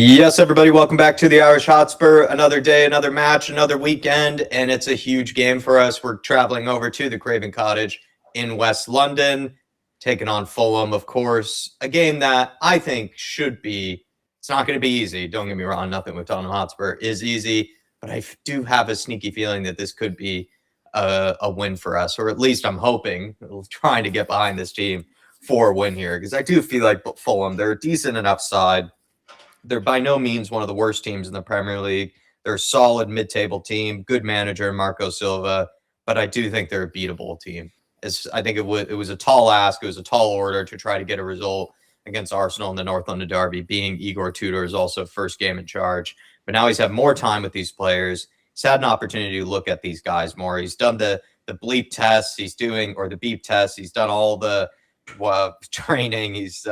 Yes, everybody, welcome back to the Irish Hotspur. Another day, another match, another weekend, and it's a huge game for us. We're traveling over to the Craven Cottage in West London, taking on Fulham, of course. A game that I think should be, it's not going to be easy. Don't get me wrong, nothing with Tottenham Hotspur is easy, but I do have a sneaky feeling that this could be a win for us, or at least I'm hoping, trying to get behind this team for a win here, because I do feel like Fulham, they're a decent enough side. They're by no means one of the worst teams in the Premier League. They're a solid mid-table team, good manager, Marco Silva, but I do think they're a beatable team. I think it was a tall ask, it was a tall order to try to get a result against Arsenal in the North London derby, being Igor Tudor's also first game in charge. But now he's had more time with these players. He's had an opportunity to look at these guys more. He's done the bleep tests, the beep tests. He's done all the training. He's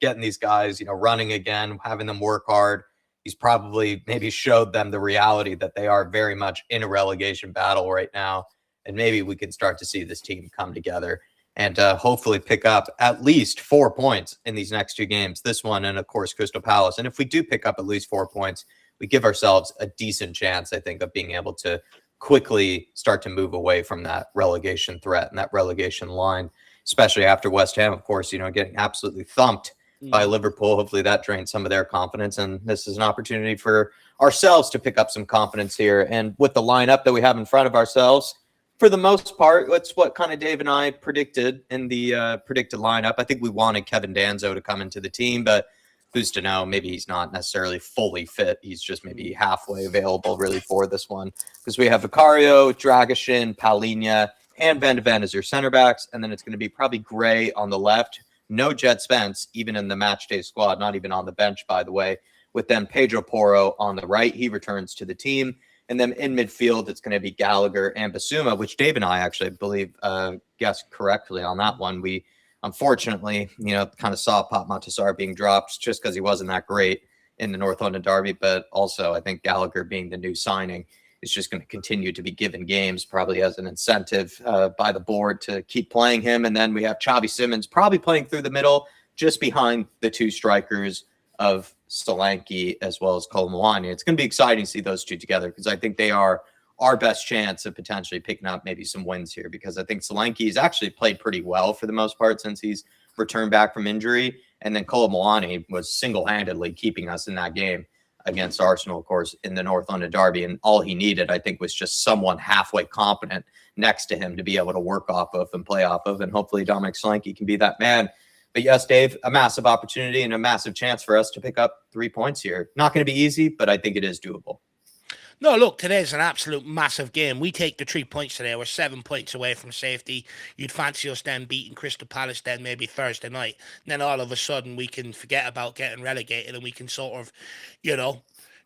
getting these guys, running again, having them work hard. He's probably maybe showed them the reality that they are very much in a relegation battle right now. And maybe we can start to see this team come together and hopefully pick up at least 4 points in these next two games, this one and, of course, Crystal Palace. And if we do pick up at least 4 points, we give ourselves a decent chance, I think, of being able to quickly start to move away from that relegation threat and that relegation line, especially after West Ham, of course, getting absolutely thumped by Liverpool. Hopefully that drains some of their confidence. And this is an opportunity for ourselves to pick up some confidence here. And with the lineup that we have in front of ourselves, for the most part, that's what kind of Dave and I predicted in the predicted lineup. I think we wanted Kevin Danzo to come into the team, but who's to know? Maybe he's not necessarily fully fit. He's just maybe halfway available really for this one, because we have Vicario, Dragishin, Palhinha, and Van de Ven as your center backs. And then it's going to be probably Gray on the left. No Jet Spence, even in the match day squad, not even on the bench, by the way. With then Pedro Porro on the right. He returns to the team. And then in midfield, it's going to be Gallagher and Basuma, which Dave and I actually believe guessed correctly on that one. We unfortunately, kind of saw Pop Montessar being dropped just because he wasn't that great in the North London derby. But also, I think Gallagher being the new signing is just going to continue to be given games, probably as an incentive by the board to keep playing him. And then we have Xavi Simons probably playing through the middle, just behind the two strikers of Solanke as well as Kolo Muani. It's going to be exciting to see those two together, because I think they are our best chance of potentially picking up maybe some wins here, because I think Solanke has actually played pretty well for the most part since he's returned back from injury. And then Kolo Muani was single-handedly keeping us in that game against Arsenal, of course, in the North London derby. And all he needed, I think, was just someone halfway competent next to him to be able to work off of and play off of. And hopefully Dominic Solanke can be that man. But yes, Dave, a massive opportunity and a massive chance for us to pick up 3 points here. Not going to be easy, but I think it is doable. No, look, today's an absolute massive game. We take the 3 points today. We're 7 points away from safety. You'd fancy us then beating Crystal Palace then maybe Thursday night. And then all of a sudden we can forget about getting relegated and we can sort of,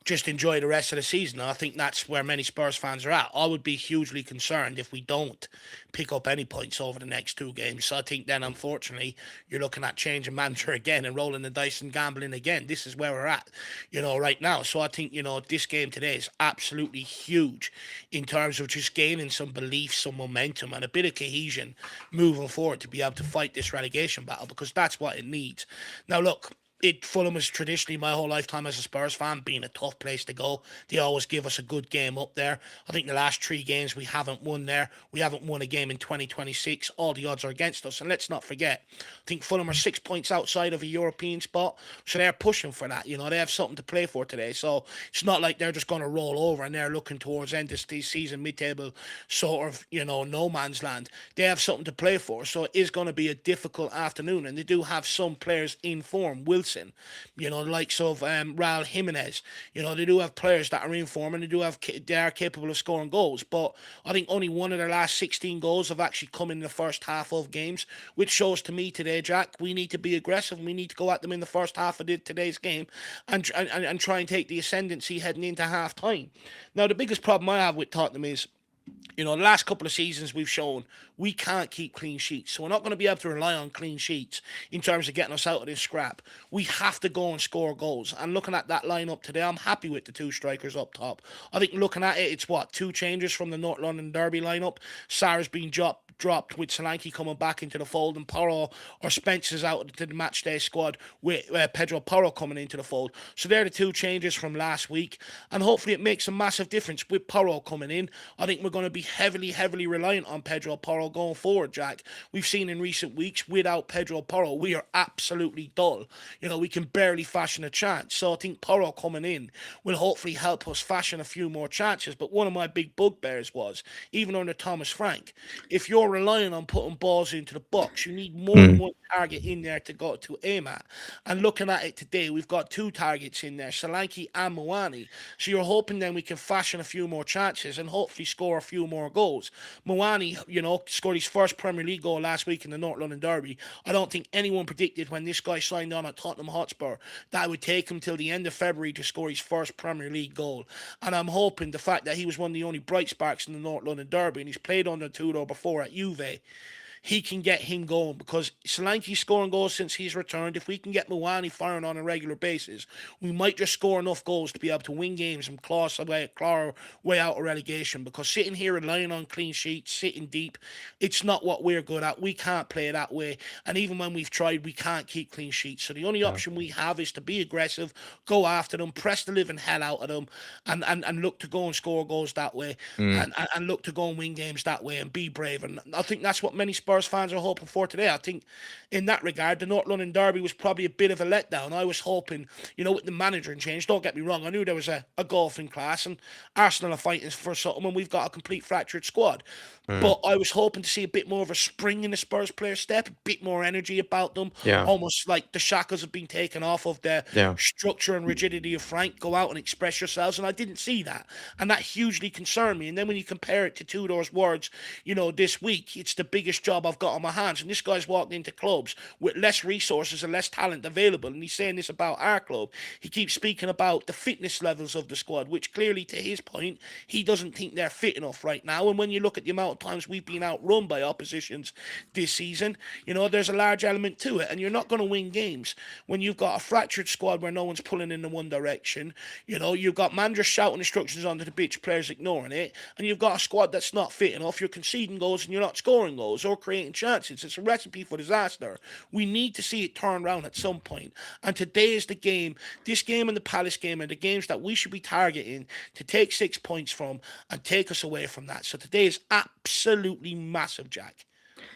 just enjoy the rest of the season. And I think that's where many Spurs fans are at. I would be hugely concerned if we don't pick up any points over the next two games. So I think then, unfortunately, you're looking at changing manager again and rolling the dice and gambling again. This is where we're at, right now. So I think, this game today is absolutely huge in terms of just gaining some belief, some momentum, and a bit of cohesion moving forward to be able to fight this relegation battle, because that's what it needs. Now, look, Fulham has traditionally, my whole lifetime as a Spurs fan, been a tough place to go. They always give us a good game up there. I think the last 3 games we haven't won there. We haven't won a game in 2026. All the odds are against us. And let's not forget, I think Fulham are 6 points outside of a European spot. So they're pushing for that. They have something to play for today. So it's not like they're just going to roll over and they're looking towards end of the season, mid-table sort of, no man's land. They have something to play for. So it is going to be a difficult afternoon. And they do have some players in form. Wilson, the likes of Raul Jimenez. They do have players that are in form and they are capable of scoring goals. But I think only one of their last 16 goals have actually come in the first half of games, which shows to me today, Jack, we need to be aggressive. We need to go at them in the first half of today's game and try and take the ascendancy heading into half time. Now, the biggest problem I have with Tottenham is You know, the last couple of seasons we've shown we can't keep clean sheets. So we're not going to be able to rely on clean sheets in terms of getting us out of this scrap. We have to go and score goals. And looking at that lineup today, I'm happy with the two strikers up top. I think looking at it, it's what, two changes from the North London Derby lineup. Sarah's been dropped with Solanke coming back into the fold, and Porro or Spencer's out to the match day squad with Pedro Porro coming into the fold. So they're the two changes from last week, and hopefully it makes a massive difference with Porro coming in. I think we're going to be heavily reliant on Pedro Porro going forward, Jack. We've seen in recent weeks without Pedro Porro, we are absolutely dull. You know, we can barely fashion a chance. So I think Porro coming in will hopefully help us fashion a few more chances. But one of my big bugbears was, even under Thomas Frank, if you're relying on putting balls into the box, you need more than one target in there to go to aim at. And looking at it today, we've got two targets in there, Solanke and Mwani. So you're hoping then we can fashion a few more chances and hopefully score a few more goals. Mwani, you know, scored his first Premier League goal last week in the North London Derby. I don't think anyone predicted when this guy signed on at Tottenham Hotspur that it would take him till the end of February to score his first Premier League goal. And I'm hoping the fact that he was one of the only bright sparks in the North London Derby, and he's played under Tudor before at Juve, he can get him going, because Solanke's scoring goals since he's returned. If we can get Mwani firing on a regular basis, we might just score enough goals to be able to win games and claw our way out of relegation. Because sitting here relying on clean sheets, sitting deep, it's not what we're good at. We can't play that way. And even when we've tried, we can't keep clean sheets. So the only option we have is to be aggressive, go after them, press the living hell out of them, and look to go and score goals that way, and look to go and win games that way, and be brave. And I think that's what many Spurs fans are hoping for today. I think in that regard, the North London Derby was probably a bit of a letdown. I was hoping, you know, with the managing change, don't get me wrong, I knew there was a golfing class and Arsenal are fighting for something and we've got a complete fractured squad. But I was hoping to see a bit more of a spring in the Spurs player step, a bit more energy about them, almost like the shackles have been taken off of the structure and rigidity of Frank. Go out and express yourselves, and I didn't see that, and that hugely concerned me. And then when you compare it to Tudor's words, you know, this week, it's the biggest job I've got on my hands, and this guy's walked into clubs with less resources and less talent available, and he's saying this about our club. He keeps speaking about the fitness levels of the squad, which clearly, to his point, he doesn't think they're fit enough right now. And when you look at the amount of times we've been outrun by oppositions this season, you know, there's a large element to it, and you're not going to win games when you've got a fractured squad where no one's pulling in the one direction. You know, you've got managers shouting instructions onto the pitch, players ignoring it, and you've got a squad that's not fit enough. You're conceding goals and you're not scoring goals or creating chances. It's a recipe for disaster. We need to see it turn around at some point, and today is the game. This game and the Palace game are the games that we should be targeting to take 6 points from and take us away from that. So today is absolutely massive, Jack.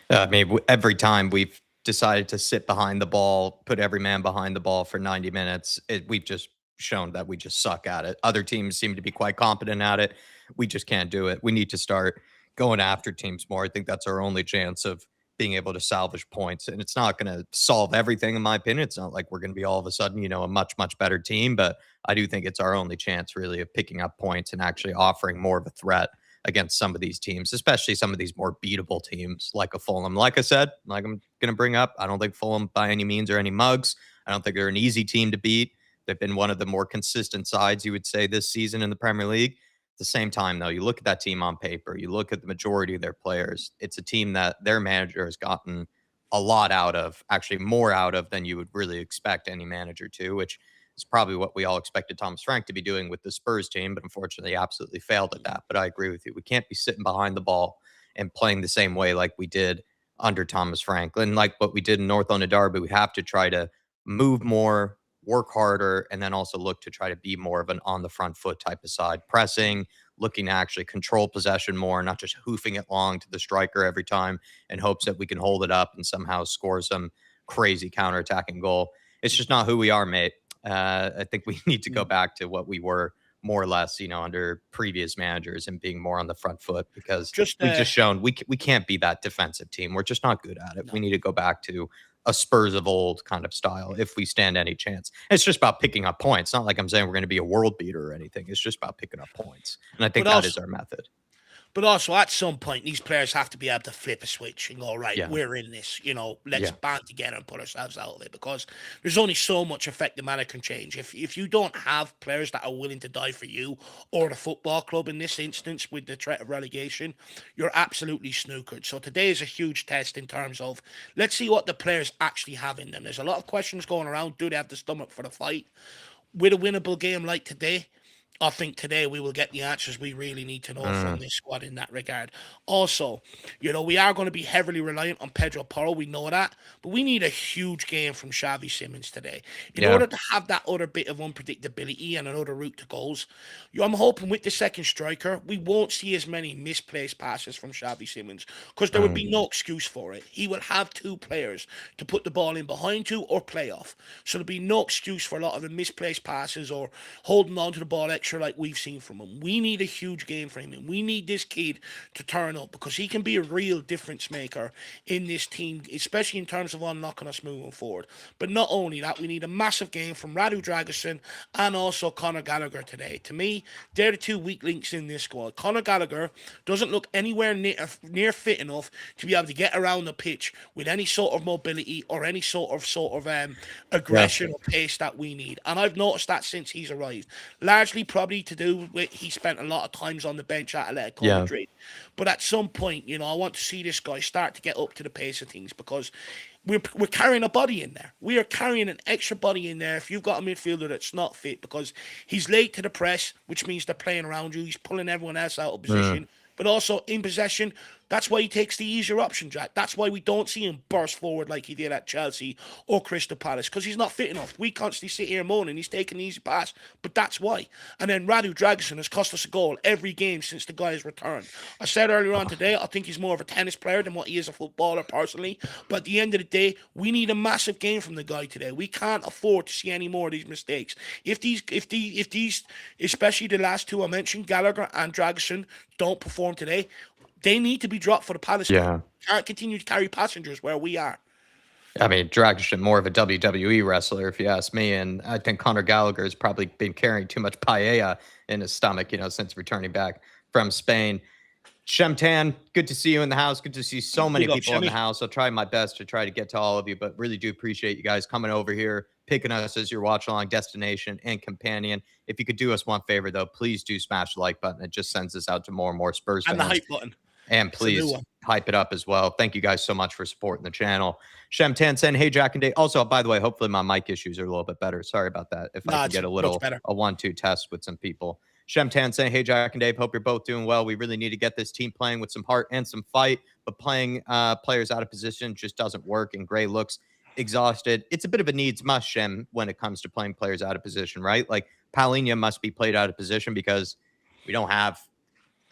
I mean, every time we've decided to sit behind the ball, put every man behind the ball for 90 minutes, we've just shown that we just suck at it. Other teams seem to be quite competent at it. We just can't do it. We need to start going after teams more. I think that's our only chance of being able to salvage points. And it's not going to solve everything, in my opinion. It's not like we're going to be all of a sudden, you know, a much better team. But I do think it's our only chance, really, of picking up points and actually offering more of a threat against some of these teams, especially some of these more beatable teams like a Fulham. Like I said, like I'm going to bring up, I don't think Fulham by any means are any mugs. I don't think they're an easy team to beat. They've been one of the more consistent sides, you would say, this season in the Premier League. At the same time, though, you look at that team on paper, you look at the majority of their players, it's a team that their manager has gotten a lot out of, actually more out of than you would really expect any manager to, which is probably what we all expected Thomas Frank to be doing with the Spurs team, but unfortunately absolutely failed at that. But I agree with you. We can't be sitting behind the ball and playing the same way like we did under Thomas Frank. And like what we did in North London Derby, we have to try to move more, work harder, and then also look to try to be more of an on the front foot type of side, pressing, looking to actually control possession more, not just hoofing it long to the striker every time in hopes that we can hold it up and somehow score some crazy counterattacking goal. It's just not who we are, mate. I think we need to go back to what we were more or less, you know, under previous managers and being more on the front foot, because we've just shown we can't be that defensive team. We're just not good at it. No. We need to go back to a Spurs of old kind of style if we stand any chance. It's just about picking up points. Not like I'm saying we're going to be a world beater or anything. It's just about picking up points. And I think that is our method. But also, at some point, these players have to be able to flip a switch and go, right, Yeah. we're in this. Let's Yeah. band together and put ourselves out of it, because there's only so much effect the manager can change. If you don't have players that are willing to die for you or the football club in this instance with the threat of relegation, you're absolutely snookered. So today is a huge test in terms of, let's see what the players actually have in them. There's a lot of questions going around. Do they have the stomach for the fight? With a winnable game like today, I think today we will get the answers we really need to know from this squad in that regard. Also, we are going to be heavily reliant on Pedro Porro. We know that. But we need a huge game from Xavi Simons today. In order to have that other bit of unpredictability and another route to goals, I'm hoping with the second striker, we won't see as many misplaced passes from Xavi Simons, because there would be no excuse for it. He will have two players to put the ball in behind to or play off. So there'll be no excuse for a lot of the misplaced passes or holding on to the ball extra like we've seen from him. We need a huge game from him. We need this kid to turn up, because he can be a real difference maker in this team, especially in terms of unlocking us moving forward. But not only that, we need a massive game from Radu Dragusin and also Conor Gallagher today. To me, they're the two weak links in this squad. Conor Gallagher doesn't look anywhere near fit enough to be able to get around the pitch with any sort of mobility or any sort of aggression or pace that we need. And I've noticed that since he's arrived. Largely probably to do with he spent a lot of times on the bench at Atletico Madrid. But at some point, I want to see this guy start to get up to the pace of things, because we're carrying a body in there. We are carrying an extra body in there if you've got a midfielder that's not fit, because he's late to the press, which means they're playing around you. He's pulling everyone else out of position. But also in possession, that's why he takes the easier option, Jack. That's why we don't see him burst forward like he did at Chelsea or Crystal Palace, because he's not fit enough. We constantly sit here moaning he's taking the easy pass, but that's why. And then Radu Dragusin has cost us a goal every game since the guy has returned. I said earlier on today, I think he's more of a tennis player than what he is a footballer personally. But at the end of the day, we need a massive game from the guy today. We can't afford to see any more of these mistakes. If these, especially the last two I mentioned, Gallagher and Dragusin, don't perform today, they need to be dropped for the Palace game. Can't continue to carry passengers where we are. I mean, Dragic more of a WWE wrestler, if you ask me. And I think Conor Gallagher has probably been carrying too much paella in his stomach, since returning back from Spain. Shemtan, good to see you in the house. Good to see so many people in the house. I'll try my best to try to get to all of you, but really do appreciate you guys coming over here, picking us as your watch-along destination and companion. If you could do us one favor, though, please do smash the like button. It just sends us out to more and more Spurs fans. And the hype button. And please hype it up as well. Thank you guys so much for supporting the channel. Shemtan saying, hey, Jack and Dave. Also, by the way, hopefully my mic issues are a little bit better. Sorry about that. If I can get a 1-2 test with some people. Shemtan saying, hey, Jack and Dave, hope you're both doing well. We really need to get this team playing with some heart and some fight, but playing players out of position just doesn't work, and Gray looks exhausted. It's a bit of a needs must, Shem, when it comes to playing players out of position, right? Like Paulinho must be played out of position because we don't have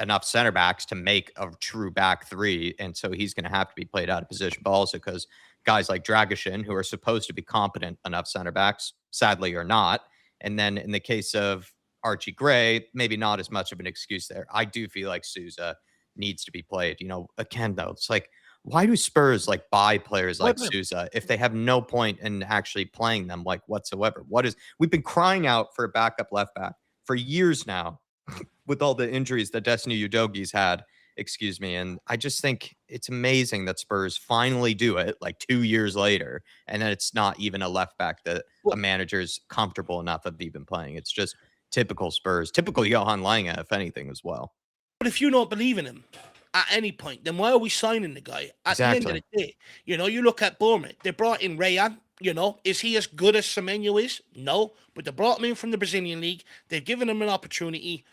enough center backs to make a true back three, and so he's going to have to be played out of position, but also because guys like Dragusin, who are supposed to be competent enough center backs, sadly are not. And then in the case of Archie Gray, maybe not as much of an excuse there. I do feel like Sousa needs to be played. Again, though, it's like, why do Spurs buy players like Sousa if they have no point in actually playing them whatsoever? We've been crying out for a backup left back for years now with all the injuries that Destiny Udogi's had, and I just think it's amazing that Spurs finally do it 2 years later, and then it's not even a left back that a manager's comfortable enough of even playing. It's just typical Spurs, typical Johan Lange, if anything, as well. But if you don't believe in him at any point, then why are we signing the guy? At the end of the day, you look at Bournemouth. They brought in Rayan. Is he as good as Semenyo is? No. But they brought him in from the Brazilian league. They've given him an opportunity,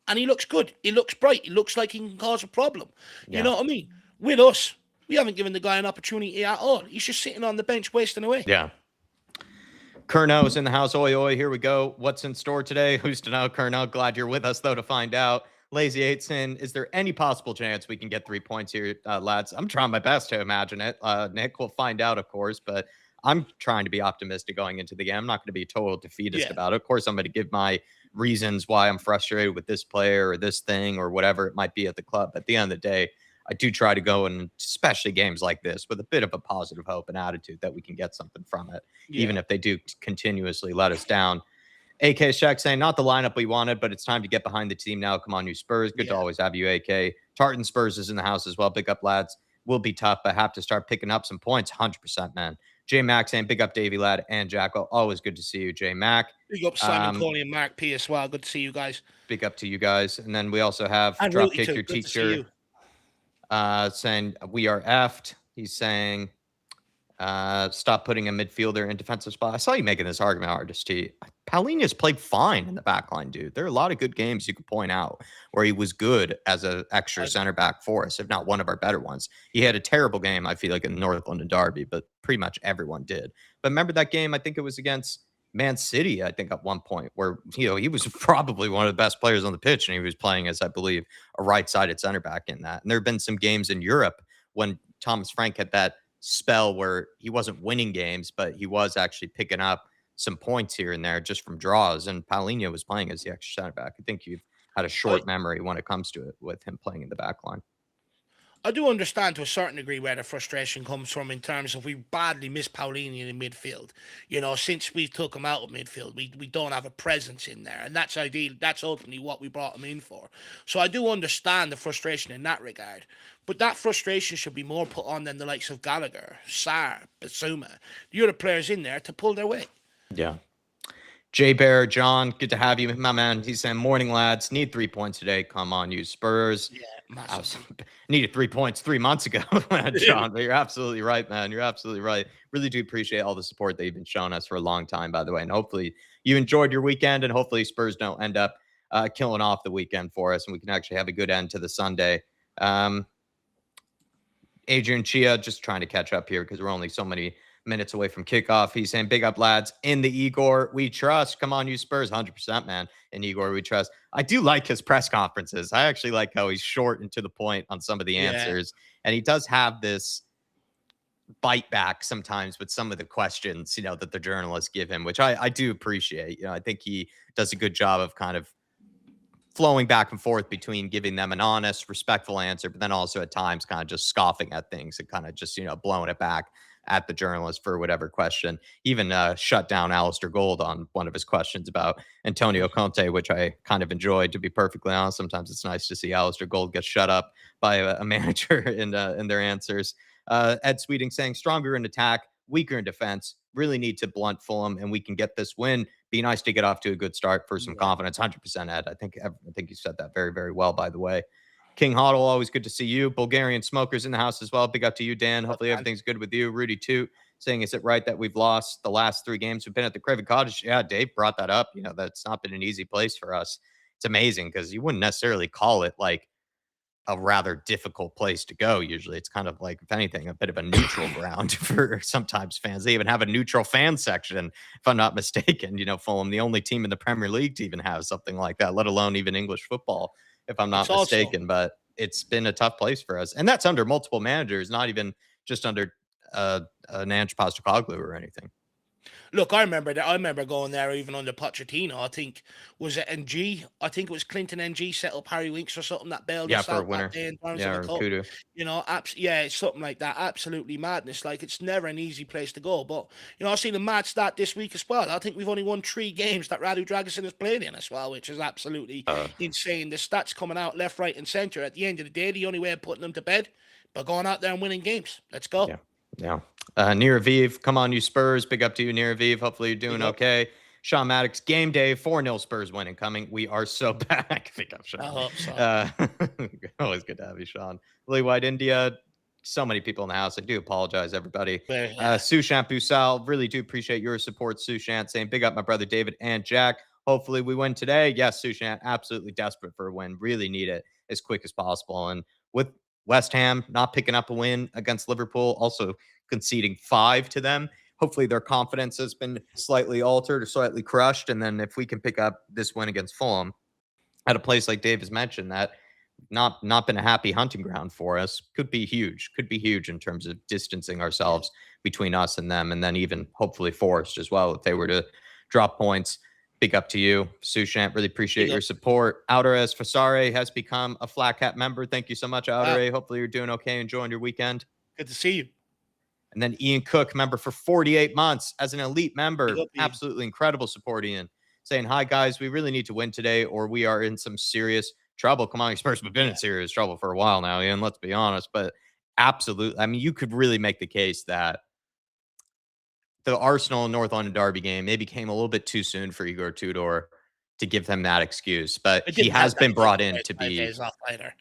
and he looks good. He looks bright. He looks like he can cause a problem. You know what I mean? With us, we haven't given the guy an opportunity at all. He's just sitting on the bench wasting away. Yeah. Kerno is in the house. Oi, oi, here we go. What's in store today? Who's to know, Kerno? Glad you're with us, though, to find out. Lazy Eightson, is there any possible chance we can get 3 points here, lads? I'm trying my best to imagine it. Nick, we'll find out, of course, but I'm trying to be optimistic going into the game. I'm not going to be total defeatist about it. Of course, I'm going to give my reasons why I'm frustrated with this player or this thing or whatever it might be at the club. At the end of the day, I do try to go in, especially games like this, with a bit of a positive hope and attitude that we can get something from it, even if they do continuously let us down. AK Sheck saying, not the lineup we wanted, but it's time to get behind the team now. Come on, you Spurs. Good to always have you, AK. Tartan Spurs is in the house as well. Big up, lads. Will be tough, but have to start picking up some points. 100%, man. J Mac saying, big up, Davey, lad, and Jacko. Always good to see you, J Mac. Big up, Simon Coney and Mark P as well. Good to see you guys. Big up to you guys. And then we also have and Dropkick Your good Teacher saying, we are effed. He's saying, stop putting a midfielder in defensive spot. I saw you making this argument, Artist T. Paulinho's played fine in the back line, dude. There are a lot of good games you could point out where he was good as an extra center back for us, if not one of our better ones. He had a terrible game, I feel like, in the North London Derby, but pretty much everyone did. But remember that game, I think it was against Man City, I think, at one point, where, you know, he was probably one of the best players on the pitch, and he was playing as, I believe, a right-sided center back in that. And there have been some games in Europe when Thomas Frank had that spell where he wasn't winning games, but he was actually picking up some points here and there just from draws. And Paulinho was playing as the extra center back. I think you've had a short memory when it comes to it with him playing in the back line. I do understand to a certain degree where the frustration comes from in terms of we badly miss Paulinho in midfield. You know, since we took him out of midfield, we don't have a presence in there. And that's ideal. That's ultimately what we brought him in for. So I do understand the frustration in that regard. But that frustration should be more put on than the likes of Gallagher, Sarr, Basuma, the other players in there to pull their weight. Yeah. Jay Bear, John, good to have you, my man. He's saying, morning, lads. Need 3 points today. Come on, you Spurs. Yeah, needed 3 points 3 months ago, John. But you're absolutely right, man. You're absolutely right. Really do appreciate all the support that you've been showing us for a long time, by the way. And hopefully you enjoyed your weekend, and hopefully Spurs don't end up killing off the weekend for us, and we can actually have a good end to the Sunday. Adrian Chia, just trying to catch up here because we're only so many minutes away from kickoff. He's saying, big up, lads. In the Igor we trust. Come on, you Spurs. 100%, man. In Igor we trust. I do like his press conferences. I actually like how he's short and to the point on some of the answers. And he does have this bite back sometimes with some of the questions, you know, that the journalists give him, which I do appreciate. You know, I think he does a good job of kind of flowing back and forth between giving them an honest, respectful answer, but then also at times kind of just scoffing at things and kind of just, you know, blowing it back at the journalist for whatever question. Even shut down Alistair Gold on one of his questions about Antonio Conte, which I kind of enjoyed, to be perfectly honest. Sometimes it's nice to see Alistair Gold get shut up by a manager in their answers. Ed Sweeting saying, stronger in attack, weaker in defense. Really need to blunt Fulham, and we can get this win. Be nice to get off to a good start for some confidence. 100%, Ed. I think you said that very, very well, by the way. King Hoddle, always good to see you. Bulgarian Smokers in the house as well. Big up to you, Dan. Hopefully everything's good with you. Rudy, too, saying, is it right that we've lost the last 3 games we've been at the Craven Cottage? Yeah, Dave brought that up. You know, that's not been an easy place for us. It's amazing because you wouldn't necessarily call it like a rather difficult place to go. Usually it's kind of like, if anything, a bit of a neutral ground for sometimes fans. They even have a neutral fan section, if I'm not mistaken. You know, Fulham, the only team in the Premier League to even have something like that, let alone even English football, if I'm not mistaken. But it's been a tough place for us. And that's under multiple managers, not even just under an Ange Postecoglou or anything. Look, I remember that. I remember going there even under Pochettino. I think was it NG. I think it was Clinton NG set up Harry Winks or something that bailed us out that day in terms of the cup. Kudu. You know, it's something like that. Absolutely madness. Like, it's never an easy place to go. But you know, I've seen a mad stat this week as well. I think we've only won 3 games that Radu Dragusin has played in as well, which is absolutely insane. The stats coming out left, right, and centre. At the end of the day, the only way of putting them to bed by going out there and winning games. Let's go. Yeah. Nir Aviv, come on, you Spurs. Big up to you, Nir Aviv. Hopefully you're doing okay. Sean Maddox, game day, 4-0 Spurs winning coming. We are so back. Big up, Sean. I hope so. Always good to have you, Sean. Lily White India, so many people in the house. I do apologize, everybody. Sushant Busal, really do appreciate your support, Sushant, saying big up my brother David and Jack. Hopefully we win today. Yes, Sushant, absolutely desperate for a win. Really need it as quick as possible. And with West Ham not picking up a win against Liverpool, also conceding 5 to them, hopefully their confidence has been slightly altered or slightly crushed. And then if we can pick up this win against Fulham at a place like Dave has mentioned, that not been a happy hunting ground for us, could be huge in terms of distancing ourselves between us and them, and then even hopefully Forest as well if they were to drop points. Big up to you, Sushant. Really appreciate your support. Outeres Fasare has become a Flat Cat member. Thank you so much, Outere. Hopefully you're doing okay, enjoying your weekend. Good to see you. And then Ian Cook, member for 48 months as an elite member. Absolutely incredible support, Ian. saying, hi, guys, we really need to win today or we are in some serious trouble. Come on, Spurs, we've been in serious trouble for a while now, Ian, let's be honest. But absolutely, I mean, you could really make the case that the Arsenal and North London derby game maybe came a little bit too soon for Igor Tudor to give him that excuse. But It he didn't help has that been he took brought in to 5 be, days off either.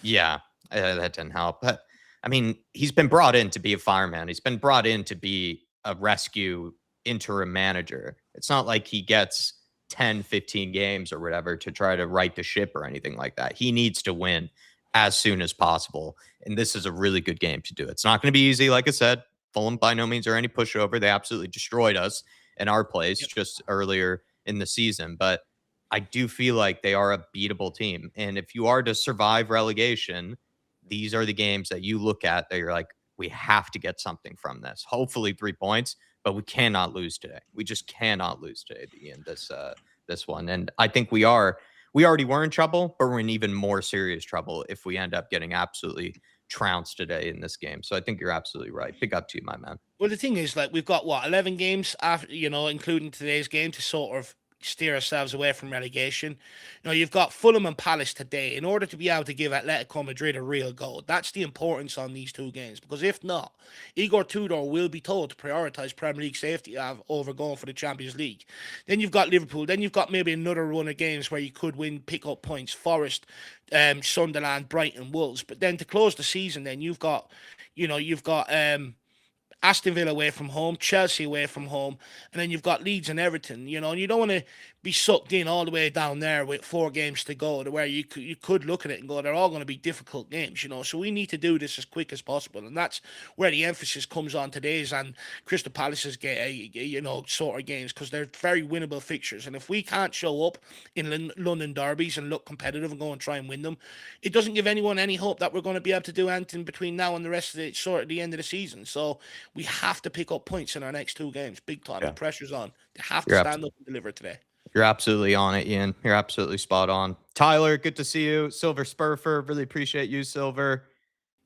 yeah, that didn't help. But I mean, he's been brought in to be a fireman. He's been brought in to be a rescue interim manager. It's not like he gets 10, 15 games or whatever to try to right the ship or anything like that. He needs to win as soon as possible. And this is a really good game to do it. It's not going to be easy. Like I said, Fulham by no means are any pushover. They absolutely destroyed us in our place just earlier in the season. But I do feel like they are a beatable team. And if you are to survive relegation, these are the games that you look at that you're like, we have to get something from this. Hopefully 3 points, but we cannot lose today. We just cannot lose today in this one. And I think we already were in trouble, but we're in even more serious trouble if we end up getting absolutely trounced today in this game. So I think you're absolutely right. Big up to you, my man. Well, the thing is, like, we've got what 11 games after, including today's game, to sort of steer ourselves away from relegation. You've got Fulham and Palace today in order to be able to give Atletico Madrid a real go. That's the importance on these two games, because if not, Igor Tudor will be told to prioritise Premier League safety over going for the Champions League. Then you've got Liverpool. Then you've got maybe another run of games where you could win, pick up points. Forest, Sunderland, Brighton, Wolves. But then to close the season, then you've got Aston Villa away from home, Chelsea away from home, and then you've got Leeds and Everton, and you don't want to be sucked in all the way down there with 4 games to go, to where you could look at it and go, they're all going to be difficult games, so we need to do this as quick as possible, and that's where the emphasis comes on today's and Crystal Palace's sort of games, because they're very winnable fixtures, and if we can't show up in London derbies and look competitive and go and try and win them, it doesn't give anyone any hope that we're going to be able to do anything between now and the rest of the end of the season. So we have to pick up points in our next 2 games, big time. The pressure's on. They have to stand up and deliver today. You're absolutely on it, Ian. You're absolutely spot on. Tyler, good to see you. Silver Spurfer, really appreciate you, Silver.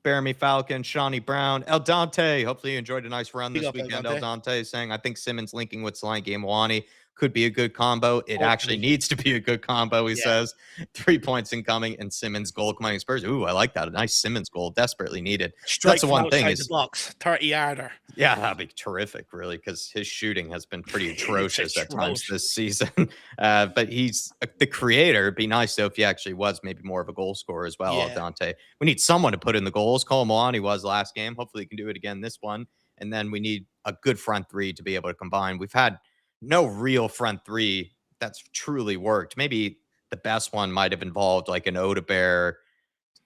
Jeremy Falcon, Shawnee Brown, El Dante. Hopefully you enjoyed a nice run this weekend. El Dante is saying, I think Simmons linking with Solanke and Mwani could be a good combo. It actually needs to be a good combo, he says. 3 points incoming and Simmons goal coming Spurs. Ooh, I like that. A nice Simmons goal. Desperately needed. Strike. That's the one thing is the box, 30-yarder. Yeah, that'd be terrific, really, because his shooting has been pretty atrocious at times this season. But he's the creator. It'd be nice, though, if he actually was maybe more of a goal scorer as well, El Dante. We need someone to put in the goals. Cole Mwani was last game. Hopefully he can do it again this one. And then we need a good front 3 to be able to combine. We've had no real front 3 that's truly worked. Maybe the best one might have involved like an Odebear,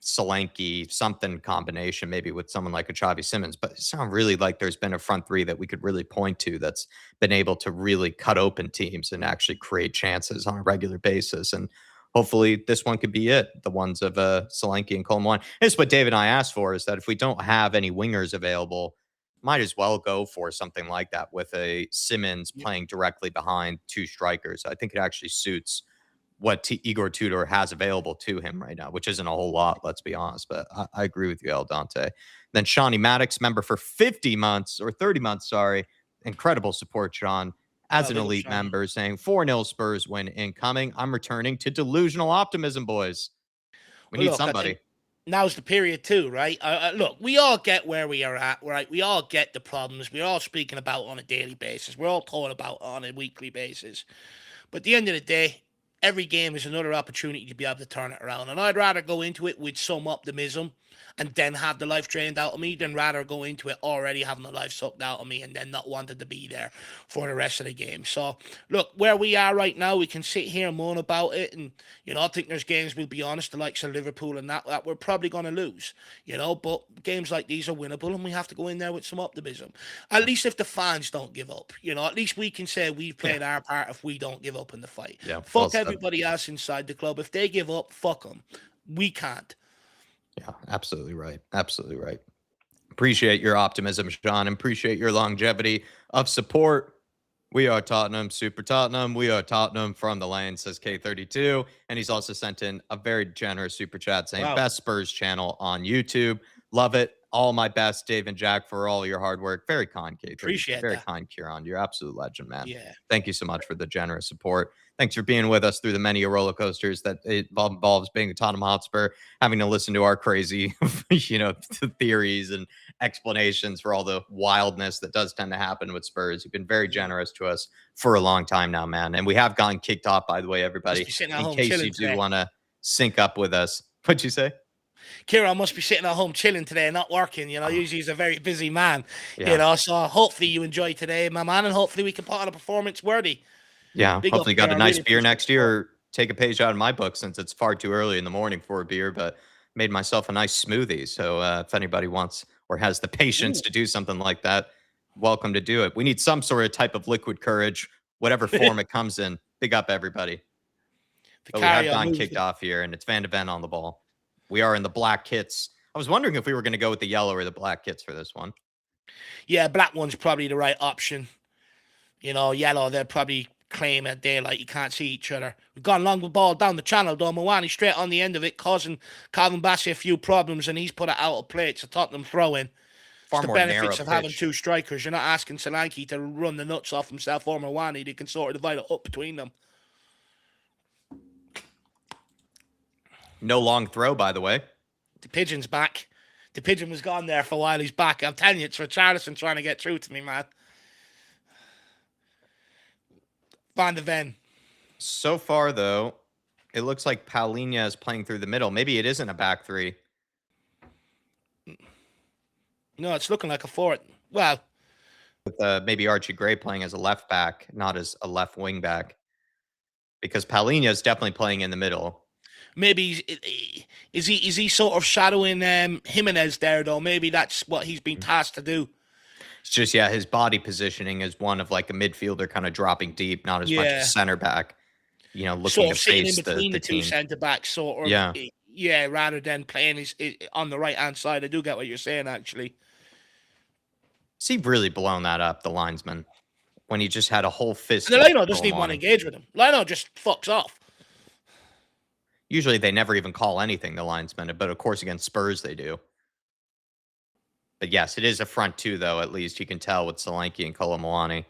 Solanke, something combination, maybe with someone like a Xavi Simmons. But it's not really like there's been a front 3 that we could really point to that's been able to really cut open teams and actually create chances on a regular basis. And hopefully this one could be it. The ones of Solanke and Coleman. It's what David and I asked for, is that if we don't have any wingers available, might as well go for something like that with a Simmons playing directly behind 2 strikers. I think it actually suits what Igor Tudor has available to him right now, which isn't a whole lot, let's be honest. But I agree with you, El Dante. Then Shawnee Maddox, member for 50 months or 30 months, sorry. Incredible support, Sean, as an elite member, saying 4-0 Spurs win incoming. I'm returning to delusional optimism, boys. We need somebody. Now's the period too, right? Look, we all get where we are at, right? We all get the problems. We're all speaking about on a daily basis. We're all talking about on a weekly basis. But at the end of the day, every game is another opportunity to be able to turn it around. And I'd rather go into it with some optimism and then have the life drained out of me than rather go into it already having the life sucked out of me and then not wanting to be there for the rest of the game. So, look, where we are right now, we can sit here and moan about it. And, I think there's games, we'll be honest, the likes of Liverpool and that we're probably going to lose, but games like these are winnable and we have to go in there with some optimism. At least if the fans don't give up, at least we can say we've played our part if we don't give up in the fight. Fuck everybody else inside the club. If they give up, fuck them. We can't. Yeah, absolutely right. Absolutely right. Appreciate your optimism, Sean. Appreciate your longevity of support. We are Tottenham, Super Tottenham. We are Tottenham from the lane, says K32. And he's also sent in a very generous super chat saying, best Spurs channel on YouTube. Love it. All my best, Dave and Jack, for all your hard work. Very kind, Kate. Appreciate Very that. kind, Kieran. You're absolute legend, man. Yeah. Thank you so much for the generous support. Thanks for being with us through the many roller coasters that it involves being a Tottenham Hotspur, having to listen to our crazy, theories and explanations for all the wildness that does tend to happen with Spurs. You've been very generous to us for a long time now, man. And we have gotten kicked off, by the way, everybody, Must be sitting at in home case chilling you do today. want to sync up with us. What'd you say? Kieran must be sitting at home chilling today, not working. Usually he's a very busy man. Yeah. So hopefully you enjoy today, my man, and hopefully we can put on a performance worthy. Yeah, Big hopefully up, got a Kieran. nice Really beer appreciate next the year, support. or take a page out of my book since it's far too early in the morning for a beer, but made myself a nice smoothie. So if anybody wants or has the patience to do something like that, welcome to do it. We need some sort of type of liquid courage, whatever form it comes in. Big up, everybody. But we have gotten kicked off here, and it's Van de Ven on the ball. We are in the black kits. I was wondering if we were going to go with the yellow or the black kits for this one. Yeah, black one's probably the right option. Yellow, they'll probably claim at daylight. You can't see each other. We've gone long the ball down the channel, though. Mawani straight on the end of it, causing Calvin Bassey a few problems, and he's put it out of play. It's a Tottenham throw-in. Far It's the more narrow benefits of having pitch. two strikers. You're not asking Solanke to run the nuts off himself or Mawani. They can sort of divide it up between them. No long throw, by the way. The pigeon's back. The pigeon was gone there for a while. He's back. I'm telling you, it's Richarlison trying to get through to me, man. Van de Ven. So far, though, it looks like Paulinho is playing through the middle. Maybe it isn't a back three. No, it's looking like a forward. Well, With maybe Archie Gray playing as a left back, not as a left wing back. Because Paulinho is definitely playing in the middle. maybe is he sort of shadowing Jimenez there, though? Maybe that's what he's been tasked to do. It's just, yeah, his body positioning is one of like a midfielder kind of dropping deep, not as much as center back. Looking sort to of sitting in face between the the two team. centre backs, sort of. Yeah. Yeah, rather than playing on the right hand side. I do get what you're saying, actually. Has he really blown that up, the linesman, when he just had a whole fist? And the Lino doesn't even want to engage with him. Lino just fucks off. Usually they never even call anything, the linesmen, but of course against Spurs they do. But yes, it is a front two, though, at least. You can tell with Solanke and Colomwani.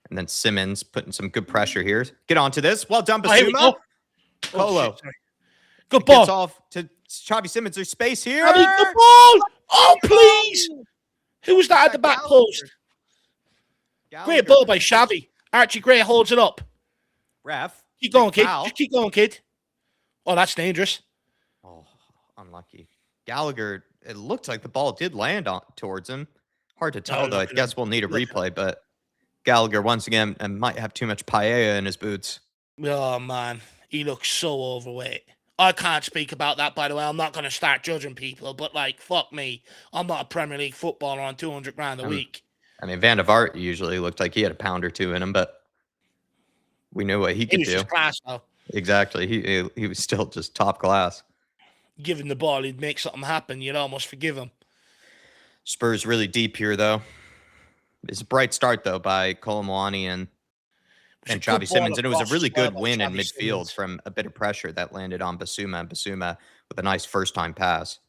And then Simmons putting some good pressure here. Get onto this. Well done, Basuma. Colo. Good ball. Gets off to Xavi Simmons. There's space here. Good ball. Oh, please. Who was that at the back post? Great ball by Xavi. Archie Gray holds it up. Ref. Keep going, kid. Just keep going, kid. Oh, that's dangerous. Oh, unlucky. Gallagher, it looked like the ball did land towards him. Hard to tell, though. I guess we'll need a replay, but Gallagher, once again, might have too much paella in his boots. Oh, man. He looks so overweight. I can't speak about that, by the way. I'm not going to start judging people, but, fuck me. I'm not a Premier League footballer on 200 grand a week. I mean, Van der Vaart usually looked like he had a pound or two in him, but we knew what he could do. He was just class, though. Exactly. He was still just top class. Given the ball, he'd make something happen. You'd almost forgive him. Spurs really deep here, though. It's a bright start, though, by Colomwani and Xavi Simmons. And it was a really good win in midfield from a bit of pressure that landed on Basuma. And Basuma with a nice first-time pass.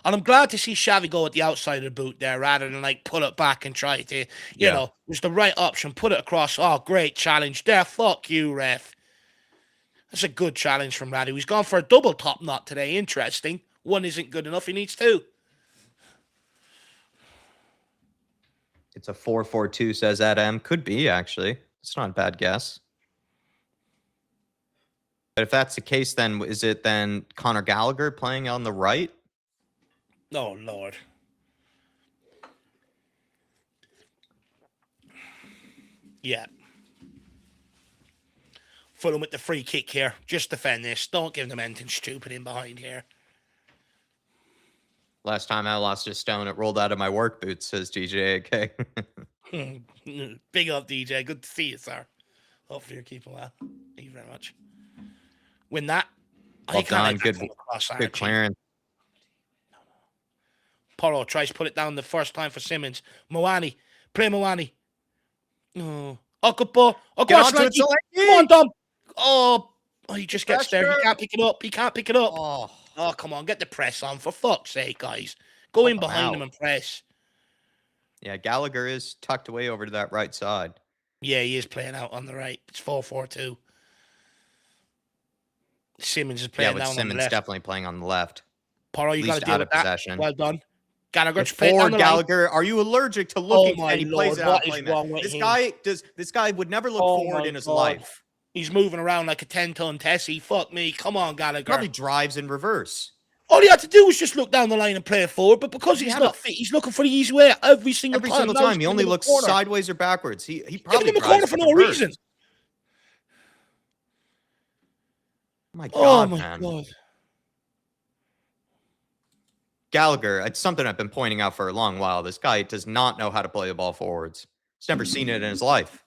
And I'm glad to see Xavi go at the outside of the boot there rather than, pull it back and try to, you know, it was the right option. Put it across. Oh, great challenge there. Fuck you, ref. That's a good challenge from Radu. He's gone for a double top knot today. Interesting. One isn't good enough. He needs two. It's a 4-4-2, says Adam. Could be, actually. It's not a bad guess. But if that's the case, then is it then Conor Gallagher playing on the right? Oh, Lord. Yeah. Fulham with the free kick here. Just defend this. Don't give them anything stupid in behind here. Last time I lost a stone, it rolled out of my work boots, says DJ AK. Big up, DJ. Good to see you, sir. Hopefully you're keeping well. Thank you very much. Win that. Well done. Good clearance. Porro tries to put it down the first time for Simmons. Mawani. Play Mawani. Oh, good ball. Oh, go on, Come on, Dom. Oh, he just gets there. He can't pick it up. Oh, come on. Get the press on. For fuck's sake, guys. Go Help in him behind him out. and press. Yeah, Gallagher is tucked away over to that right side. Yeah, he is playing out on the right. It's 4-4-2. Simmons is Yeah, playing with down on the Simmons left. definitely playing on the left. Poro, At you got to least deal out with of that. possession. Well done. Gallagher, Get just play it down forward, the line. Gallagher. Are you allergic to Oh looking? my And he plays Lord, it out what of is playman. wrong with This him? this guy would never look Oh forward my in his God. life. He's moving around like a 10-ton Tessie. Fuck me. Come on, Gallagher. Probably drives in reverse. All he had to do was just look down the line and play it forward, but because He he's had not fit, he's looking for the easy way every single Every time. single Now he's time, he giving only him a looks corner. sideways or backwards. He Giving probably him a drives corner for no reverse. reason. Oh my Oh God, my man. God. Gallagher, it's something I've been pointing out for a long while. This guy does not know how to play the ball forwards. He's never seen it in his life.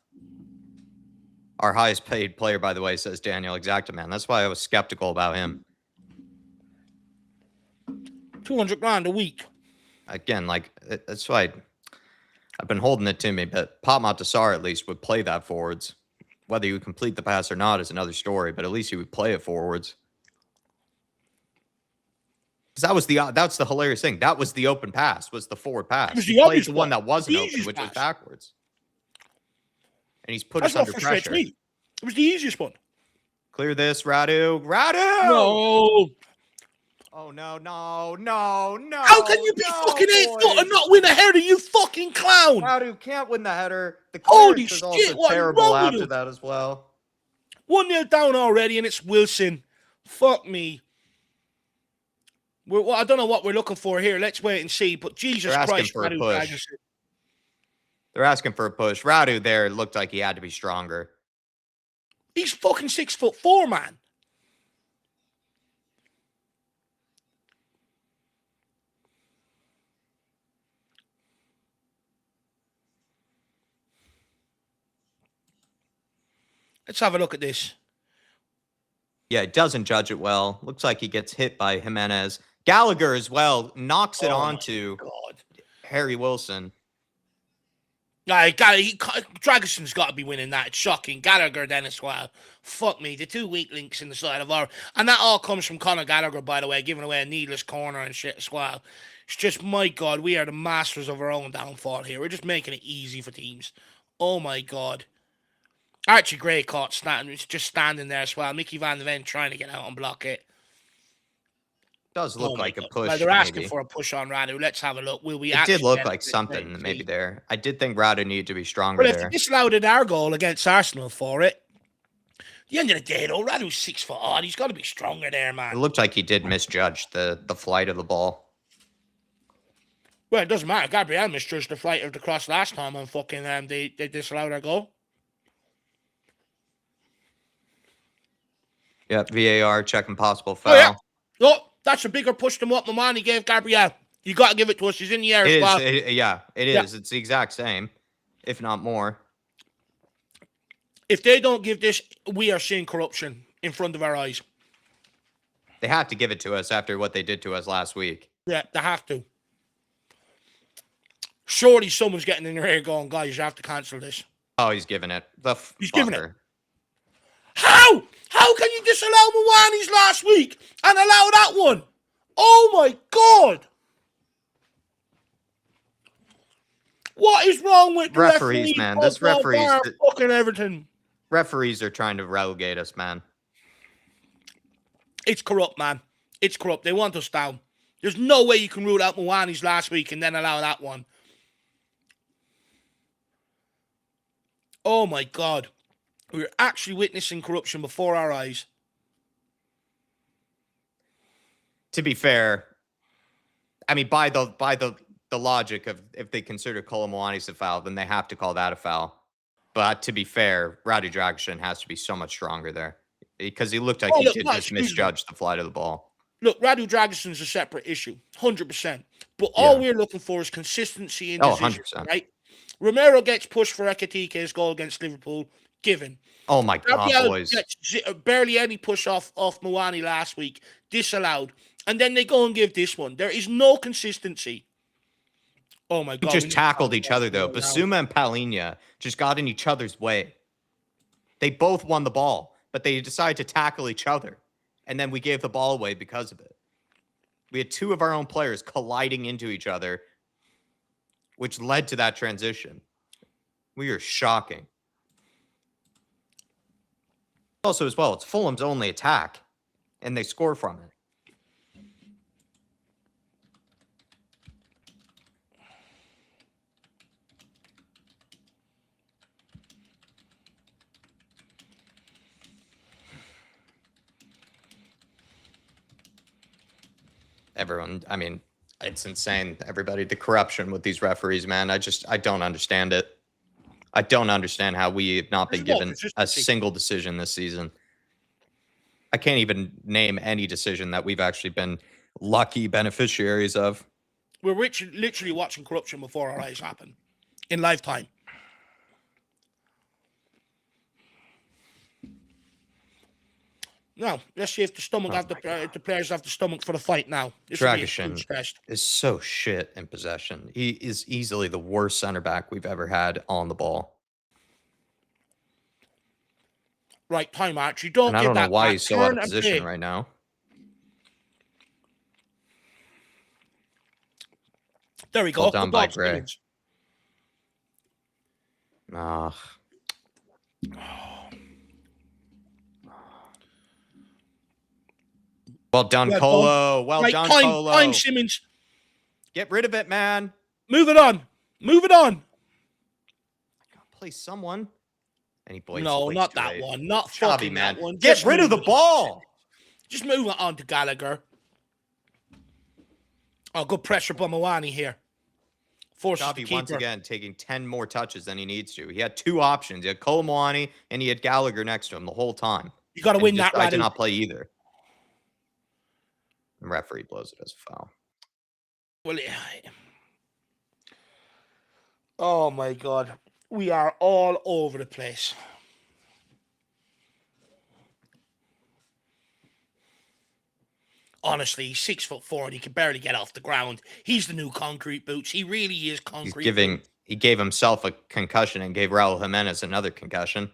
Our highest paid player, by the way, says Daniel Exactaman. That's why I was skeptical about him. 200 grand a week. Again, like, that's why I've been holding it to me, but Pop Montasar at least would play that forwards. Whether you complete the pass or not is another story, but at least he would play it forwards. Because that's the hilarious thing. That was the open pass, was the forward pass. He played the one that wasn't open, which was backwards. And he's put us under pressure. Me. It was the easiest one. Clear this, Radu. Radu! No. Oh, no. How can you be fucking 8 foot and not win a header, you fucking clown? Radu can't win the header. The Holy clearance is shit, also what is terrible wrong with after him? that as well. 1-0 down already, and it's Wilson. Fuck me. I don't know what we're looking for here. Let's wait and see. But Jesus Christ, for a push. They're asking for a push. Radu there looked like he had to be stronger. He's fucking 6'4", man. Let's have a look at this. Yeah, he doesn't judge it well. Looks like he gets hit by Jimenez. Gallagher as well knocks it onto Harry Wilson. Dragison's got to be winning that. It's shocking. Gallagher then as well. Fuck me. The two weak links in the side of our... And that all comes from Conor Gallagher, by the way, giving away a needless corner and shit as well. It's just, my God, we are the masters of our own downfall here. We're just making it easy for teams. Oh, my God. Archie Gray caught just standing there as well. Mickey Van de Ven trying to get out and block it. Does look like a push. Well, they're asking for a push on Radu. Let's have a look. Will we? It did look like something maybe there. I did think Radu needed to be stronger there. But if they disallowed our goal against Arsenal for it, at the end of the day, though, Radu's 6 foot odd. He's got to be stronger there, man. It looked like he did misjudge the flight of the ball. Well, it doesn't matter. Gabriel misjudged the flight of the cross last time on fucking they disallowed our goal. Yeah, VAR checking possible foul. Oh, yeah. Look, that's a bigger push than what Mamani gave Gabriel. You got to give it to us. He's in the air as well. It is. It's the exact same, if not more. If they don't give this, we are seeing corruption in front of our eyes. They have to give it to us after what they did to us last week. Yeah, they have to. Surely someone's getting in their ear going, guys, you have to cancel this. Oh, he's giving it. He's giving it. How? How can you disallow Mwani's last week and allow that one? Oh, my God. What is wrong with the referees, man? This referees. Fucking Everton. Referees are trying to relegate us, man. It's corrupt, man. It's corrupt. They want us down. There's no way you can rule out Mwani's last week and then allow that one. Oh, my God. We're actually witnessing corruption before our eyes. To be fair, I mean, by the logic of if they consider Kolo Muani's a foul, then they have to call that a foul. But to be fair, Radu Dragic has to be so much stronger there because he looked like he did just misjudge the flight of the ball. Look, Radu Dragison's a separate issue, 100%. But all we're looking for is consistency in this 100%. Issue, right? Romero gets pushed for Ekitike's goal against Liverpool, given. Oh, my God, boys. Gets barely any push off Mwani last week, disallowed. And then they go and give this one. There is no consistency. Oh, my God. We just tackled each other, though. Basuma and Palhinha just got in each other's way. They both won the ball, but they decided to tackle each other. And then we gave the ball away because of it. We had two of our own players colliding into each other, which led to that transition. We are shocking. Also, as well, it's Fulham's only attack, and they score from it. Everyone, I mean, it's insane. Everybody, the corruption with these referees, man. I don't understand it. I don't understand how we have not been given a single decision this season. I can't even name any decision that we've actually been lucky beneficiaries of. We're literally watching corruption before our eyes happen in lifetime. No, let's see if the stomach if the players have the stomach for the fight now. Dragishin is so shit in possession. He is easily the worst center back we've ever had on the ball. Right, time out. You don't. And I don't know why he's so out of position right now. There we go. Well done by Gray. Ah. Well done, Colo. Well done, Colo. Time, Simmons. Get rid of it, man. Move it on. Move it on. I gotta play someone. Any boys? No, not that one. Not fucking man. That one. Get rid of the ball. Just move it on to Gallagher. Oh, good pressure by Mawani here. Xavi once again taking 10 more touches than he needs to. He had two options. He had Colomwani and he had Gallagher next to him the whole time. You got to win that. I did not play either. The referee blows it as a foul. Well, oh my God. We are all over the place. Honestly, he's 6'4" and he can barely get off the ground. He's the new concrete boots. He really is concrete. He gave himself a concussion and gave Raul Jimenez another concussion.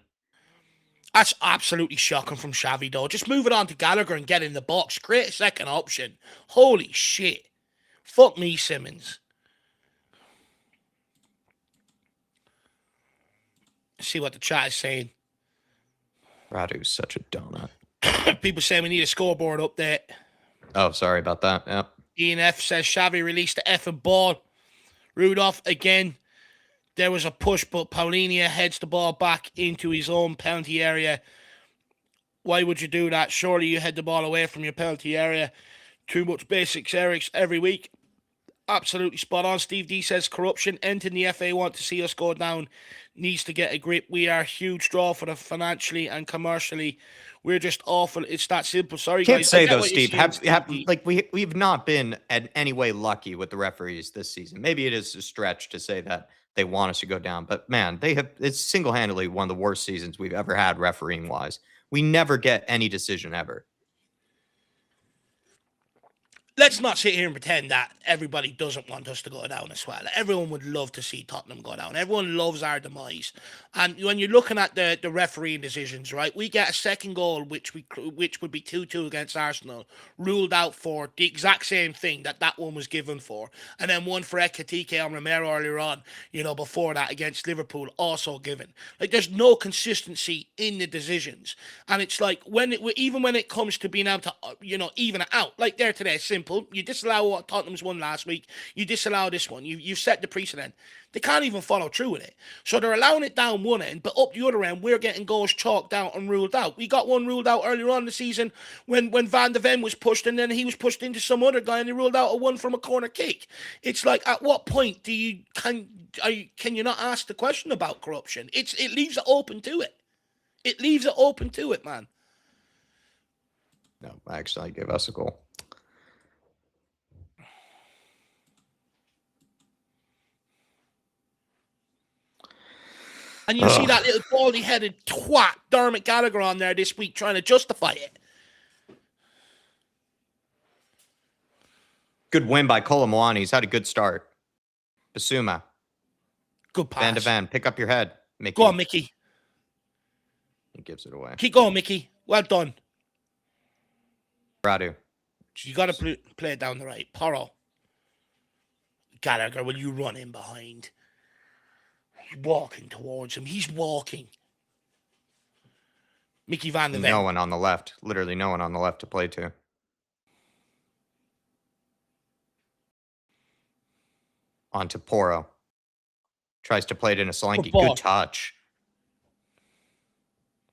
That's absolutely shocking from Xavi, though. Just move it on to Gallagher and get in the box. Create a second option. Holy shit. Fuck me, Simmons. See what the chat is saying. Radu's such a donut. People say we need a scoreboard update. Oh, sorry about that. Yep. Ian F says Xavi released the effing ball. Rudolph again. There was a push, but Paulinho heads the ball back into his own penalty area. Why would you do that? Surely you head the ball away from your penalty area. Too much basics Eric's every week. Absolutely spot on. Steve D says corruption. Anything the FA want to see us go down needs to get a grip. We are a huge draw for them financially and commercially. We're just awful. It's that simple. Sorry, Can't guys. say though, Steve. We've not been in any way lucky with the referees this season. Maybe it is a stretch to say that they want us to go down, but man, it's single-handedly one of the worst seasons we've ever had refereeing wise. We never get any decision ever. Let's not sit here and pretend that everybody doesn't want us to go down as well. Everyone would love to see Tottenham go down. Everyone loves our demise. And when you're looking at the refereeing decisions, right, we get a second goal, which would be 2-2 against Arsenal, ruled out for the exact same thing that one was given for. And then one for Ekatike on Romero earlier on, before that against Liverpool, also given. Like, there's no consistency in the decisions. And it's like, even when it comes to being able to, even it out, like there today, simple. You disallow what Tottenham's won last week. You disallow this one. You've set the precedent. They can't even follow through with it. So they're allowing it down one end, but up the other end, we're getting goals chalked out and ruled out. We got one ruled out earlier on in the season when Van de Ven was pushed and then he was pushed into some other guy and he ruled out a one from a corner kick. It's like, at what point can you not ask the question about corruption? It leaves it open to it. It leaves it open to it, man. No, actually, give us a goal. And you see that little baldy-headed twat, Dermot Gallagher, on there this week trying to justify it. Good win by Colomwani. He's had a good start. Basuma. Good pass. Van de Ven, pick up your head. Mickey. Go on, Mickey. He gives it away. Keep going, Mickey. Well done. Radu. You got to play it down the right. Porro. Gallagher, will you run in behind? He's walking towards him. He's walking. Mickey Van de Ven. No one on the left. Literally no one on the left to play to. On to Porro. Tries to play it in a Solanke. Good touch.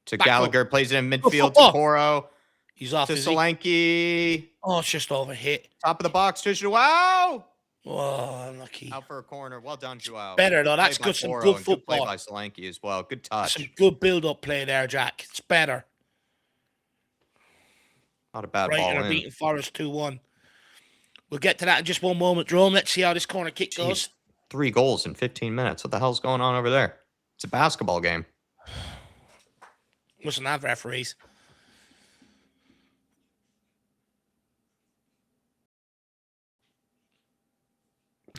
To Back Gallagher. up. Plays it in midfield to Porro. He's off to Solanke. Oh, it's just overhit. Top of the box to Joao. Oh, unlucky. Out for a corner. Well done, Joao. Better though. That's good. Some good football. Good play by Solanke as well. Good touch. Some good build-up play there, Jack. It's better. Not a bad ball in. Beating Forest 2-1. We'll get to that in just one moment, Jerome. Let's see how this corner kick goes. 3 goals in 15 minutes. What the hell's going on over there? It's a basketball game. Mustn't have referees.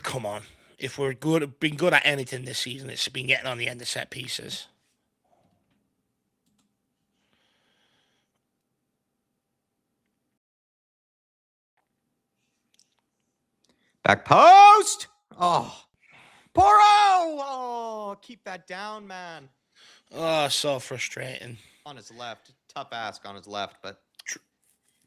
Come on. If we're been good at anything this season, it's been getting on the end of set pieces. Back post. Oh. Porro. Oh, keep that down, man. Oh, so frustrating. On his left. Tough ask on his left, but...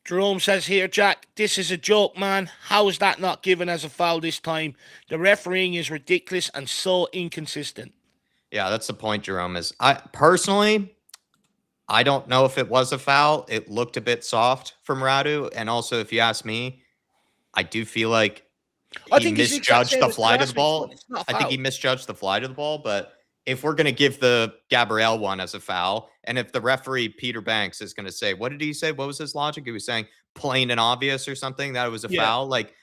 Jerome says here, Jack, this is a joke, man. How is that not given as a foul this time? The refereeing is ridiculous and so inconsistent. Yeah, that's the point, Jerome. Is I don't know if it was a foul. It looked a bit soft from Radu. And also, if you ask me, I do feel like he misjudged the flight of the ball. I think he misjudged the flight of the ball, but if we're going to give the Gabriel one as a foul, and if the referee, Peter Banks, is going to say, what did he say? What was his logic? He was saying plain and obvious or something, that it was a foul. Like,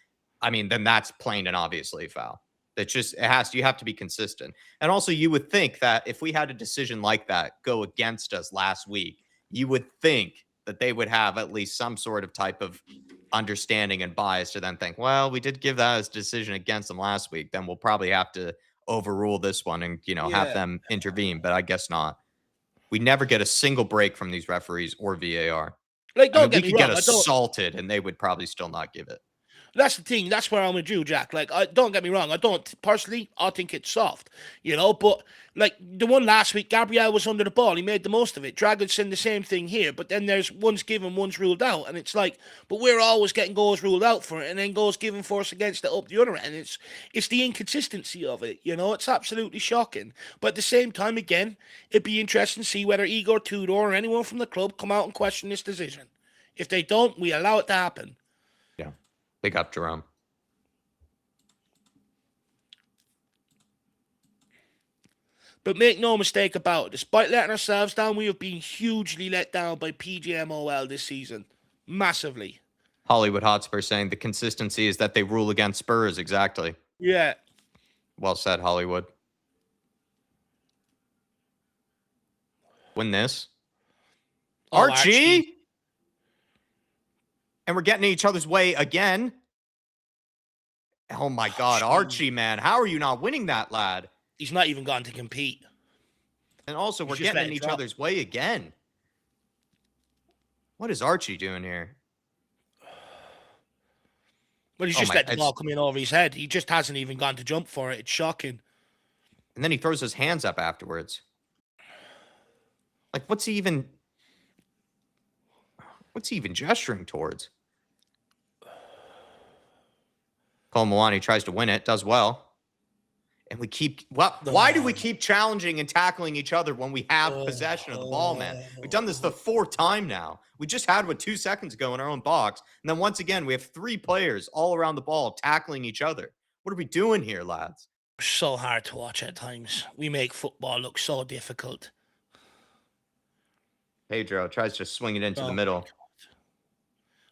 I mean, then that's plain and obviously a foul. It's just, you have to be consistent. And also you would think that if we had a decision like that go against us last week, you would think that they would have at least some sort of type of understanding and bias to then think, well, we did give that as a decision against them last week. Then we'll probably have to overrule this one and, have them intervene. But I guess not. We never get a single break from these referees or VAR. Like, we could get assaulted and they would probably still not give it. That's the thing. That's where I'm with you, Jack. Like, don't get me wrong. I think it's soft, but like the one last week, Gabriel was under the ball. He made the most of it. Dragonson, the same thing here. But then there's one's given, one's ruled out. And it's like, but we're always getting goals ruled out for it and then goals given for us against it up the other end. It's the inconsistency of it, It's absolutely shocking. But at the same time, again, it'd be interesting to see whether Igor Tudor or anyone from the club come out and question this decision. If they don't, we allow it to happen. Yeah. Big up, Jerome. But make no mistake about it, despite letting ourselves down, we have been hugely let down by PGMOL this season. Massively. Hollywood Hotspur saying the consistency is that they rule against Spurs. Exactly. Yeah. Well said, Hollywood. Win this. Oh, Archie! And we're getting in each other's way again. Oh, my God. Archie, man. How are you not winning that, lad? He's not even gone to compete. And also, we're getting in each other's way again. What is Archie doing here? Well, he's just let the ball come in over his head. He just hasn't even gone to jump for it. It's shocking. And then he throws his hands up afterwards. Like, what's he even gesturing towards? Cole Milani tries to win it, does well. And we keep, why do we keep challenging and tackling each other when we have possession of the ball, man? We've done this the 4th time now. We just had 2 seconds ago in our own box. And then once again, we have 3 players all around the ball tackling each other. What are we doing here, lads? So hard to watch at times. We make football look so difficult. Pedro tries to swing it into the middle.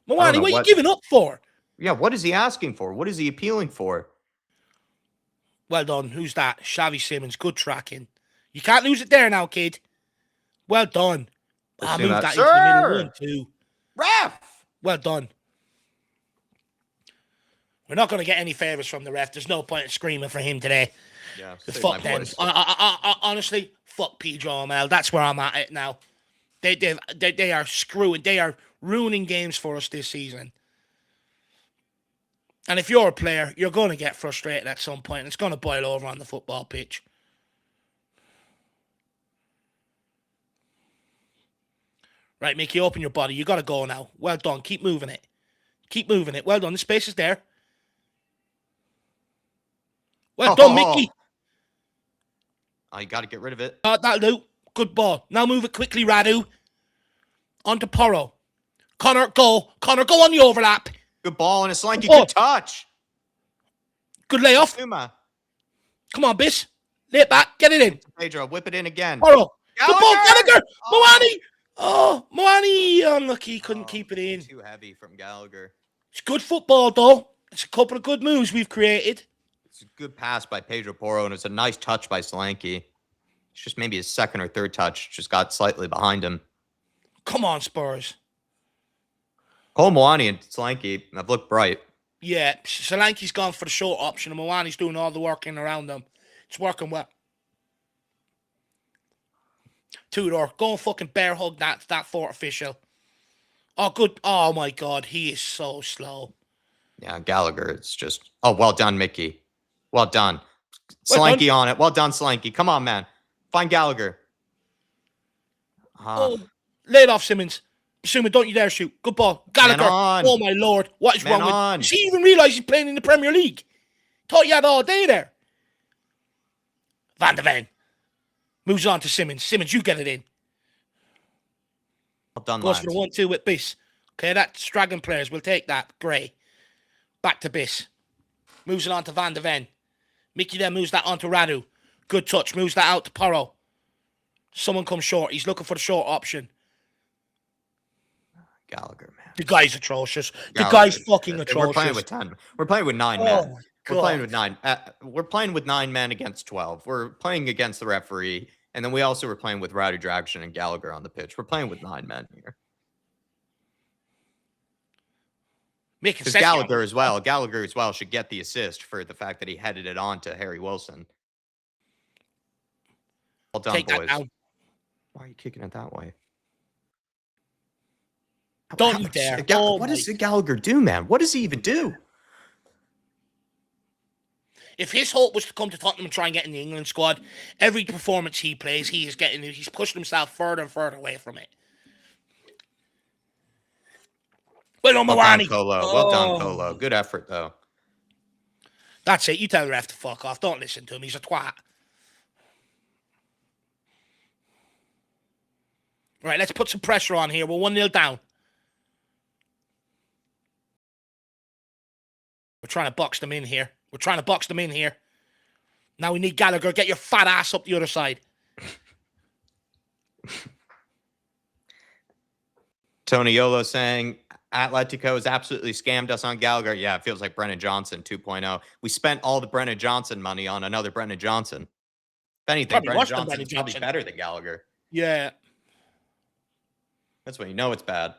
Milani, what are you giving up for? Yeah, what is he asking for? What is he appealing for? Well done. Who's that? Xavi Simmons. Good tracking. You can't lose it there now, kid. Well done. I moved that into the middle one, too. Ref! Well done. We're not going to get any favours from the ref. There's no point in screaming for him today. Yeah, fuck them. Honestly, fuck Pedro Mel. That's where I'm at it now. They are screwing. They are ruining games for us this season. And if you're a player, you're going to get frustrated at some point. And it's going to boil over on the football pitch. Right, Mickey, open your body. You got to go now. Well done. Keep moving it. Keep moving it. Well done. The space is there. Well done, Mickey. Oh, you got to get rid of it. That'll do. Good ball. Now move it quickly, Radu. On to Porro. Connor, go. Connor, go on the overlap. Good ball and a slanky. Good touch. Good layoff. Zuma. Come on, Biss. Lay it back. Get it in. Pedro, whip it in again. Porro. Good ball, Gallagher. Moani. Oh, Moani. Unlucky. Couldn't keep it in. Too heavy from Gallagher. It's good football, though. It's a couple of good moves we've created. It's a good pass by Pedro Porro, and it's a nice touch by Solanke. It's just maybe his second or third touch. Just got slightly behind him. Come on, Spurs. Cole Moani and Solanke have looked bright. Yeah, Solanke's gone for the short option, and Moani's doing all the work in around them. It's working well. Tudor, go and fucking bear hug that fourth official. Oh, good. Oh, my God. He is so slow. Yeah, Gallagher, it's just... Oh, well done, Mickey. Well done. Solanke on it. Well done, Solanke. Come on, man. Find Gallagher. Lay it off, Simmons. Basuma, don't you dare shoot. Good ball. Gallagher. Oh, my Lord. What is wrong with him? Does he even realise he's playing in the Premier League? Thought you had all day there. Van de Ven. Moves on to Simmons. Simmons, you get it in. Well done, Goes for the 1-2 with Biss. Okay, that's Dragon players. We'll take that. Gray. Back to Biss. Moves it on to Van de Ven. Mickey then moves that on to Radu. Good touch. Moves that out to Porro. Someone comes short. He's looking for the short option. Gallagher, man. The guy's atrocious. The guy's fucking atrocious. We're playing with 10. We're playing with 9 men. We're playing with 9. We're playing with 9 men against 12. We're playing against the referee. And then we also were playing with Radu Dragshin and Gallagher on the pitch. We're playing with 9 men here. Because Gallagher as well should get the assist for the fact that he headed it on to Harry Wilson. Well done, boys. Why are you kicking it that way? Don't you dare. What does Gallagher do, man? What does he even do? If his hope was to come to Tottenham and try and get in the England squad, every performance he plays, he's pushing himself further and further away from it. Well done, Moani. Well done, Colo. Good effort, though. That's it. You tell the ref to fuck off. Don't listen to him. He's a twat. Right, let's put some pressure on here. We're 1-0 down. We're trying to box them in here. Now we need Gallagher. Get your fat ass up the other side. Tony Yolo saying Atletico has absolutely scammed us on Gallagher. Yeah, it feels like Brennan Johnson 2.0. We spent all the Brennan Johnson money on another Brennan Johnson. If anything, Brennan Johnson's probably better than Gallagher. Yeah. That's when you know it's bad.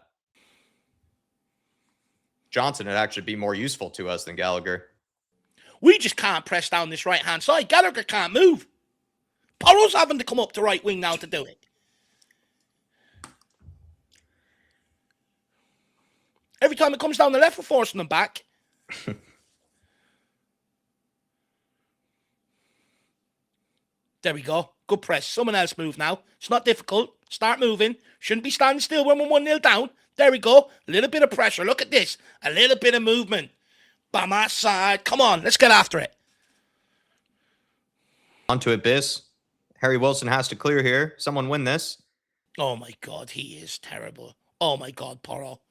Johnson would actually be more useful to us than Gallagher. We just can't press down this right-hand side. Gallagher can't move. Porro's having to come up to right wing now to do it. Every time it comes down the left, we're forcing them back. There we go. Good press. Someone else move now. It's not difficult. Start moving. Shouldn't be standing still when we're 1-0 down. There we go. A little bit of pressure. Look at this. A little bit of movement. By my side. Come on. Let's get after it. Onto it, Biss. Harry Wilson has to clear here. Someone win this. Oh, my God. He is terrible. Oh, my God, Porro.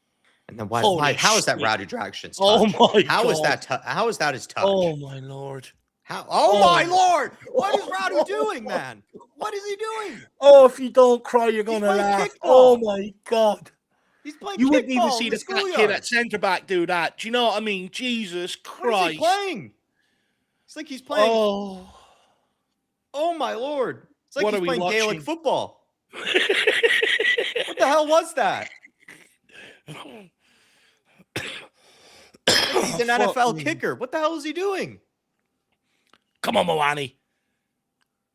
And then why? How is that Radu Dragshin's touch? Oh, my God. How is that his touch? Oh, my Lord. How? Oh, my Lord. What is Radu doing, man? What is he doing? Oh, if you don't cry, you're going to laugh. Kickball. Oh, my God. He's playing You wouldn't even see the fat kid at centre-back do that. Do you know what I mean? Jesus Christ. What is he playing? It's like he's playing... Oh, my Lord. It's like he's playing Gaelic football. What the hell was that? He's an NFL kicker. What the hell is he doing? Come on, Moani.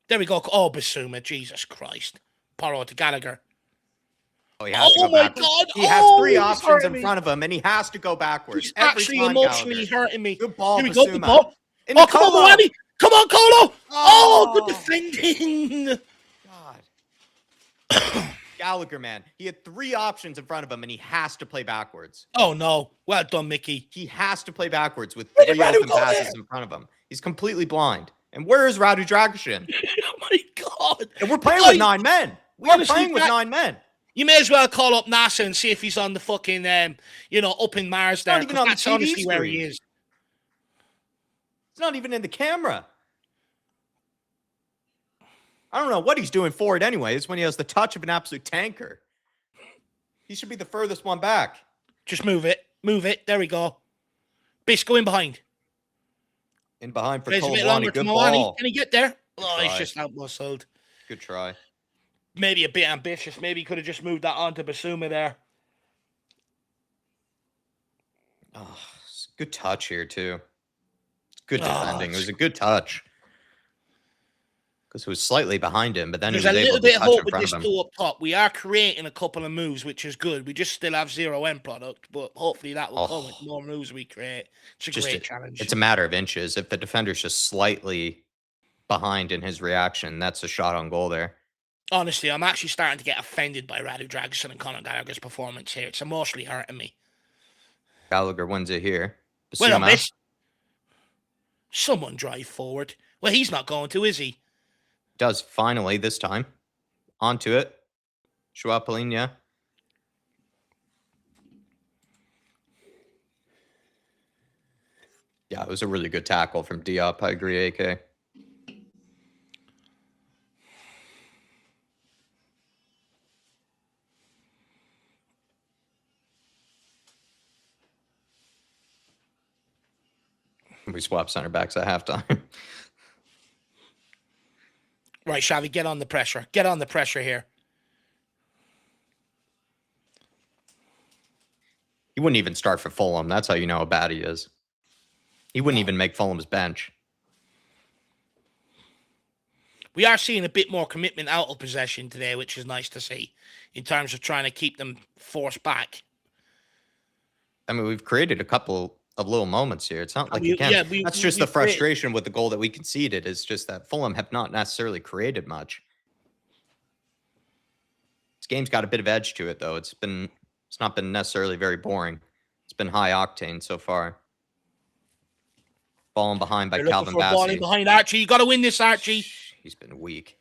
There we go. Oh, Basuma. Jesus Christ. Porro to Gallagher. Oh, he has to go my backwards. God. He has three He's options hurting in me. front of him, and he has to go backwards. He's Every actually time, emotionally Gallagher. hurting me. Good ball, Here we go. Good Basuma. ball. In the Come on, Colo. Moani. Come on, Colo. Oh, good Oh, defending. God. Gallagher, man. He had three options in front of him, and he has to play backwards. Oh, no. Well done, Mickey. He has to play backwards with Where did three Radu open go passes there? in front of him. He's completely blind. And where is Radu Dragic? Oh, my God. And we're playing with 9 men. We are Honestly, playing with 9 men. You may as well call up NASA and see if he's on the fucking, up in Mars there. Not even on the That's TV honestly screen. where he is. It's not even in the camera. I don't know what he's doing for it anyways when he has the touch of an absolute tanker. He should be the furthest one back. Just move it. Move it. There we go. Bish, go in behind. In behind for There's a bit Colomwani. longer Good to Moani. ball. Can he get there? Good Oh, try. he's just out-muscled. Good try. Maybe a bit ambitious. Maybe he could have just moved that on to Basuma there. Oh, good touch here, too. Good defending. It was a good touch. Because it was slightly behind him, but then There's he was a able little to bit of touch hope in with front this of him. two up top. We are creating a couple of moves, which is good. We just still have 0 end product, but hopefully that will come with more moves we create. It's a great challenge. It's a matter of inches. If the defender's just slightly behind in his reaction, that's a shot on goal there. Honestly, I'm actually starting to get offended by Radu Dragic and Conor Gallagher's performance here. It's emotionally hurting me. Gallagher wins it here. Well on this. Someone drive forward. Well, he's not going to, is he? Does finally this time. Onto it. Schwapelin, yeah. Yeah, it was a really good tackle from Diop. I agree, AK. We swap center backs at halftime. Right, Xavi, get on the pressure. Get on the pressure here. He wouldn't even start for Fulham. That's how you know how bad he is. He wouldn't even make Fulham's bench. We are seeing a bit more commitment out of possession today, which is nice to see in terms of trying to keep them forced back. I mean, we've created a couple of little moments here. It's not like that's just the frustration with the goal that we conceded. Is just that Fulham have not necessarily created much. This game's got a bit of edge to it, though. It's not been necessarily very boring. It's been high octane so far. Falling behind by Calvin Bassey. Balling behind Archie. You got to win this, Archie. He's been weak.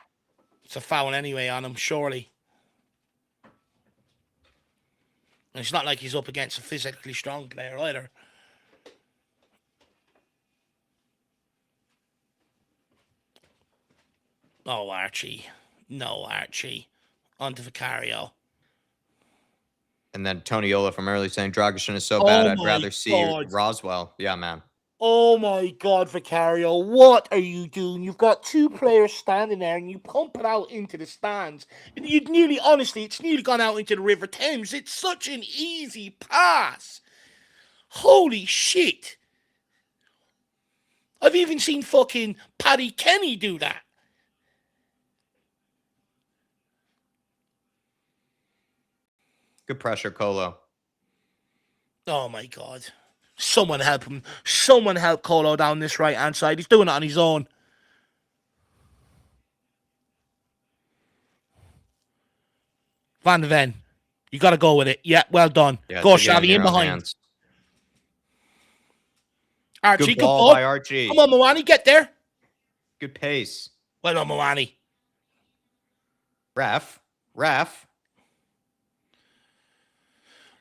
It's a foul anyway on him, surely. And it's not like he's up against a physically strong player either. Oh, Archie. No, Archie. On to Vicario. And then Toniola from early saying Dragic is so bad, I'd rather see Roswell. Yeah, man. Oh my God, Vicario, what are you doing? You've got two players standing there and you pump it out into the stands. And it's nearly gone out into the River Thames. It's such an easy pass. Holy shit. I've even seen fucking Paddy Kenny do that. Good pressure, Colo. Oh my God. Someone help him. Someone help Colo down this right-hand side. He's doing it on his own. Van de Ven. You got to go with it. Yeah, well done. Yeah, go, Xavi, in behind. Hands. Archie, good ball by Archie. Come on, Moani, get there. Good pace. Well done, Moani. Ref.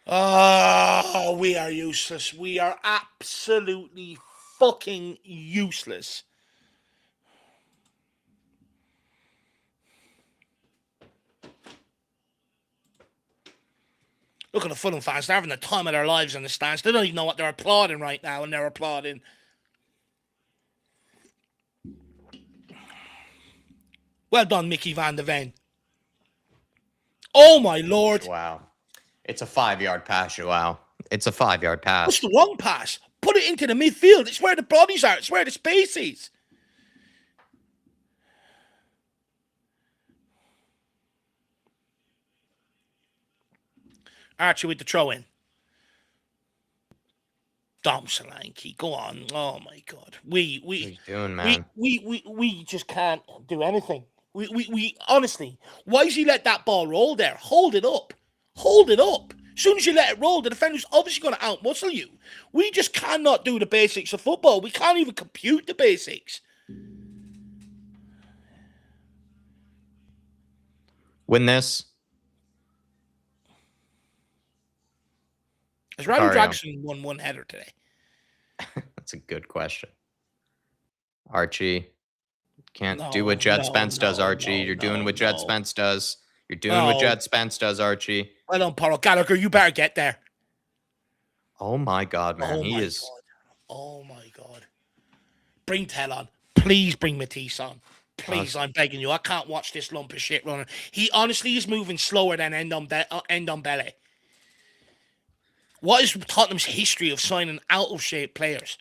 Oh, we are useless. We are absolutely fucking useless. Look at the Fulham fans. They're having the time of their lives in the stands. They don't even know what they're applauding right now, and they're applauding. Well done, Mickey Van de Ven. Oh, my Lord. Wow. It's a 5-yard pass, Joao. It's a 5-yard pass. What's the wrong pass? Put it into the midfield. It's where the bodies are. It's where the space is. Archie with the throw in. Dom Solanke, go on. Oh my God. What are you doing, man? We just can't do anything. We honestly, why does he let that ball roll there? Hold it up. Hold it up. As soon as you let it roll, the defender's obviously going to outmuscle you. We just cannot do the basics of football. We can't even compute the basics. Win this. Has Radu Draxon won one header today? That's a good question. Archie. Can't do what Jed Spence does, Archie. You're doing what Jed Spence does. You're doing what Jed Spence does, Archie. Well done, Paulo Gallagher. You better get there. Oh my God, man. Oh he my is. God. Oh my God. Bring Tell on. Please bring Matisse on. Please, I'm begging you. I can't watch this lump of shit running. He honestly is moving slower than End on Belly. What is Tottenham's history of signing out of shape players?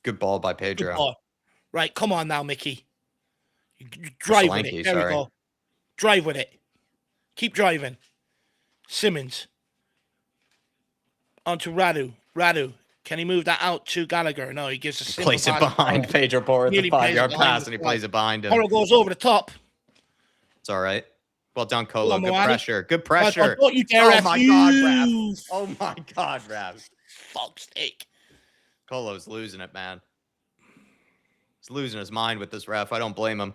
Good ball by Pedro. Good ball. Right, come on now, Mickey. You drive with it. There we go. Drive with it. Keep driving. Simmons. On to Radu. Radu. Can he move that out to Gallagher? No, he gives a simple Plays it behind Pedro Porro at the 5-yard pass, and he plays it behind him. Porro goes over the top. It's all right. Well done, Colo. Good pressure. Good pressure. Don't you dare, oh my God, Rav. Oh my God, Rav. Fuck's sake. Colo's losing it, man. He's losing his mind with this ref. I don't blame him.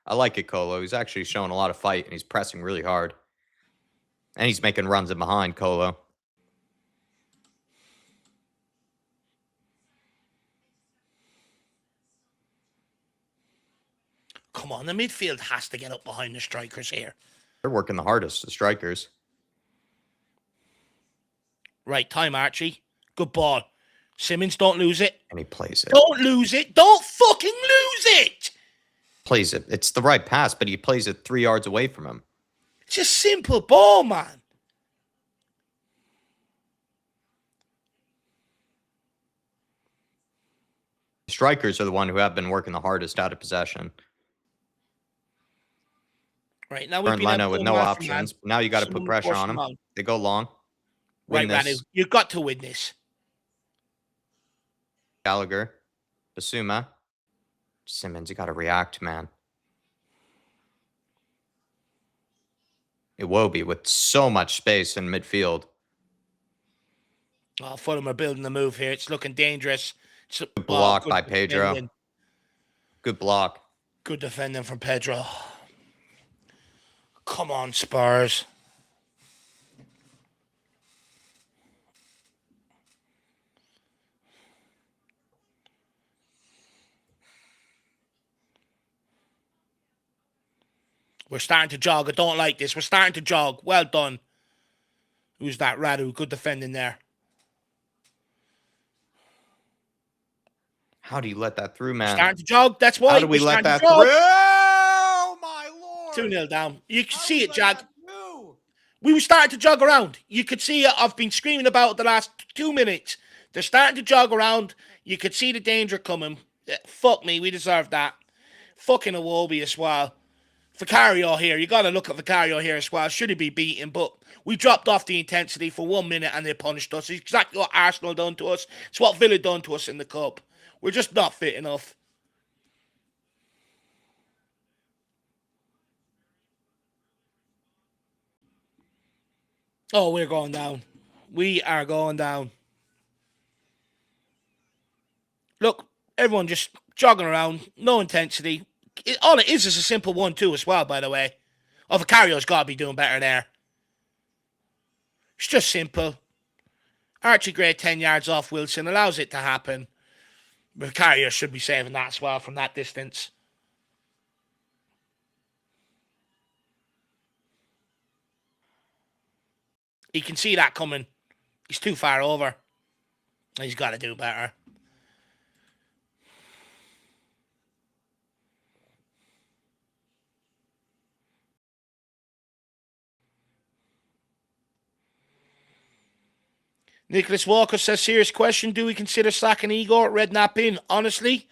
I like it, Colo. He's actually showing a lot of fight, and he's pressing really hard. And he's making runs in behind, Colo. Come on, the midfield has to get up behind the strikers here. They're working the hardest, the strikers. Right, time, Archie. Good ball. Simmons, don't lose it. And he plays it. Don't lose it. Don't fucking lose it. Plays it. It's the right pass, but he plays it 3 yards away from him. It's a simple ball, man. Strikers are the one who have been working the hardest out of possession. Right, now we've been with no options. Now you got to put pressure on them. They go long. Right, Radu, you've got to win this. Gallagher. Basuma. Simmons, you got to react, man. Iwobi with so much space in midfield. Oh, Fulham are building the move here. It's looking dangerous. Good block by Pedro. Good block. Good defending from Pedro. Come on, Spurs. We're starting to jog. I don't like this. We're starting to jog. Well done. Who's that? Radu. Good defending there. How do you let that through, man? Starting to jog. That's why. How do we let that through? Oh, my Lord. 2-0 down. You can see it, Jag. We were starting to jog around. You could see it. I've been screaming about it the last 2 minutes. They're starting to jog around. You could see the danger coming. Fuck me. We deserve that. Fucking Iwobi as well. Vicario here. You got to look at Vicario here as well. Should he be beaten? But we dropped off the intensity for 1 minute and they punished us. It's exactly what Arsenal done to us. It's what Villa done to us in the Cup. We're just not fit enough. Oh, we're going down. We are going down. Look, everyone just jogging around. No intensity. All it is a simple 1-2 as well, by the way. Oh, Vicario's got to be doing better there. It's just simple. Archie Gray 10 yards off Wilson allows it to happen. Vicario should be saving that as well from that distance. He can see that coming. He's too far over. He's got to do better. Nicholas Walker says, serious question. Do we consider sacking Igor at Redknapp in? Honestly,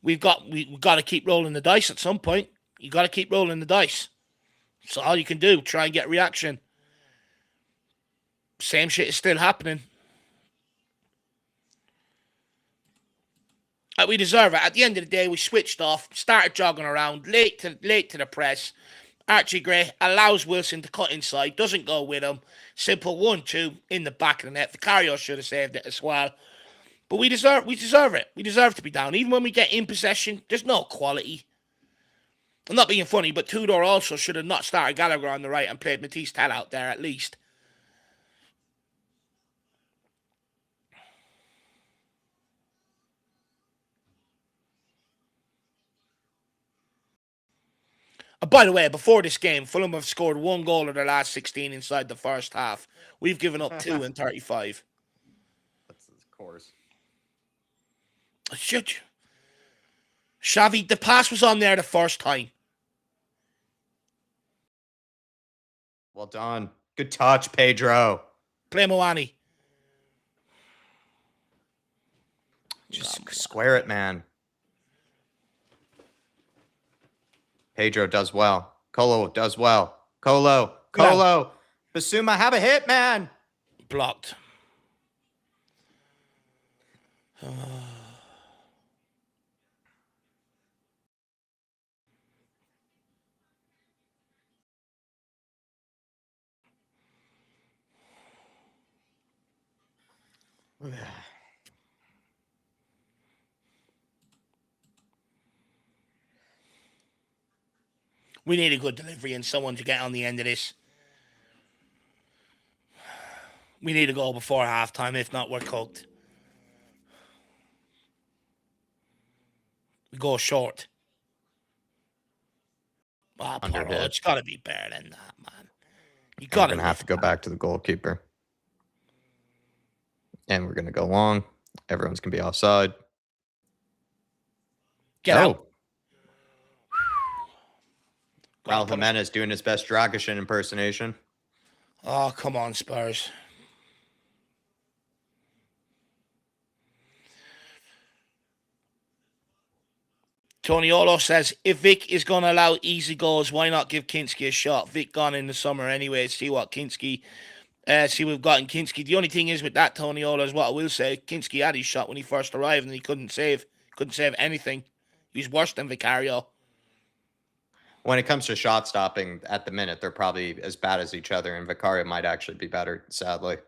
we've got to keep rolling the dice at some point. You got to keep rolling the dice. That's all you can do. Try and get reaction. Same shit is still happening. We deserve it. At the end of the day, we switched off, started jogging around, late to the press. Archie Gray allows Wilson to cut inside, doesn't go with him. Simple 1-2 in the back of the net. Vicario should have saved it as well. But we deserve it. We deserve to be down. Even when we get in possession, there's no quality. I'm not being funny, but Tudor also should have not started Gallagher on the right and played Matisse Tell out there at least. By the way, before this game, Fulham have scored 1 goal of their last 16 inside the first half. We've given up 2 in 35. That's of course. Shit. Xavi, the pass was on there the first time. Well done. Good touch, Pedro. Play Moani. Just square it, man. Pedro does well. Colo does well. Colo. Basuma, have a hit, man. Blocked. We need a good delivery and someone to get on the end of this. We need a goal before halftime. If not, we're cooked. We go short. Oh, it's got to be better than that, man. You got to have to go back to the goalkeeper. And we're going to go long. Everyone's going to be offside. Get out. Raul Jimenez doing his best Dragishin impersonation. Oh, come on, Spurs. Toniolo says, if Vic is going to allow easy goals, why not give Kinski a shot? Vic gone in the summer anyway. See what Kinski... we've got in Kinski. The only thing is with that, Toniolo, is what I will say. Kinski had his shot when he first arrived and he couldn't save. Couldn't save anything. He's worse than Vicario. When it comes to shot stopping, at the minute, they're probably as bad as each other, and Vicario might actually be better, sadly.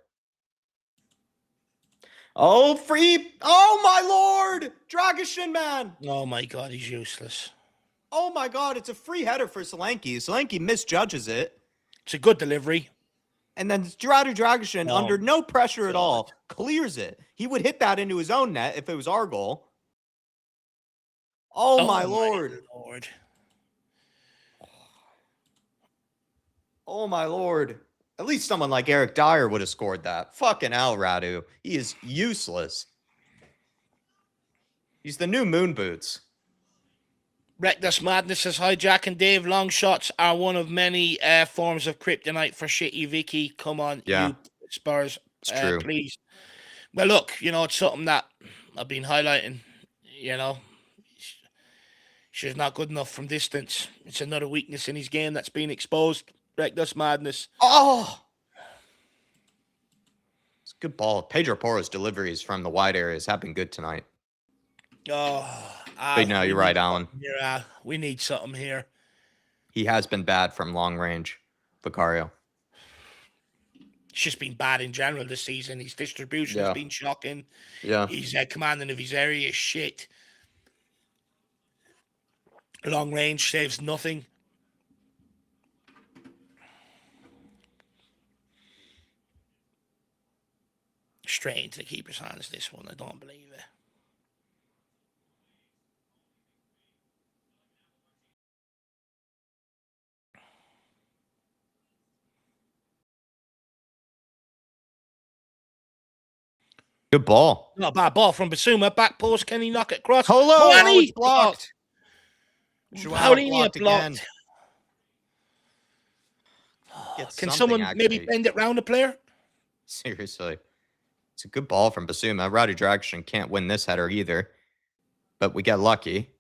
Oh, free! Oh, my lord! Dragishin, man! Oh, my God, he's useless. Oh, my God, it's a free header for Solanke. Solanke misjudges it. It's a good delivery. And then Radu Dragishin, under no pressure at all, clears it. He would hit that into his own net if it was our goal. Oh, my lord. Oh, my lord. At least someone like Eric Dyer would have scored that. Fucking hell, Radu. He is useless. He's the new moon boots. Reckless Madness says, hi, Jack and Dave. Long shots are one of many forms of kryptonite for shitty Vicky. Come on, you Spurs. It's true. Please. Well, look, it's something that I've been highlighting. She's not good enough from distance. It's another weakness in his game that's been exposed. Reckless Madness. Oh! It's a good ball. Pedro Porro's deliveries from the wide areas have been good tonight. Oh, but no, you're right, Alan. Yeah, we need something here. He has been bad from long range, Vicario. It's just been bad in general this season. His distribution has been shocking. Yeah. His commanding of his area is shit. Long range saves nothing. Straight into the keeper's hands, this one. I don't believe it. Good ball. Not a bad ball from Basuma. Back post. Can he knock it across? Hello, he's blocked. Paulinho blocked. Can someone maybe bend it round the player? Seriously. It's a good ball from Basuma. Rowdy Dragon can't win this header either, but we get lucky.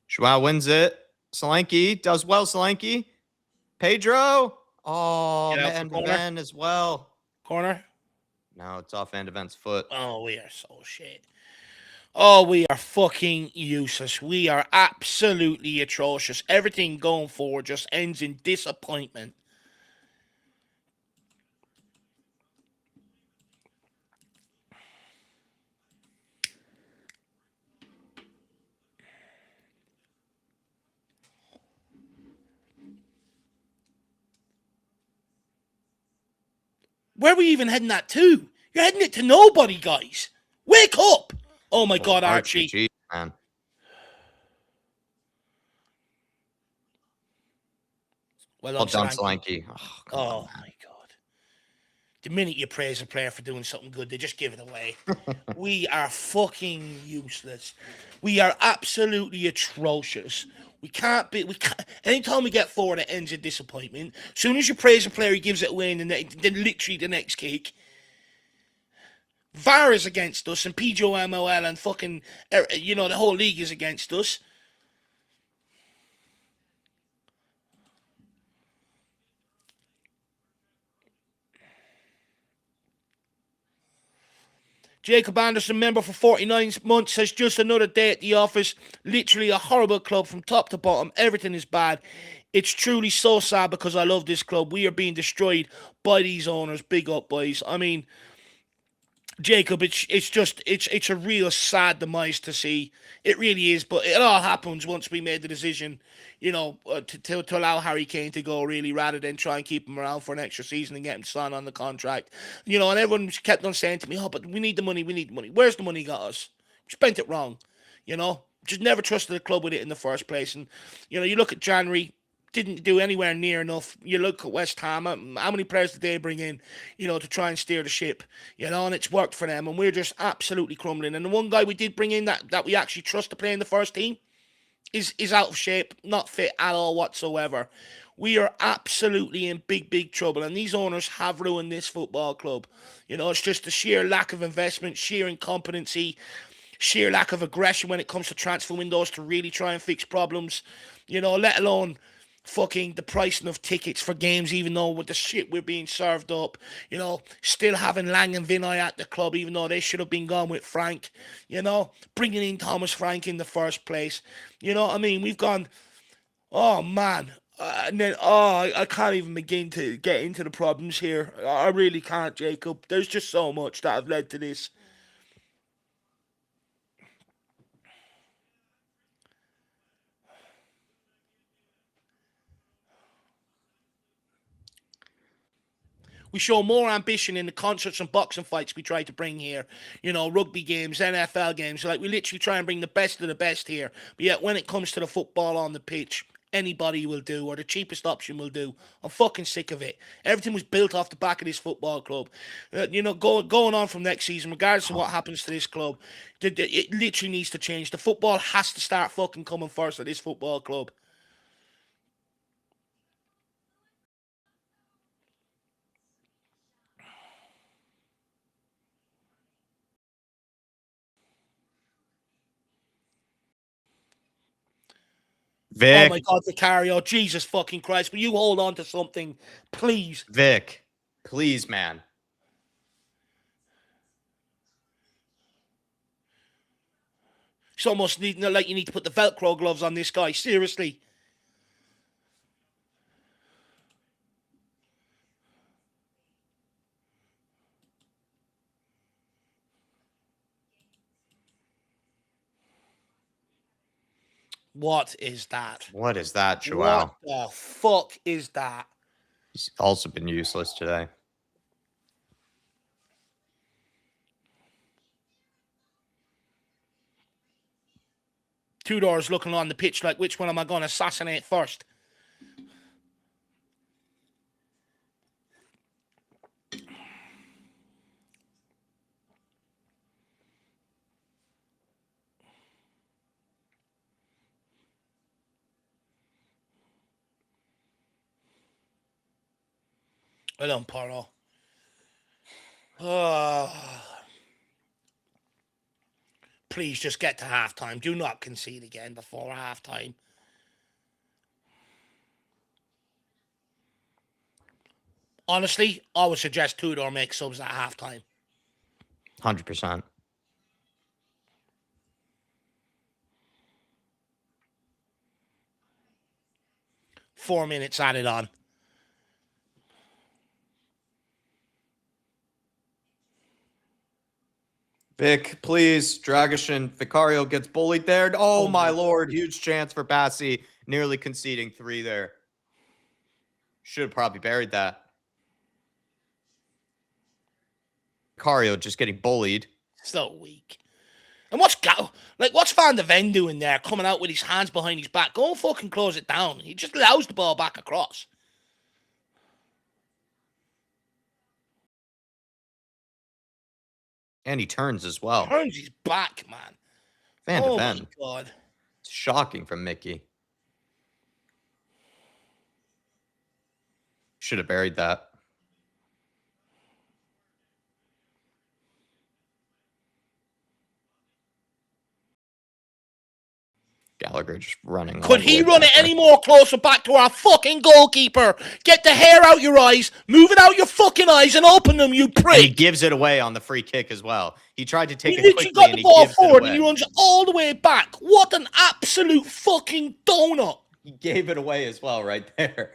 Joao wins it. Solanke does well. Solanke. Pedro. Oh, Van de Ven as well. Corner. No, it's off Van de Ven's foot. Oh, we are so shit. Oh, we are fucking useless. We are absolutely atrocious. Everything going forward just ends in disappointment. Where are we even heading that to? You're heading it to nobody, guys. Wake up! Oh my God, Archie. Geez, man. Well done, Solanke. Oh my God. The minute you praise a player for doing something good, they just give it away. We are fucking useless. We are absolutely atrocious. We can't. Anytime we get forward, it ends in disappointment. As soon as you praise a player, he gives it away, and then literally the next kick. VAR is against us, and PJOMOL and fucking, the whole league is against us. Jacob Anderson, member for 49 months, says just another day at the office. Literally a horrible club from top to bottom. Everything is bad. It's truly so sad because I love this club. We are being destroyed by these owners. Big up, boys. I mean, Jacob, it's a real sad demise to see. It really is, but it all happens once we made the decision, to allow Harry Kane to go, really, rather than try and keep him around for an extra season and get him signed on the contract. And everyone kept on saying to me, oh, but we need the money. Where's the money got us? We spent it wrong, Just never trusted the club with it in the first place. And, you look at January, didn't do anywhere near enough. You look at West Ham, how many players did they bring in, to try and steer the ship, and it's worked for them, and we're just absolutely crumbling. And the one guy we did bring in that we actually trust to play in the first team is out of shape, not fit at all whatsoever. We are absolutely in big trouble, and these owners have ruined this football club. It's just the sheer lack of investment, sheer incompetency, sheer lack of aggression when it comes to transfer windows to really try and fix problems, let alone fucking the pricing of tickets for games, even though with the shit we're being served up, still having Lang and Vinay at the club, even though they should have been gone with Frank, bringing in Thomas Frank in the first place. What I mean? We've gone, oh man. And then, I can't even begin to get into the problems here. I really can't, Jacob. There's just so much that have led to this. We show more ambition in the concerts and boxing fights we try to bring here. Rugby games, NFL games. Like, we literally try and bring the best of the best here. But yet, when it comes to the football on the pitch, anybody will do, or the cheapest option will do. I'm fucking sick of it. Everything was built off the back of this football club. Going on from next season, regardless of what happens to this club, it literally needs to change. The football has to start fucking coming first at this football club. Vic. Oh my God, Vicario, Jesus fucking Christ, will you hold on to something, please? Vic, please, man. It's almost like you need to put the Velcro gloves on this guy, seriously. What is that? What is that, Joao? What the fuck is that? He's also been useless today. Tudor's looking on the pitch like, which one am I going to assassinate first? Well done, Porro. Oh. Please just get to halftime. Do not concede again before halftime. Honestly, I would suggest Tudor make subs at halftime. 100%. Four minutes added on. Vic, please. Dragishin. Vicario gets bullied there. Oh, my lord. Huge chance for Bassi. Nearly conceding 3 there. Should have probably buried that. Vicario just getting bullied. So weak. And what's Van de Ven doing there, coming out with his hands behind his back? Go and fucking close it down. He just allows the ball back across. And he turns as well. Turns his back, man. Van de Ven. Oh, my God. It's shocking from Mickey. Should have buried that. Gallagher just running. Could he run it any more closer back to our fucking goalkeeper? Get the hair out your eyes, move it out your fucking eyes, and open them, you prick. And he gives it away on the free kick as well. He tried to take it quickly. He got the ball forward and he runs runs all the way back. What an absolute fucking donut. He gave it away as well right there.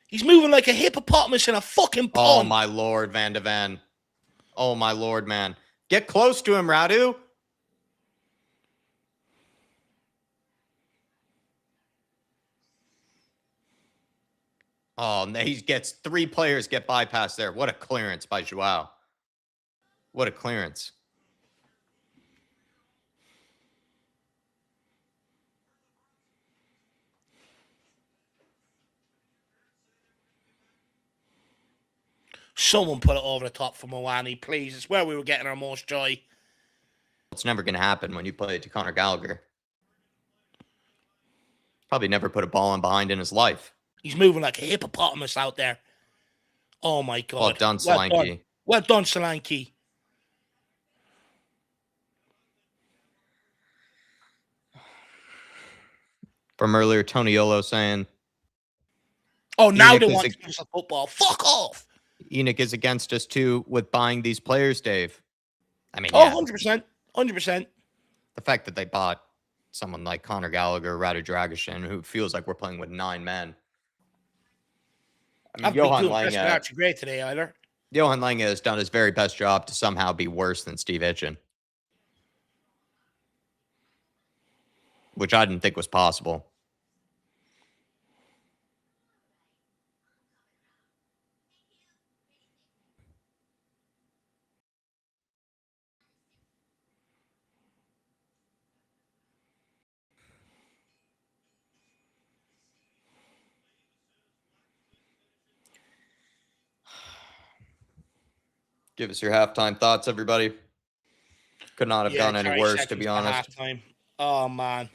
He's moving like a hippopotamus in a fucking pond. Oh, my lord, Van de Ven. Oh, my lord, man. Get close to him, Radu. Oh, he gets 3 players get bypassed there. What a clearance by Joao. What a clearance. Someone put it over the top for Moani, please. It's where we were getting our most joy. It's never going to happen when you play it to Conor Gallagher. Probably never put a ball in behind in his life. He's moving like a hippopotamus out there. Oh, my God. Well done, Solanke. Well done, Solanke. From earlier, Toniolo saying... Oh, now they want to give us a football. Fuck off. Enoch is against us, too, with buying these players, Dave. I mean, yeah. 100%. 100%. The fact that they bought someone like Conor Gallagher, Radu Dragishin, who feels like we're playing with 9 men. I mean, Johan Lange... actually great today, either. Johan Lange has done his very best job to somehow be worse than Steve Hitchen. Which I didn't think was possible. Give us your halftime thoughts, everybody. Could not have gone any worse, to be honest. Halftime. Oh, man.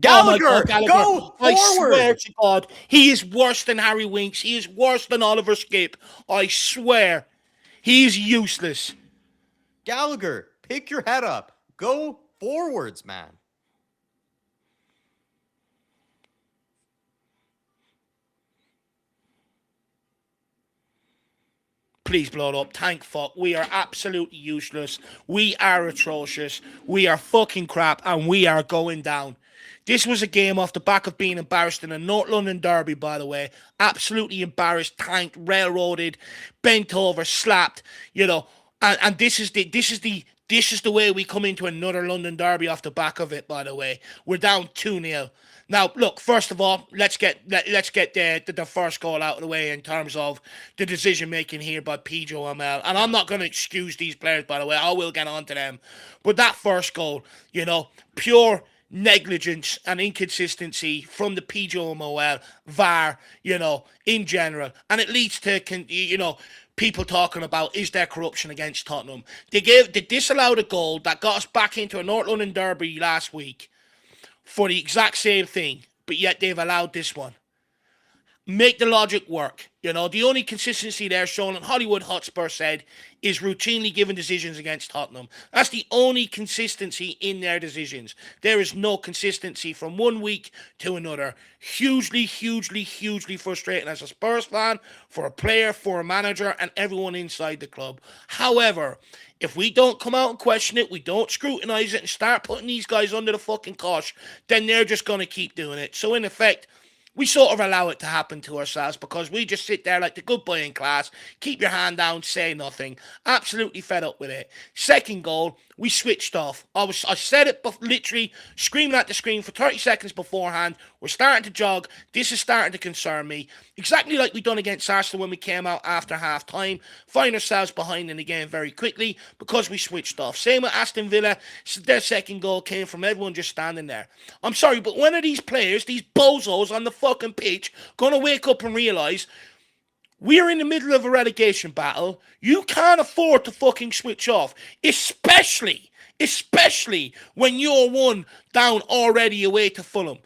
Gallagher, oh Gallagher, go forward. I swear to God, he is worse than Harry Winks. He is worse than Oliver Skip. I swear. He is useless. Gallagher, pick your head up. Go forwards, man. Please blow it up. Thank fuck. We are absolutely useless. We are atrocious. We are fucking crap. And we are going down. This was a game off the back of being embarrassed in a North London derby, by the way. Absolutely embarrassed, tanked, railroaded, bent over, slapped, you know. And this is the way we come into another London derby off the back of it, by the way. We're down 2-0. Now, look, first of all, let's get the first goal out of the way in terms of the decision-making here by Pedro Amel. And I'm not going to excuse these players, by the way. I will get on to them. But that first goal, you know, pure negligence and inconsistency from the PGMOL, VAR, in general. And it leads to, people talking about, is there corruption against Tottenham? They disallowed a goal that got us back into a North London derby last week for the exact same thing, but yet they've allowed this one. Make the logic work. The only consistency there shown, and Hollywood Hotspur said, is routinely given decisions against Tottenham. That's the only consistency in their decisions. There is no consistency from one week to another. Hugely, hugely, hugely frustrating as a Spurs fan, for a player, for a manager, and everyone inside the club. However, if we don't come out and question it, we don't scrutinise it and start putting these guys under the fucking cosh, then they're just going to keep doing it. So in effect, we sort of allow it to happen to ourselves because we just sit there like the good boy in class, keep your hand down, say nothing. Absolutely fed up with it. Second goal, we switched off. I said it, but literally screaming at the screen for 30 seconds beforehand. We're starting to jog. This is starting to concern me. Exactly like we done against Arsenal when we came out after half time. Find ourselves behind in the game very quickly because we switched off. Same with Aston Villa. Their second goal came from everyone just standing there. I'm sorry, but when are these players, these bozos on the fucking pitch, going to wake up and realise we're in the middle of a relegation battle? You can't afford to fucking switch off, especially when you're one down already away to Fulham.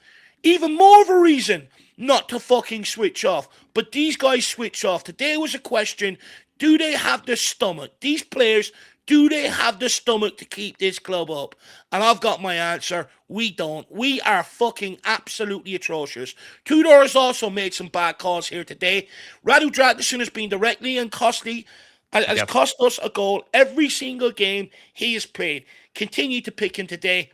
Even more of a reason not to fucking switch off. But these guys switch off. Today was a question, do they have the stomach? These players, do they have the stomach to keep this club up? And I've got my answer. We don't. We are fucking absolutely atrocious. Tudor has also made some bad calls here today. Radu Dragusin has been directly and costly, has cost us a goal every single game he has played. Continue to pick him today.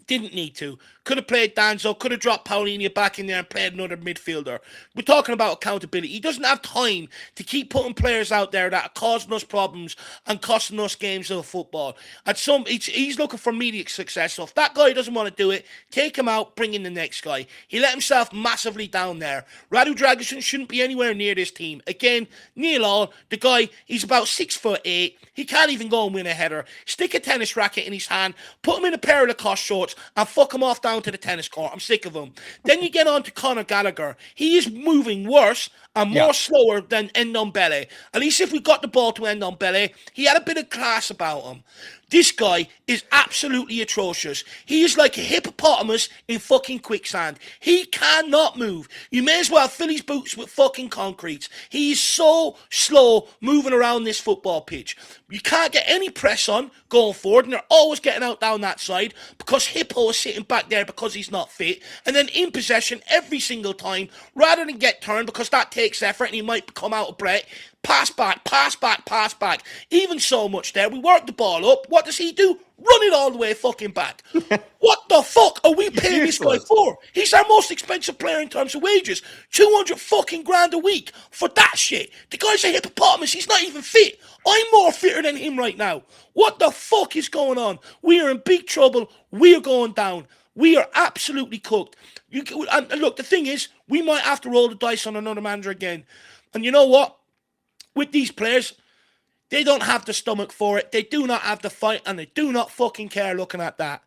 Didn't need to. Could have played Danzo, could have dropped Paulinho back in there and played another midfielder. We're talking about accountability. He doesn't have time to keep putting players out there that are causing us problems and costing us games of football. He's looking for immediate success. So if that guy doesn't want to do it, take him out, bring in the next guy. He let himself massively down there. Radu Dragusin shouldn't be anywhere near this team. Again, Neil All, the guy, he's about 6'8". He can't even go and win a header. Stick a tennis racket in his hand, put him in a pair of Lacoste shorts, and fuck him off down to the tennis court. I'm sick of him. Then you get on to Conor Gallagher. He is moving worse and more slower than Ndombele. At least if we got the ball to Ndombele, he had a bit of class about him. This guy is absolutely atrocious. He is like a hippopotamus in fucking quicksand. He cannot move. You may as well fill his boots with fucking concrete. He is so slow moving around this football pitch. You can't get any press on going forward, and they're always getting out down that side because Hippo is sitting back there because he's not fit. And then in possession every single time, rather than get turned because that takes effort and he might come out of breath. Pass back, pass back, pass back. Even so much there. We work the ball up. What does he do? Run it all the way fucking back. What the fuck are we paying this guy for? He's our most expensive player in terms of wages. 200 fucking grand a week for that shit. The guy's a hippopotamus. He's not even fit. I'm more fitter than him right now. What the fuck is going on? We are in big trouble. We are going down. We are absolutely cooked. And look, the thing is, we might have to roll the dice on another manager again. And you know what? With these players, they don't have the stomach for it. They do not have the fight, and they do not fucking care looking at that.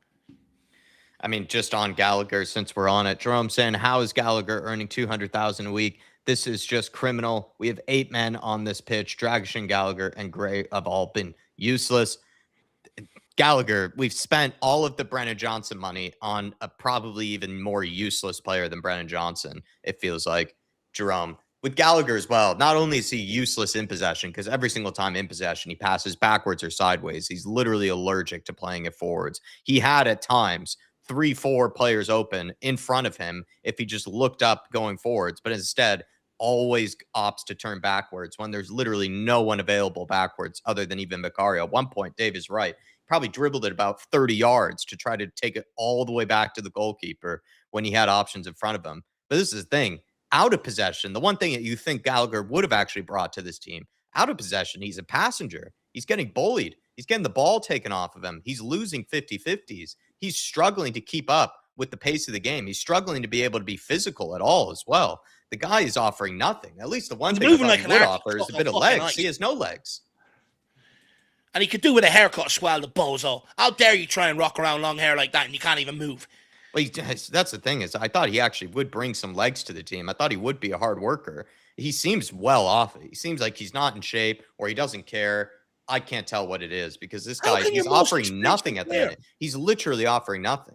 I mean, just on Gallagher, since we're on it, Jerome saying, how is Gallagher earning $200,000 a week? This is just criminal. We have 8 men on this pitch. Dragic, Gallagher, and Gray have all been useless. Gallagher, we've spent all of the Brennan Johnson money on a probably even more useless player than Brennan Johnson, it feels like. Jerome, with Gallagher as well, not only is he useless in possession, because every single time in possession, he passes backwards or sideways. He's literally allergic to playing it forwards. He had at times 3-4 players open in front of him if he just looked up going forwards, but instead always opts to turn backwards when there's literally no one available backwards other than even Vicario. At one point, Dave is right. Probably dribbled it about 30 yards to try to take it all the way back to the goalkeeper when he had options in front of him. But this is the thing. Out of possession, the one thing that you think Gallagher would have actually brought to this team, out of possession, he's a passenger. He's getting bullied. He's getting the ball taken off of him. He's losing 50-50s. He's struggling to keep up with the pace of the game. He's struggling to be able to be physical at all as well. The guy is offering nothing. At least the one thing he would offer is a bit of legs. Nice. He has no legs. And he could do with a haircut as well, the bozo. How dare you try and rock around long hair like that and you can't even move. Well, that's the thing is I thought he actually would bring some legs to the team. I thought he would be a hard worker. He seems well off it. He seems like he's not in shape or he doesn't care. I can't tell what it is because this How guy, can your he's most offering expensive nothing at the player? minute. He's literally offering nothing.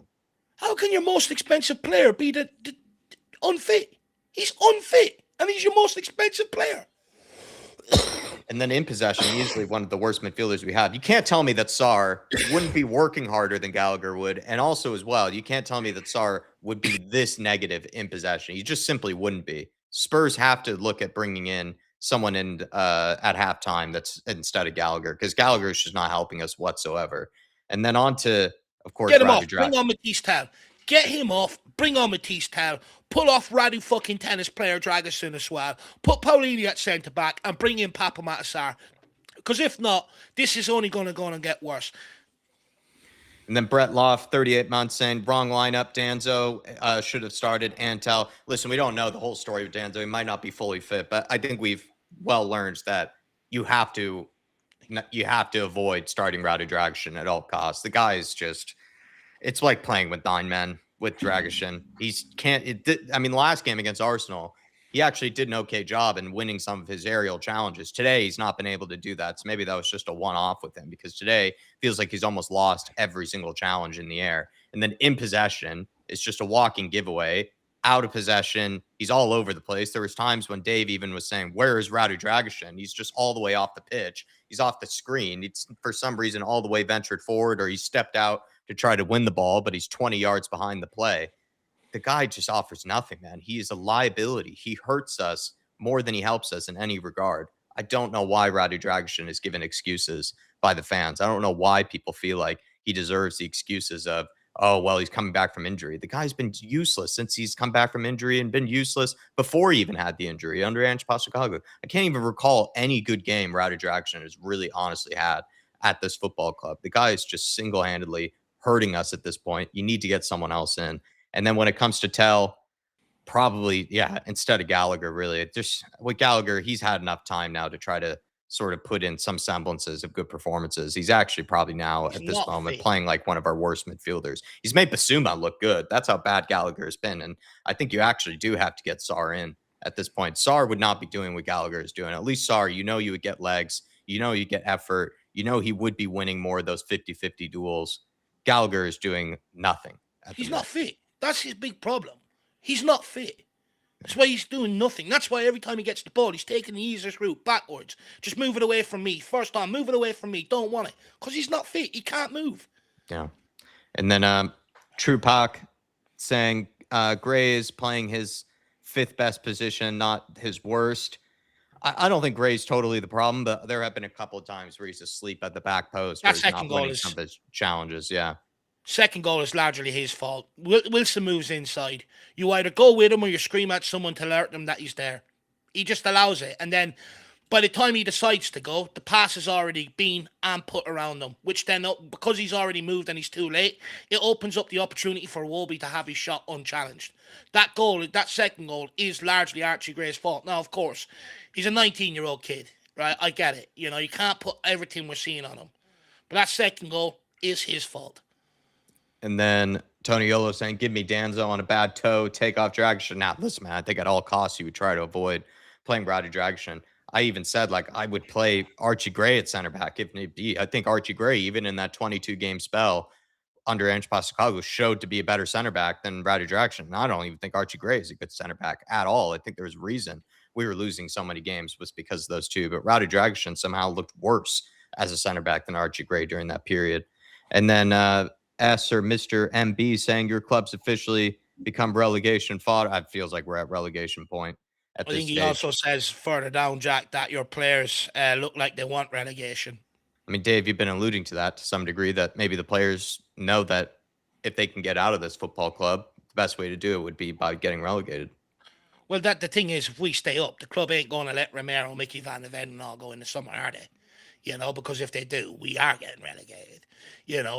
How can your most expensive player be the unfit? He's unfit, and he's your most expensive player. And then in possession, easily one of the worst midfielders we have. You can't tell me that Sarr wouldn't be working harder than Gallagher would. And also as well, you can't tell me that Sarr would be this negative in possession. He just simply wouldn't be. Spurs have to look at bringing in someone in at halftime that's instead of Gallagher because Gallagher is just not helping us whatsoever. And then on to, of course, Get him Radu off. Bring on Matisse Tal. Get him off. Bring on Matisse Tal. Pull off Radu fucking tennis player Dragusin as well. Put Paulini at centre back and bring in Papa Matasar. Because if not, this is only going to go on and get worse. And then Brett Loft, 38 months, saying wrong lineup. Danzo should have started Antel. Listen, we don't know the whole story of Danzo. He might not be fully fit, but I think we've well learned that you have to avoid starting Radu Dragusin at all costs. The guy is just, it's like playing with 9 men with Dragusin. I mean, the last game against Arsenal, he actually did an okay job in winning some of his aerial challenges. Today, he's not been able to do that. So maybe that was just a one-off with him because today feels like he's almost lost every single challenge in the air. And then in possession, it's just a walking giveaway. Out of possession, he's all over the place. There was times when Dave even was saying, where is Radu Dragusin? He's just all the way off the pitch. He's off the screen. It's for some reason all the way ventured forward or he stepped out to try to win the ball, but he's 20 yards behind the play. The guy just offers nothing, man. He is a liability. He hurts us more than he helps us in any regard. I don't know why Radu Dragusin is given excuses by the fans. I don't know why people feel like he deserves the excuses of, oh, well, he's coming back from injury. The guy's been useless since he's come back from injury and been useless before he even had the injury under Ange Postecoglou. I can't even recall any good game Radu Dragusin has really honestly had at this football club. The guy is just single-handedly hurting us at this point. You need to get someone else in. And then when it comes to Tell, probably, yeah, instead of Gallagher, really. Just with Gallagher, he's had enough time now to try to sort of put in some semblances of good performances. He's actually probably now at this moment playing like one of our worst midfielders. He's made Basuma look good. That's how bad Gallagher has been. And I think you actually do have to get Sarr in at this point. Sarr would not be doing what Gallagher is doing. At least Sarr, you would get legs. You get effort. He would be winning more of those 50-50 duels. Gallagher is doing nothing. He's not fit. That's his big problem. He's not fit. That's why he's doing nothing. That's why every time he gets the ball, he's taking the easiest route backwards. Just move it away from me. First time, move it away from me. Don't want it. Because he's not fit. He can't move. Yeah. And then True Pac saying Gray is playing his 5th best position, not his worst. I don't think Gray's totally the problem, but there have been a couple of times where he's asleep at the back post. That second goal is some of his challenges. Yeah. Second goal is largely his fault. Wilson moves inside. You either go with him or you scream at someone to alert them that he's there. He just allows it. And then by the time he decides to go, the pass has already been and put around him, which then, because he's already moved and he's too late, it opens up the opportunity for Iwobi to have his shot unchallenged. That second goal is largely Archie Gray's fault. Now, of course, he's a 19-year-old kid, right? I get it. You can't put everything we're seeing on him. But that second goal is his fault. And then Tony Yolo saying, give me Danzo on a bad toe, take off Dragusin. Now, listen, man, I think at all costs you would try to avoid playing Radu Dragusin. I even said, I would play Archie Gray at center back if need be. I think Archie Gray, even in that 22-game spell under Ange Postecoglou, showed to be a better center back than Radu Dragusin. And I don't even think Archie Gray is a good center back at all. I think there's a reason we were losing so many games was because of those two. But Radu Dragusin somehow looked worse as a center back than Archie Gray during that period. And then S or Mr. MB saying your club's officially become relegation fodder. It feels like we're at relegation point at this stage. I think he also says further down, Jack, that your players look like they want relegation. I mean, Dave, you've been alluding to that to some degree, that maybe the players know that if they can get out of this football club, the best way to do it would be by getting relegated. Well, the thing is, if we stay up, the club ain't going to let Romero, Mickey Van de Ven and all go in the summer, are they? Because if they do, we are getting relegated.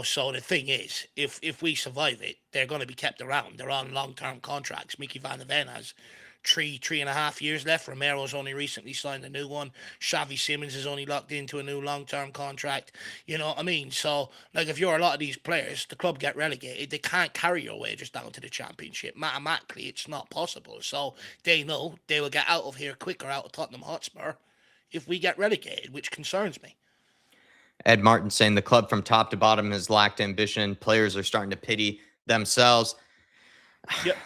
So the thing is, if we survive it, they're going to be kept around. They're on long-term contracts. Mickey Van de Ven has three and a half years left. Romero's only recently signed a new one. Xavi Simons is only locked into a new long-term contract. You know what I mean? So, like, if you're a lot of these players, the club get relegated, they can't carry your wages down to the Championship. Mathematically, it's not possible. So they know they will get out of here quicker, out of Tottenham Hotspur, if we get relegated, which concerns me. Ed Martin saying the club from top to bottom has lacked ambition. Players are starting to pity themselves. Yep.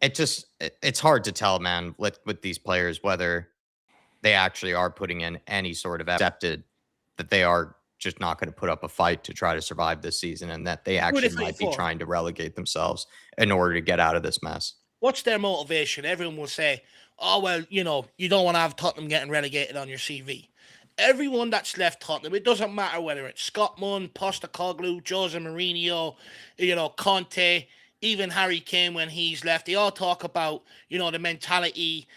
It's hard to tell, man, with these players, whether they actually are putting in any sort of accepted that they are just not going to put up a fight to try to survive this season, and that they actually might be trying to relegate themselves in order to get out of this mess. What's their motivation? Everyone will say, oh, well, you know, you don't want to have Tottenham getting relegated on your CV. Everyone that's left Tottenham, it doesn't matter whether it's Scott Munn, Postecoglou, Jose Mourinho, you know, Conte, even Harry Kane when he's left. They all talk about, you know, the mentality,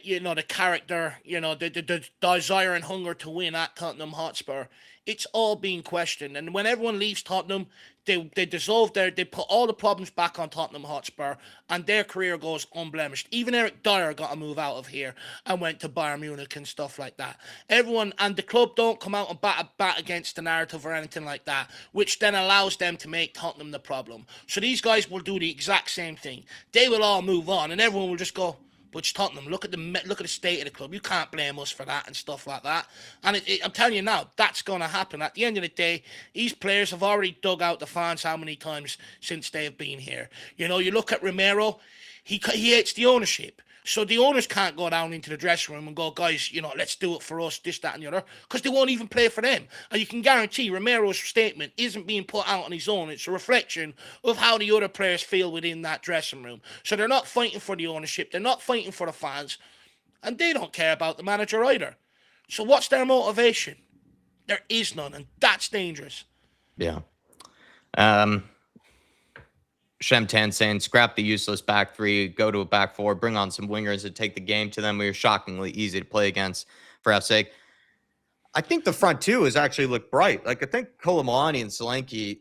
you know, the character, you know, the desire and hunger to win at Tottenham Hotspur. It's all being questioned. And when everyone leaves Tottenham, they dissolve they put all the problems back on Tottenham Hotspur, and their career goes unblemished. Even Eric Dyer got to move out of here and went to Bayern Munich and stuff like that. Everyone and the club don't come out and bat against the narrative or anything like that, which then allows them to make Tottenham the problem. So these guys will do the exact same thing. They will all move on, and everyone will just go, but it's Tottenham. Look at the state of the club. You can't blame us for that and stuff like that. And I'm telling you now, that's going to happen. At the end of the day, these players have already dug out the fans how many times since they've been here. You know, you look at Romero, he hates the ownership. So the owners can't go down into the dressing room and go, guys, you know, let's do it for us, this, that, and the other, because they won't even play for them. And you can guarantee Romero's statement isn't being put out on his own. It's a reflection of how the other players feel within that dressing room. So they're not fighting for the ownership. They're not fighting for the fans. And they don't care about the manager either. So what's their motivation? There is none, and that's dangerous. Yeah. Shemtan saying, scrap the useless back three, go to a back four, bring on some wingers and take the game to them. We were shockingly easy to play against, for F's sake. I think the front two has actually looked bright. Like, I think Kolomoani and Solanke,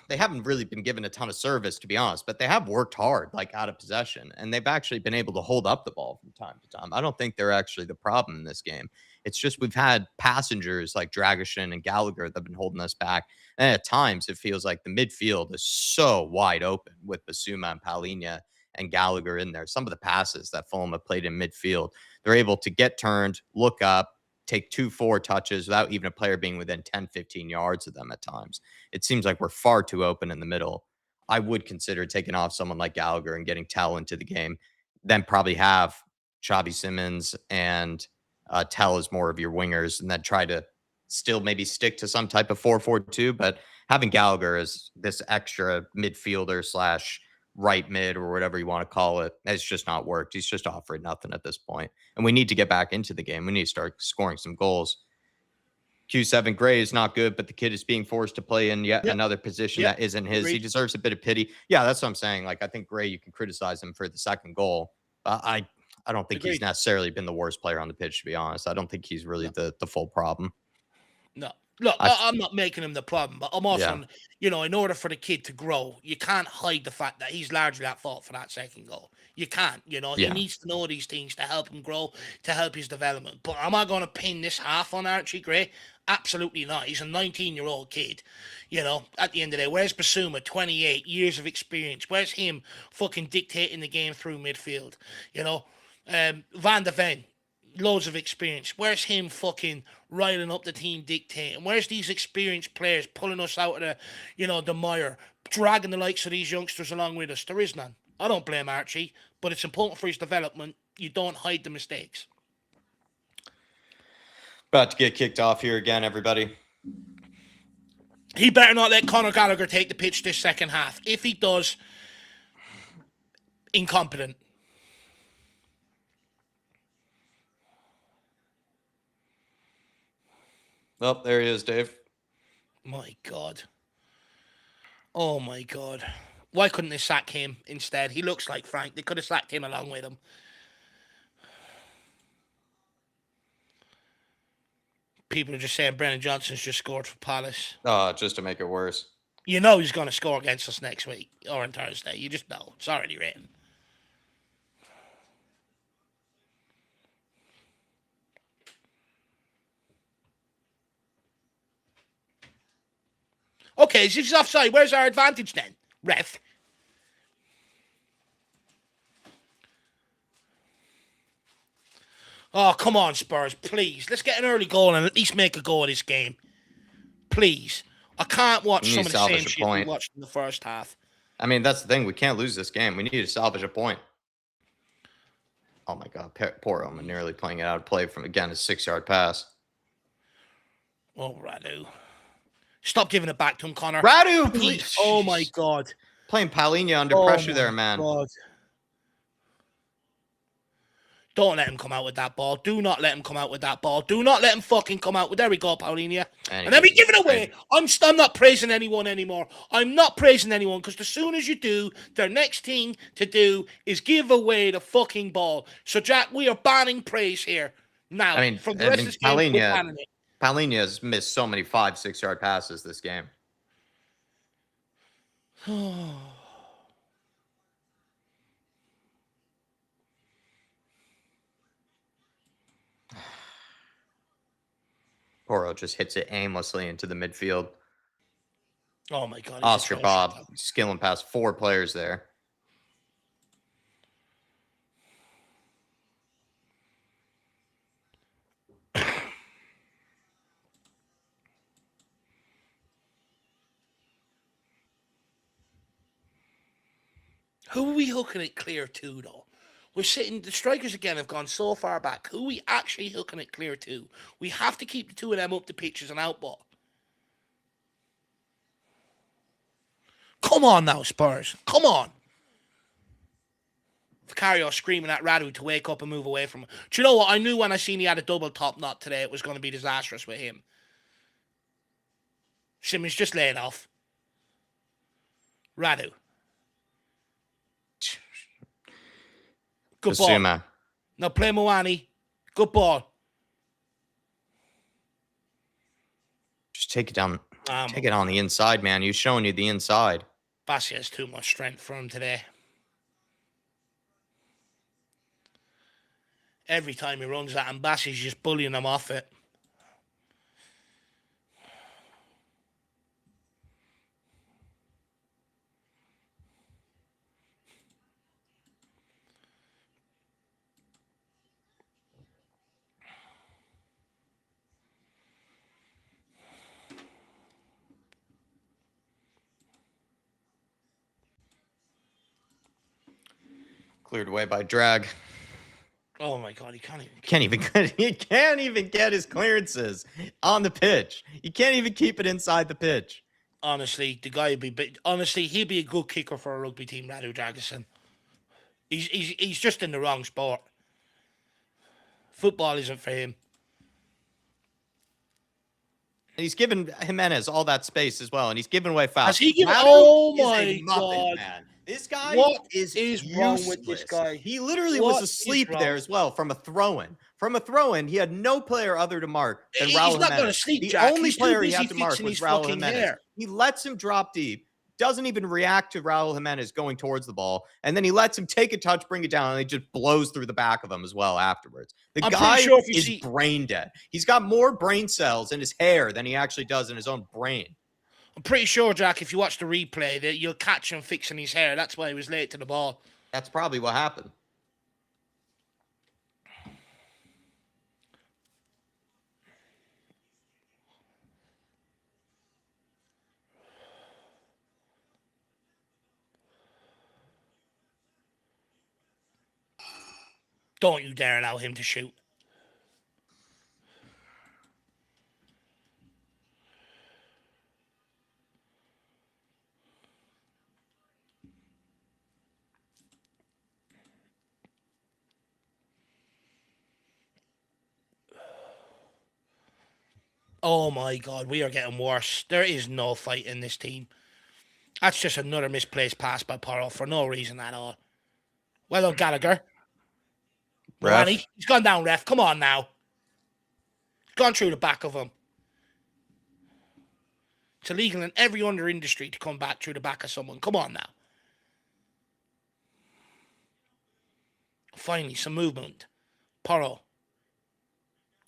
they haven't really been given a ton of service, to be honest, but they have worked hard, like, out of possession, and they've actually been able to hold up the ball from time to time. I don't think they're actually the problem in this game. It's just we've had passengers like Dragishin and Gallagher that have been holding us back. And at times, it feels like the midfield is so wide open with Basuma and Palhinha and Gallagher in there. Some of the passes that Fulham have played in midfield, they're able to get turned, look up, take 2-4 touches without even a player being within 10, 15 yards of them at times. It seems like we're far too open in the middle. I would consider taking off someone like Gallagher and getting Tell into the game, then probably have Xavi Simons and Tell as more of your wingers, and then try to still maybe stick to some type of 4-4-2. But having Gallagher as this extra midfielder slash right mid or whatever you want to call it, has just not worked. He's just offering nothing at this point. And we need to get back into the game. We need to start scoring some goals. Q7 Gray is not good, but the kid is being forced to play in yet another position that isn't his. He deserves a bit of pity. Yeah, that's what I'm saying. Like, I think Gray, you can criticize him for the second goal. I don't think he's necessarily been the worst player on the pitch, to be honest. I don't think he's really the full problem. No. Look, I'm not making him the problem, but I'm also, you know, in order for the kid to grow, you can't hide the fact that he's largely at fault for that second goal. You can't, you know. He needs to know these things to help him grow, to help his development. But am I going to pin this half on Archie Gray? Absolutely not. He's a 19-year-old kid, you know, at the end of the day. Where's Basuma, 28 years of experience? Where's him fucking dictating the game through midfield? You know, Van de Ven, loads of experience. Where's him fucking riling up the team, dictating? Where's these experienced players pulling us out of the, you know, the mire, dragging the likes of these youngsters along with us? There is none. I don't blame Archie, but it's important for his development. You don't hide the mistakes. About to get kicked off here again, everybody. He better not let Conor Gallagher take the pitch this second half. If he does, incompetent. Oh, there he is, Dave. My God. Oh, my God. Why couldn't they sack him instead? He looks like Frank. They could have sacked him along with him. People are just saying Brennan Johnson's just scored for Palace. Oh, just to make it worse. You know he's going to score against us next week or on Thursday. You just know. It's already written. Okay, if he's offside, where's our advantage then, ref? Oh, come on, Spurs, please. Let's get an early goal and at least make a go of this game. Please. I can't watch We need some to of the salvage same a shit we point. watched in the first half. I mean, that's the thing. We can't lose this game. We need to salvage a point. Oh my God, poor Omen nearly playing it out of play from, again, a 6-yard pass. Oh, Radu. Stop giving it back to him, Connor. Radu, Please. Oh, my God. Playing Paulinho under pressure there, man. God. Don't let him come out with that ball. Do not let him come out with that ball. Do not let him fucking come out with... There we go, Paulinho. And then we give it away. I'm not praising anyone anymore. I'm not praising anyone because as soon as you do, their next thing to do is give away the fucking ball. So, Jack, we are banning praise here. Now, I mean, from the rest of this game, we're banning it. Paulinho has missed so many 5-6-yard passes this game. Poro just hits it aimlessly into the midfield. Oh, my God. Oscar Bob skilling past 4 players there. Who are we hooking it clear to, though? We're sitting, the strikers again have gone so far back. Who are we actually hooking it clear to? We have to keep the two of them up the pitch as an outball. Come on now, Spurs. Come on. Vicario screaming at Radu to wake up and move away from him. Do you know what? I knew when I seen he had a double top knot today, it was going to be disastrous with him. Simmons just laid off. Radu. Good ball. Now play Moani. Good ball. Just take it down. Take it on the inside, man. He's showing you the inside. Bassi has too much strength for him today. Every time he runs at him, Bassi's just bullying him off it. Cleared away by Drag. Oh my God, he can't even get his clearances on the pitch. He can't even keep it inside the pitch. Honestly, the guy would be. Honestly, he'd be a good kicker for a rugby team, Radu Dragosin. He's just in the wrong sport. Football isn't for him. And he's given Jimenez all that space as well, and he's giving away fouls. Has he given? Oh my God! Man. This guy is wrong with this guy? He literally was asleep there as well from a throw-in. From a throw-in, he had no player other to mark than Raul Jimenez. He's not going to sleep, The Jack. only He's player he had to mark was Raul Jimenez. Hair. He lets him drop deep, doesn't even react to Raul Jimenez going towards the ball, and then he lets him take a touch, bring it down, and he just blows through the back of him as well afterwards. The guy is brain dead. He's got more brain cells in his hair than he actually does in his own brain. I'm pretty sure, Jack, if you watch the replay, that you'll catch him fixing his hair. That's why he was late to the ball. That's probably what happened. Don't you dare allow him to shoot. Oh my God, we are getting worse. There is no fight in this team. That's just another misplaced pass by Porro for no reason at all. Well done, Gallagher. Ronnie, he's gone down, ref. Come on now. He's gone through the back of him. It's illegal in every under industry to come back through the back of someone. Come on now. Finally, some movement. Porro.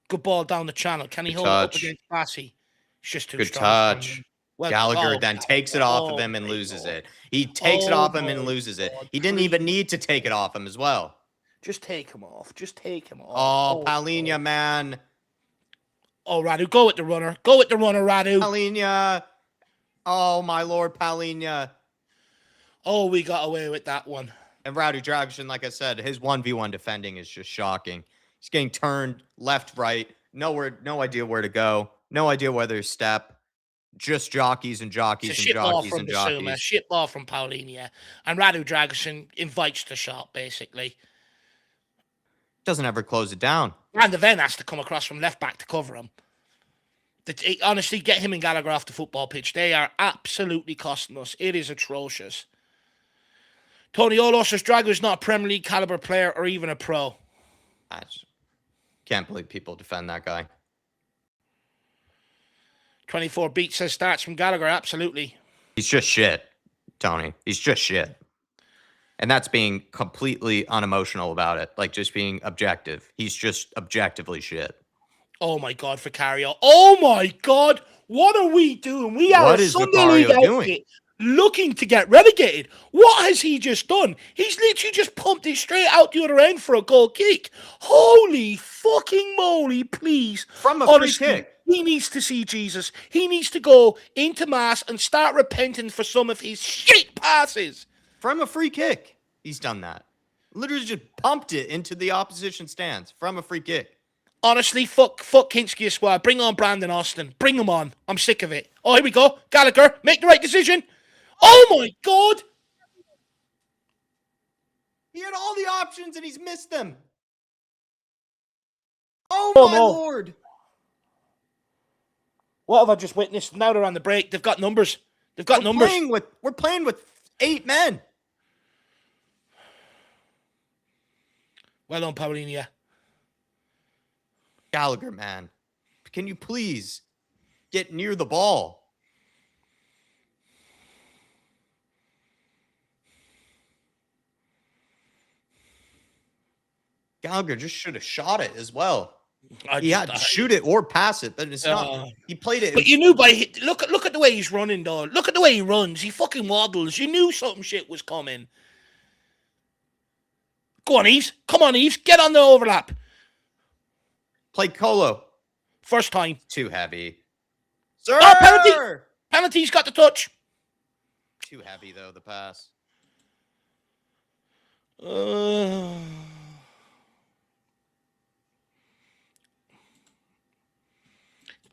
Good ball down the channel. Can he hold it up against Bassi? It's just too strong. Good touch. Well, Gallagher then takes it off of him and loses it. He takes it off him and loses it. He didn't even need to take it off him as well. Just take him off. Just take him Oh, off. Palhinha, man. Oh, Radu, go with the runner. Go with the runner, Radu. Palhinha. Oh, my Lord, Palhinha. Oh, we got away with that one. And Radu Dragic, like I said, his 1v1 defending is just shocking. He's getting turned left, right. No idea where to go. No idea where to step. Just jockeys and jockeys and jockeys and jockeys. Shit ball from Palhinha. And Radu Dragic invites the shot, basically. Doesn't ever close it down. And the Ven has to come across from left back to cover him. Honestly, get him and Gallagher off the football pitch. They are absolutely costing us. It is atrocious. Tony Olo says Drago's not a Premier League caliber player or even a pro. I can't believe people defend that guy. 24 Beat says starts from Gallagher. Absolutely. He's just shit, Tony. He's just shit. And that's being completely unemotional about it. Like, just being objective. He's just objectively shit. Oh, my God, Vicario. Oh, my God. What are we doing? We are a Sunday League outfit looking to get relegated. What has he just done? He's literally just pumped it straight out the other end for a goal kick. Holy fucking moly, please. From a free kick. He needs to see Jesus. He needs to go into mass and start repenting for some of his shit passes. From a free kick, he's done that. Literally just pumped it into the opposition stands from a free kick. Honestly, fuck Kinski squad. Bring on Brandon Austin. Bring him on. I'm sick of it. Oh, here we go. Gallagher, make the right decision. Oh, my God. He had all the options and he's missed them. Oh, my Lord. What have I just witnessed? Now they're on the break. They've got numbers. We're playing with 8 men. Well done, Palhinha. Gallagher, man. Can you please get near the ball? Gallagher just should have shot it as well. He had to shoot it or pass it, but it's not. He played it. But you knew look at the way he's running, though. Look at the way he runs. He fucking waddles. You knew something shit was coming. Go on, Eves. Come on, Eves. Get on the overlap. Play Colo. First time. Too heavy. Sir! Oh, penalty! Penalty's got the touch. Too heavy, though, the pass.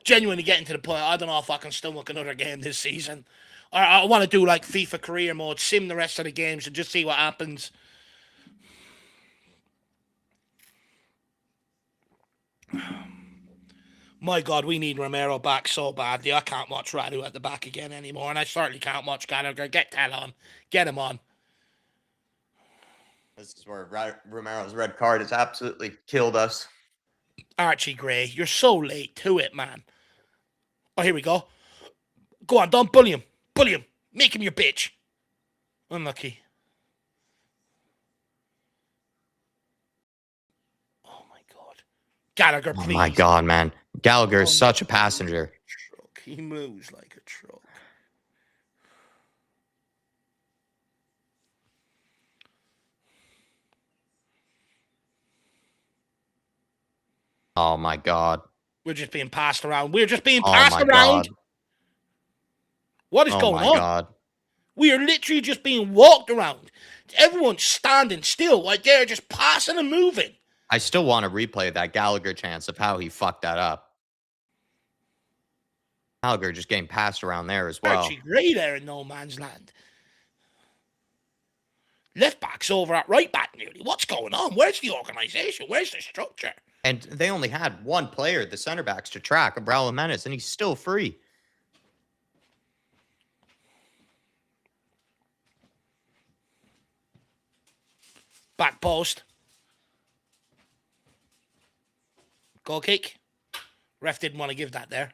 Genuinely getting to the point. I don't know if I can still look another game this season. I want to do like FIFA career mode, sim the rest of the games and just see what happens. My God, we need Romero back so badly. I can't watch Radu at the back again anymore, and I certainly can't watch Gallagher. Get Tel on. Get him on. This is where Romero's red card has absolutely killed us. Archie Gray, you're so late to it, man. Oh, here we go. Go on, don't bully him. Bully him. Make him your bitch. Unlucky. Oh, my God. Gallagher, please. Oh, my God, man. Gallagher is such a passenger. He moves like a truck. Oh, my God. We're just being passed around. We're just being passed around. God. What is going on? God. We are literally just being walked around. Everyone's standing still like they're just passing and moving. I still want to replay that Gallagher chance of how he fucked that up. Gallagher just getting passed around there as well. Archie Gray there in no man's land. Left back's over at right back nearly. What's going on? Where's the organisation? Where's the structure? And they only had one player, the center backs, to track, Abraham Menace, and he's still free. Back post. Goal kick. Ref didn't want to give that there.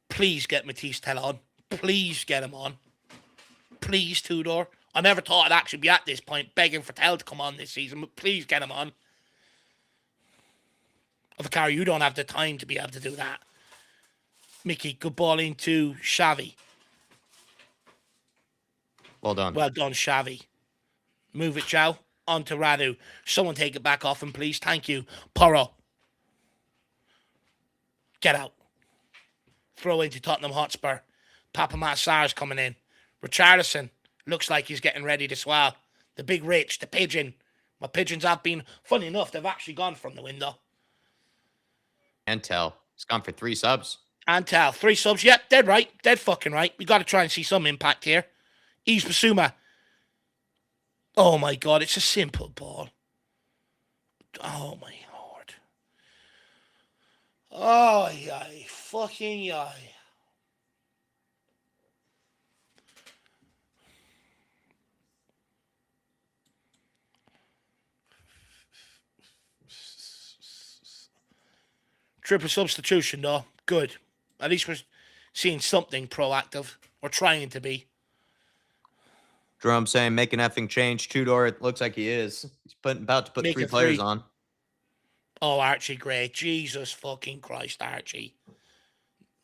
Please get Matisse Tel on. Please get him on. Please, Tudor. I never thought I'd actually be at this point begging for Tel to come on this season, but please get him on. Vicario, you don't have the time to be able to do that. Mickey, good ball into Xavi. Well done. Well done, Xavi. Move it, Joe. On to Radu. Someone take it back off him, please. Thank you. Porro. Get out. Throw into Tottenham Hotspur. Papa Sar's coming in. Richarlison. Looks like he's getting ready to swell. The big Rich, the pigeon. My pigeons have been, funny enough, they've actually gone from the window. And tell. It's gone for 3 subs. And tell. 3 subs. Yep, dead right. Dead fucking right. We got to try and see some impact here. Ease Basuma. Oh my God, it's a simple ball. Oh my Lord. Oh, yay. Fucking yay. Triple substitution, though. Good. At least we're seeing something proactive. Or trying to be. Jerome saying, make an effing change. Tudor, it looks like he is. He's about to put Make 3 it players 3. on. Oh, Archie Gray. Jesus fucking Christ, Archie.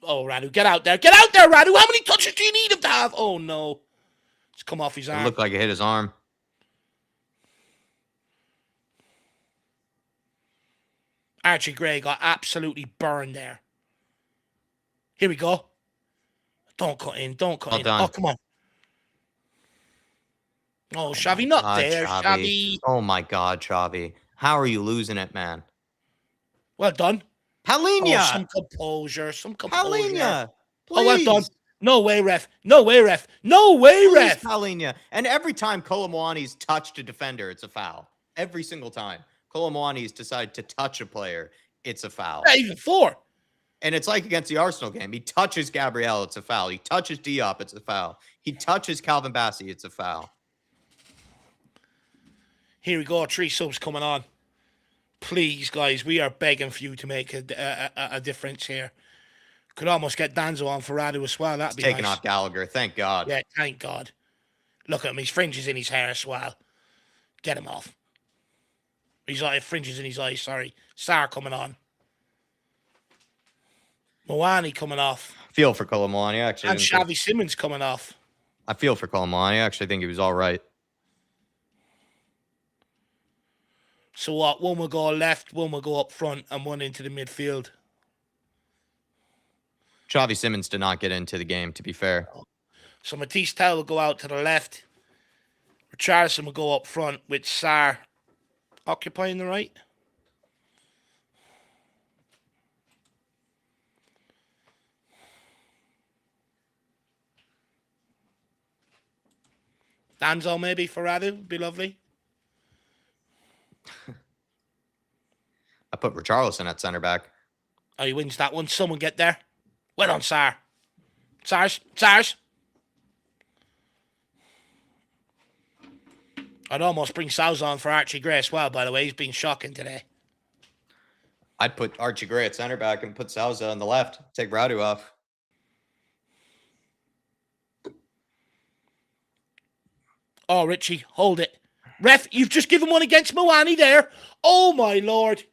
Oh, Radu, get out there. Get out there, Radu. How many touches do you need him to have? Oh, no. It's come off his arm. It looked like it hit his arm. Archie Gray got absolutely burned there. Here we go. Don't cut in. Don't cut Well in. done. Oh, come on. Oh, Xavi, not God, there. Xavi. Oh, my God, Xavi. How are you losing it, man? Well done. Palhinha! Oh, some composure. Some composure. Palhinha! Please! Oh, well done. No way, ref. No way, ref. No way, Please, ref. Palhinha. And every time Colomwani's touched a defender, it's a foul. Every single time. Colomwani's decided to touch a player, it's a foul. Not even 4. And it's like against the Arsenal game. He touches Gabriel, it's a foul. He touches Diop, it's a foul. He touches Calvin Bassey, it's a foul. Here we go. 3 subs coming on. Please, guys, we are begging for you to make a difference here. Could almost get Danzo on for Radu as well. That'd be Taking nice. off Gallagher, thank God. Yeah, thank God. Look at him. His fringes in his hair as well. Get him off. His eye fringes in his eyes, sorry. Sar coming on. Moani coming off. Feel for Colomwani, actually. And Xavi Simmons coming off. I feel for Colomwani. I actually think he was all right. So what? One will go left, one will go up front, and one into the midfield. Xavi Simmons did not get into the game, to be fair. So Matisse Tell will go out to the left. Richarlison will go up front with Sar occupying the right. Danzo maybe for Radu would be lovely. I put Richarlison at center back. Oh, he wins that one. Someone get there. Well done, Sar. Sars. I'd almost bring Sows on for Archie Gray as well, by the way. He's been shocking today. I'd put Archie Gray at center back and put Souza on the left. Take Radu off. Oh, Richie, hold it. Ref, you've just given one against Moani there. Oh, my Lord.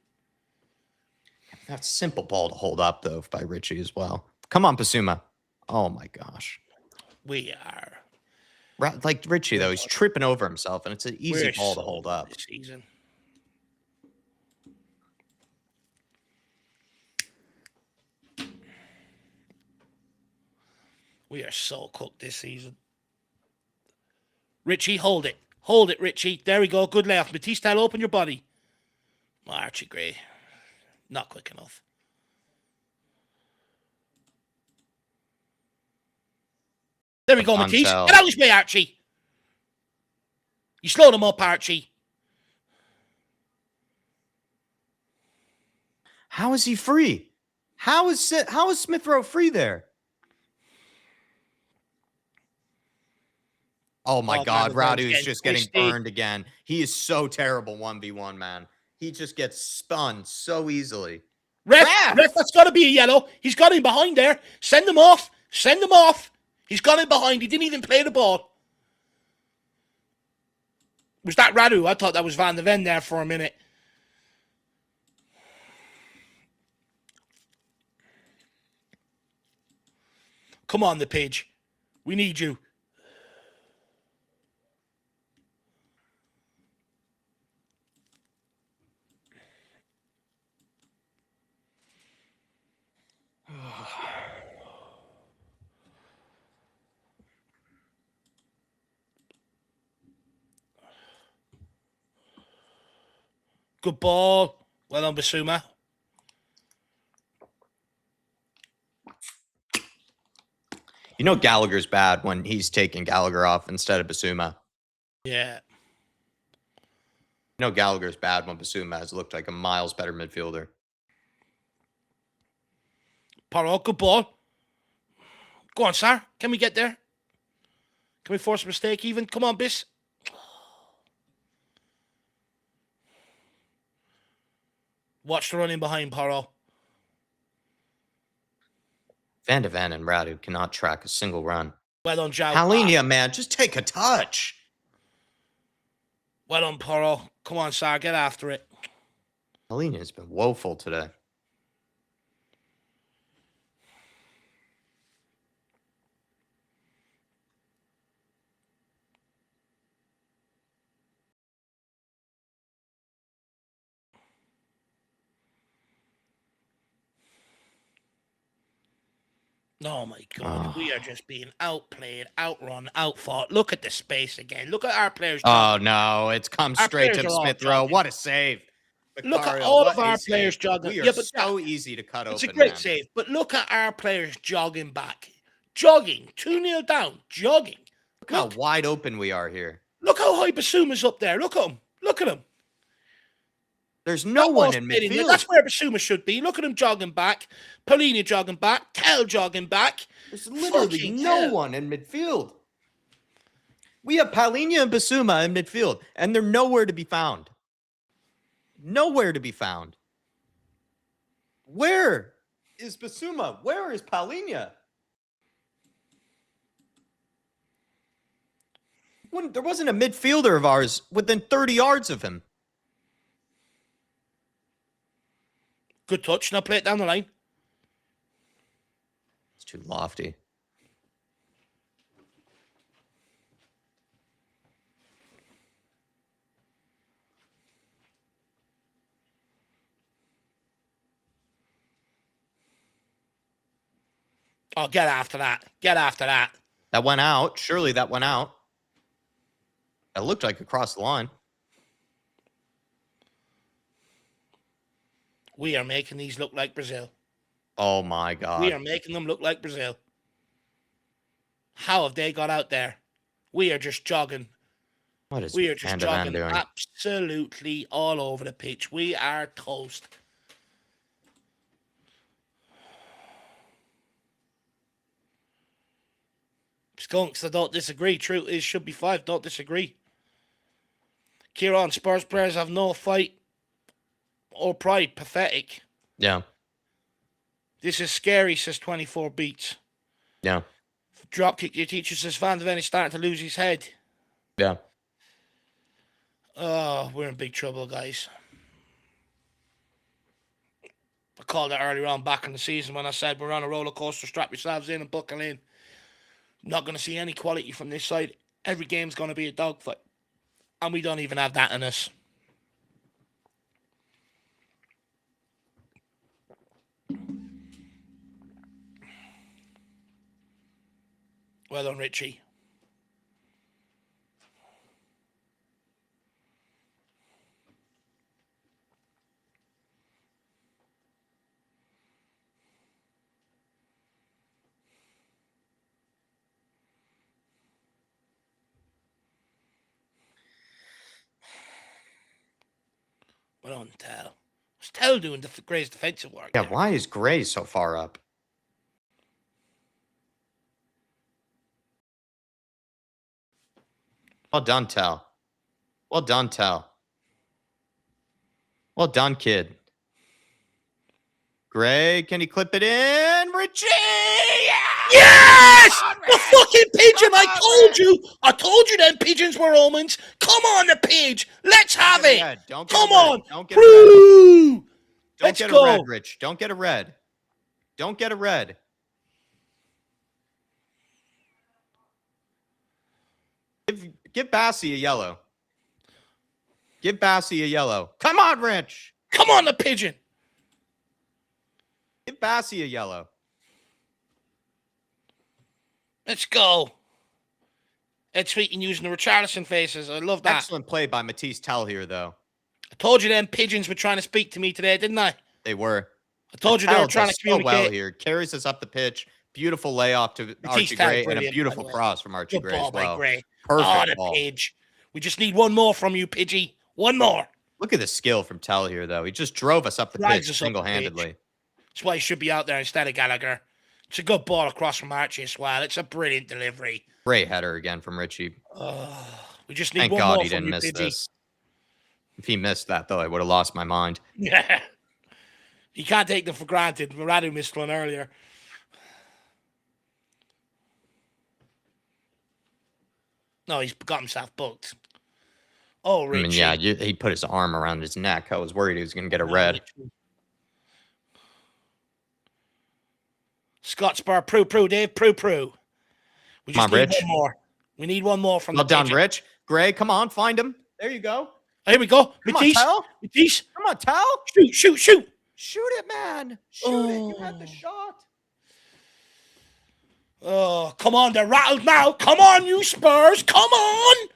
That's a simple ball to hold up, though, by Richie as well. Come on, Basuma. Oh, my gosh. We are. Like Richie, though, he's tripping over himself, and it's an easy ball to hold up. This season. We are so cooked this season. Richie, hold it. Hold it, Richie. There we go. Good layoff. Matisse, open your body. Oh, Archie Gray. Not quick enough. There we go, Matisse. Get out of his way, Archie. You slowed him up, Archie. How is he free? How is Smith Rowe free there? Oh my God, Radu is just getting burned again. He is so terrible 1v1, man. He just gets spun so easily. Ref, that's got to be a yellow. He's got him behind there. Send him off. Send him off. He's got him behind. He didn't even play the ball. Was that Radu? I thought that was Van de Ven there for a minute. Come on, the page. We need you. Good ball. Well done, Basuma. You know Gallagher's bad when he's taking Gallagher off instead of Basuma. Yeah. You know Gallagher's bad when Basuma has looked like a miles better midfielder. Parrot, good ball. Go on, sir. Can we get there? Can we force a mistake even? Come on, Biss. Watch the running behind Parrot. Van de Ven and Radu cannot track a single run. Well done, Joe. Halinia, man, just take a touch. Well done, Parrot. Come on, sir. Get after it. Halinia has been woeful today. Oh, my God. We are just being outplayed, outrun, outfought. Look at the space again. Look at our players. Oh, no. It's come Our straight players to are all Smith Rowe. jogging. What a save. Look at Vicario, all what of our a players save. jogging. We are Yeah, but so easy to cut open, it's a great man. save. But look at our players jogging back. Jogging. 2-0 down. Jogging. Look how wide open we are here. Look how high Basuma's up there. Look at him. Look at him. There's no one in midfield. That's where Basuma should be. Look at him jogging back. Paulini jogging back. Kel jogging back. There's literally no one in midfield. We have Paulinho and Basuma in midfield, and they're nowhere to be found. Nowhere to be found. Where is Basuma? Where is Paulinho? There wasn't a midfielder of ours within 30 yards of him. Good touch. Now play it down the line. It's too lofty. Oh, get after that. Get after that. That went out. Surely that went out. It looked like across the line. We are making these look like Brazil. Oh, my God. We are making them look like Brazil. How have they got out there? We are just jogging. What is we are just jogging doing? Absolutely all over the pitch. We are toast. Skunks, I don't disagree. Truth is, should be 5. Don't disagree. Kieran, Spurs players have no fight or pride. Pathetic. Yeah. This is scary, says 24 Beats. Yeah. Dropkick your teacher, says Van de Ven is starting to lose his head. Yeah. Oh, we're in big trouble, guys. I called it earlier on back in the season when I said we're on a roller coaster. Strap yourselves in and buckle in. Not going to see any quality from this side. Every game's going to be a dogfight. And we don't even have that in us. Well done, Richie. Well done, Tell. It's Tell doing Gray's defensive work. Yeah, there. why is Gray so far up? Well done, Tell. Well done, Tell. Well done, kid. Gray, can he clip it in? Richie! Yes! The fucking pigeon! I told you them pigeons were omens. Come on, the page. Let's have it. Come on. Don't get a red. Let's get go. a red, Rich. Don't get a red. Don't get a red. Give Bassey a yellow. Give Bassey a yellow. Come on, Rich. Come on, the pigeon. Give Bassey a yellow. Let's go. Ed Sweeten using the Richarlison faces. I love that. Excellent play by Matisse Tell here, though. I told you them pigeons were trying to speak to me today, didn't I? They were. I told you they were trying to communicate. So well here. Carries us up the pitch. Beautiful layoff to Archie Gray and a beautiful cross from Archie Gray as well. Gray. Perfect ball. Pidge. We just need one more from you, Pidgey. One more. Look at the skill from Tell here, though. He just drove us up the pitch single-handedly. That's why he should be out there instead of Gallagher. It's a good ball across from Archie as well. It's a brilliant delivery. Great header again from Richie. We just need one more. Thank God he didn't miss this. If he missed that, though, I would have lost my mind. Yeah. You can't take them for granted. Radu missed one earlier. No, he's got himself booked. Oh, Richie. I mean, he put his arm around his neck. I was worried he was going to get a red. Scott Spur, prue, Dave, prue. We just need one more. We need one more from the done, Rich. Gray, come on, find him. There you go. Here we go. Matisse. Come on, Tell. Shoot. Shoot it, man. Shoot it. You had the shot. Oh, come on. They're rattled now. Come on, you Spurs. Come on.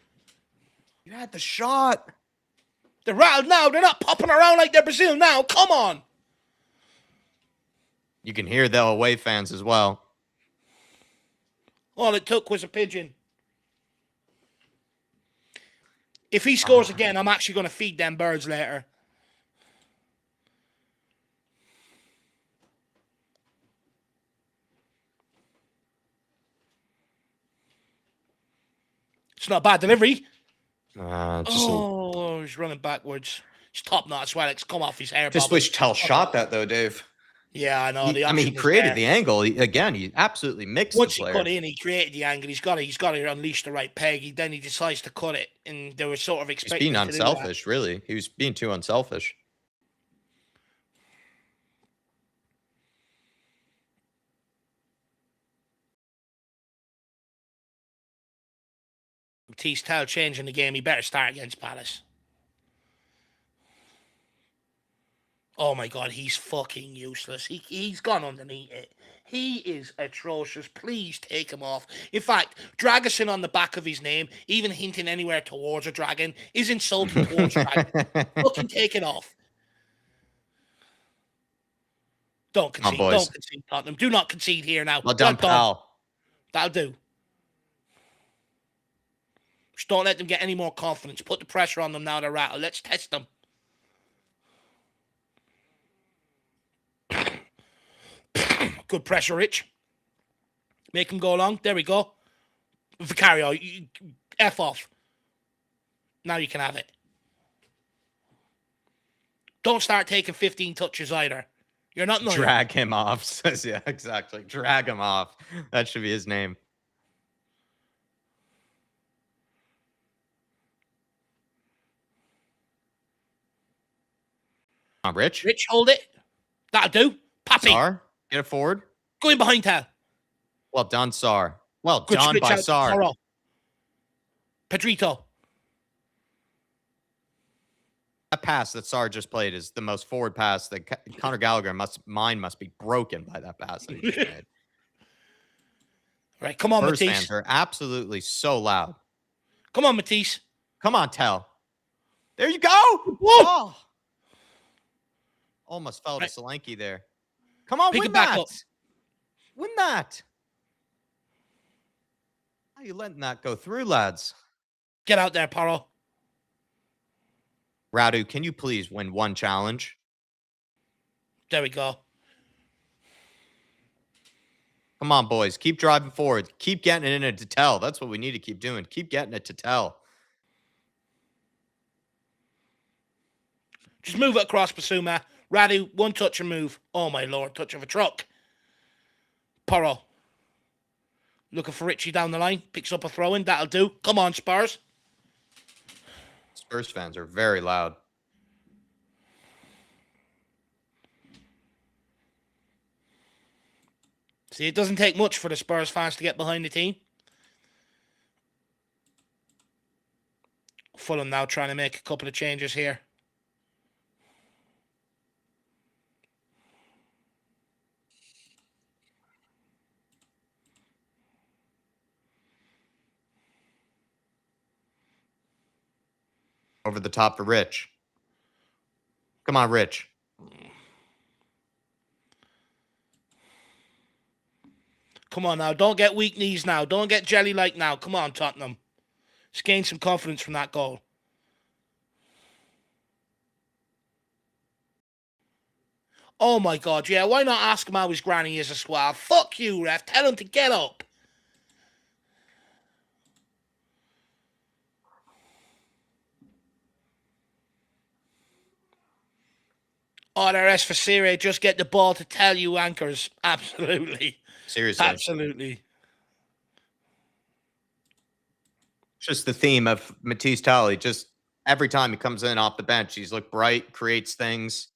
You had the shot. They're rattled now. They're not popping around like they're Brazil now. Come on. You can hear the away fans as well. All it took was a pigeon. If he scores again, I'm actually going to feed them birds later. It's not a bad delivery. He's running backwards. He's top notch. Well, come off his hair. Just wish Tell shot that, though, Dave. Yeah, I know. He created the angle. He absolutely mixed Once the player. He cut in, he created the angle. He's got to unleash the right peg. Then he decides to cut it, and they were sort of expecting. He's being unselfish, really. He was being too unselfish. Matisse Tell changing the game. He better start against Palace. Oh my God, he's fucking useless. He's gone underneath it. He is atrocious. Please take him off. In fact, Dragosin on the back of his name, even hinting anywhere towards a dragon, is insulting towards dragon. Fucking take it off. Don't concede. Don't concede, Tottenham. Do not concede here now. Well done, pal. That'll do. Just don't let them get any more confidence. Put the pressure on them now to rattle. Let's test them. Good pressure, Rich. Make him go along. There we go. Vicario, F off. Now you can have it. Don't start taking 15 touches either. You're not annoying. Drag him off. Yeah, exactly. Drag him off. That should be his name. Come on, Rich. Rich, hold it. That'll do. Pappy. Sar, get it forward. Go in behind Tell. Well done, Sar. Well done by Sar. Pedrito. That pass that Sar just played is the most forward pass that Conor Gallagher must be broken by that pass that he just made. Right, come on, Spurs Matisse. Fans are absolutely so loud. Come on, Matisse. Come on, Tell. There you go. Whoa. Oh. Almost fell to Solanke there. Come on, win that. Win that. How are you letting that go through, lads? Get out there, Paro. Radu, can you please win one challenge? There we go. Come on, boys. Keep driving forward. Keep getting it in to Tell. That's what we need to keep doing. Keep getting it to Tell. Just move it across Basuma. Radu, one touch and move. Oh, my Lord. Touch of a truck. Poro. Looking for Richie down the line. Picks up a throw-in. That'll do. Come on, Spurs. Spurs fans are very loud. See, it doesn't take much for the Spurs fans to get behind the team. Fulham now trying to make a couple of changes here. Over the top for Rich. Come on, Rich. Come on now. Don't get weak knees now. Don't get jelly-like now. Come on, Tottenham. Let's gain some confidence from that goal. Oh, my God. Yeah, why not ask him how his granny is as well? Fuck you, ref. Tell him to get up. Oh, the rest for Sire. Just get the ball to tell you anchors. Absolutely. Seriously. Absolutely. Just the theme of Matisse Talley. Just every time he comes in off the bench, he's looked bright, creates things.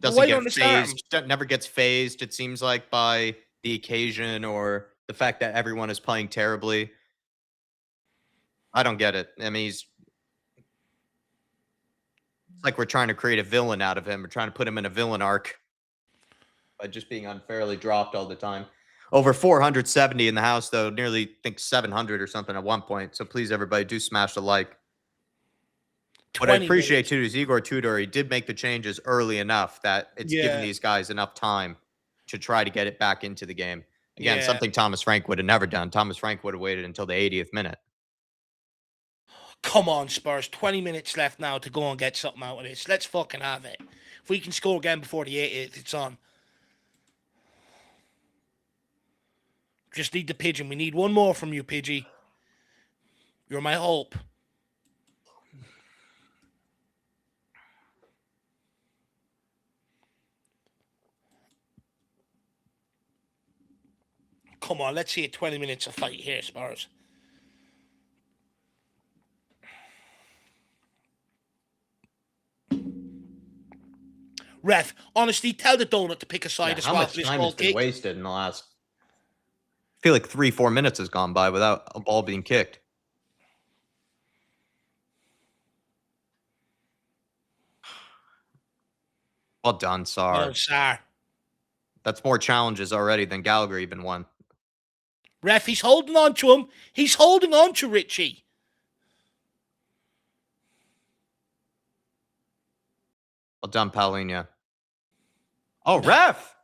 Doesn't get phased. Never gets phased, it seems like, by the occasion or the fact that everyone is playing terribly. I don't get it. I mean, it's like we're trying to create a villain out of him. We're trying to put him in a villain arc by just being unfairly dropped all the time. Over 470 in the house, though. Nearly, I think, 700 or something at one point. So please, everybody, do smash the like. What I appreciate, too, is Igor Tudor, he did make the changes early enough that it's given these guys enough time to try to get it back into the game. Again, something Thomas Frank would have never done. Thomas Frank would have waited until the 80th minute. Come on, Spurs. 20 minutes left now to go and get something out of this. Let's fucking have it. If we can score again before the 80th, it's on. Just need the pigeon. We need one more from you, Pidgey. You're my hope. Come on, let's see a 20 minutes of fight here, Spurs. Ref, honestly, tell the donut to pick a side as well. How much time has been wasted in the last... I feel like 3-4 minutes has gone by without a ball being kicked. Well done, Sar. Well, Sar. That's more challenges already than Gallagher even won. Ref, he's holding on to him. He's holding on to Richie. Well done, Paulinho. Oh, ref!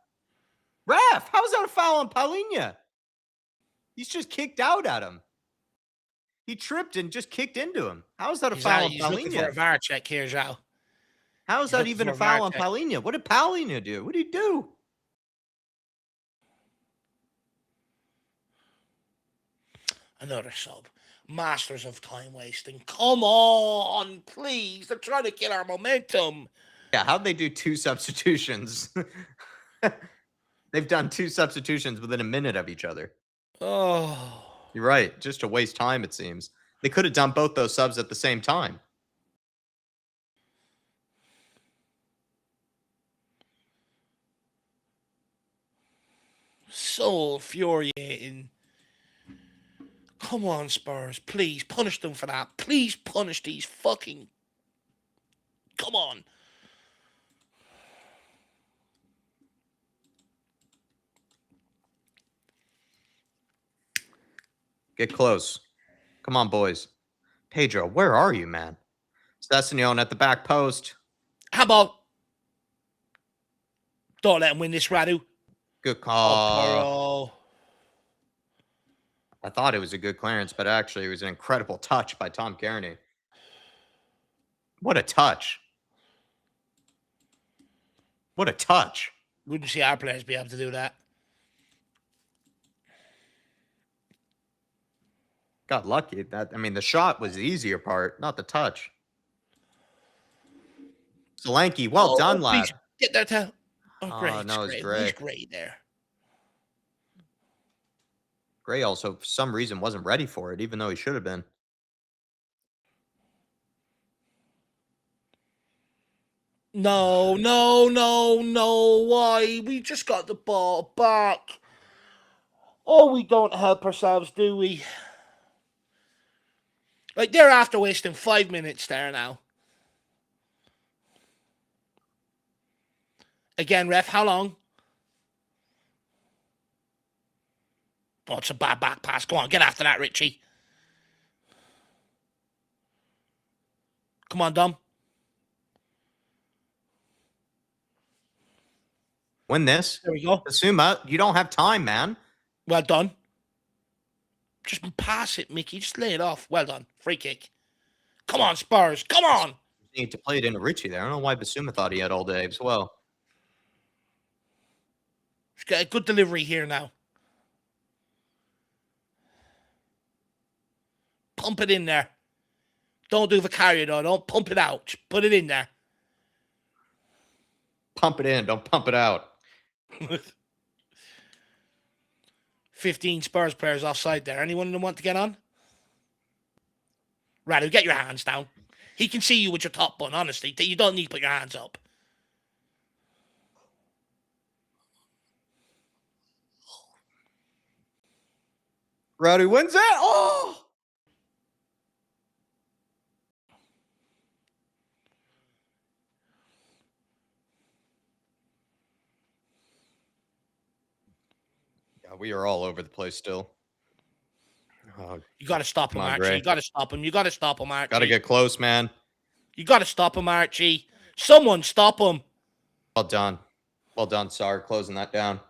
Ref! How is that a foul on Paulinho? He's just kicked out at him. He tripped and just kicked into him. How is that a foul on Paulinho? He's looking for a VAR check here, Zhao. How is that even a foul on Paulinho? What did Paulinho do? What did he do? Another sub. Masters of time wasting. Come on, please. They're trying to kill our momentum. Yeah, how'd they do 2 substitutions? They've done 2 substitutions within a minute of each other. Oh. You're right. Just to waste time, it seems. They could have done both those subs at the same time. So infuriating. Come on, Spurs. Please punish them for that. Please punish these fucking... Come on. Get close. Come on, boys. Pedro, where are you, man? Sessegnon at the back post. How about... Don't let him win this, Radu. Good call. Oh, I thought it was a good clearance, but actually it was an incredible touch by Tom Kearney. What a touch. What a touch. Wouldn't see our players be able to do that. Got lucky. The shot was the easier part, not the touch. Solanke, well done, lad. Get that to... Oh, great. Oh, no, it's Gray. He's great there. Gray also, for some reason, wasn't ready for it, even though he should have been. No, no, no, no. Why? We just got the ball back. Oh, we don't help ourselves, do we? Like, they're after wasting 5 minutes there now. Again, ref, how long? Oh, it's a bad back pass. Go on, get after that, Richie. Come on, Dom. Win this. There we go. Basuma, you don't have time, man. Well done. Just pass it, Mickey. Just lay it off. Well done. Free kick. Come on, Spurs. Come on. You need to play it into Richie there. I don't know why Basuma thought he had all day as well. Just get a good delivery here now. Pump it in there. Don't do Vicario, though. Don't pump it out. Just put it in there. Pump it in. Don't pump it out. 15 Spurs players offside there. Anyone of them want to get on? Radu, get your hands down. He can see you with your top bun, honestly. You don't need to put your hands up. Rowdy wins it. Oh! Yeah, we are all over the place still. Oh, you got to stop him, Archie. Gray. You got to stop him. You got to stop him, Archie. Got to get close, man. You got to stop him, Archie. Someone stop him. Well done. Well done, Sar, closing that down.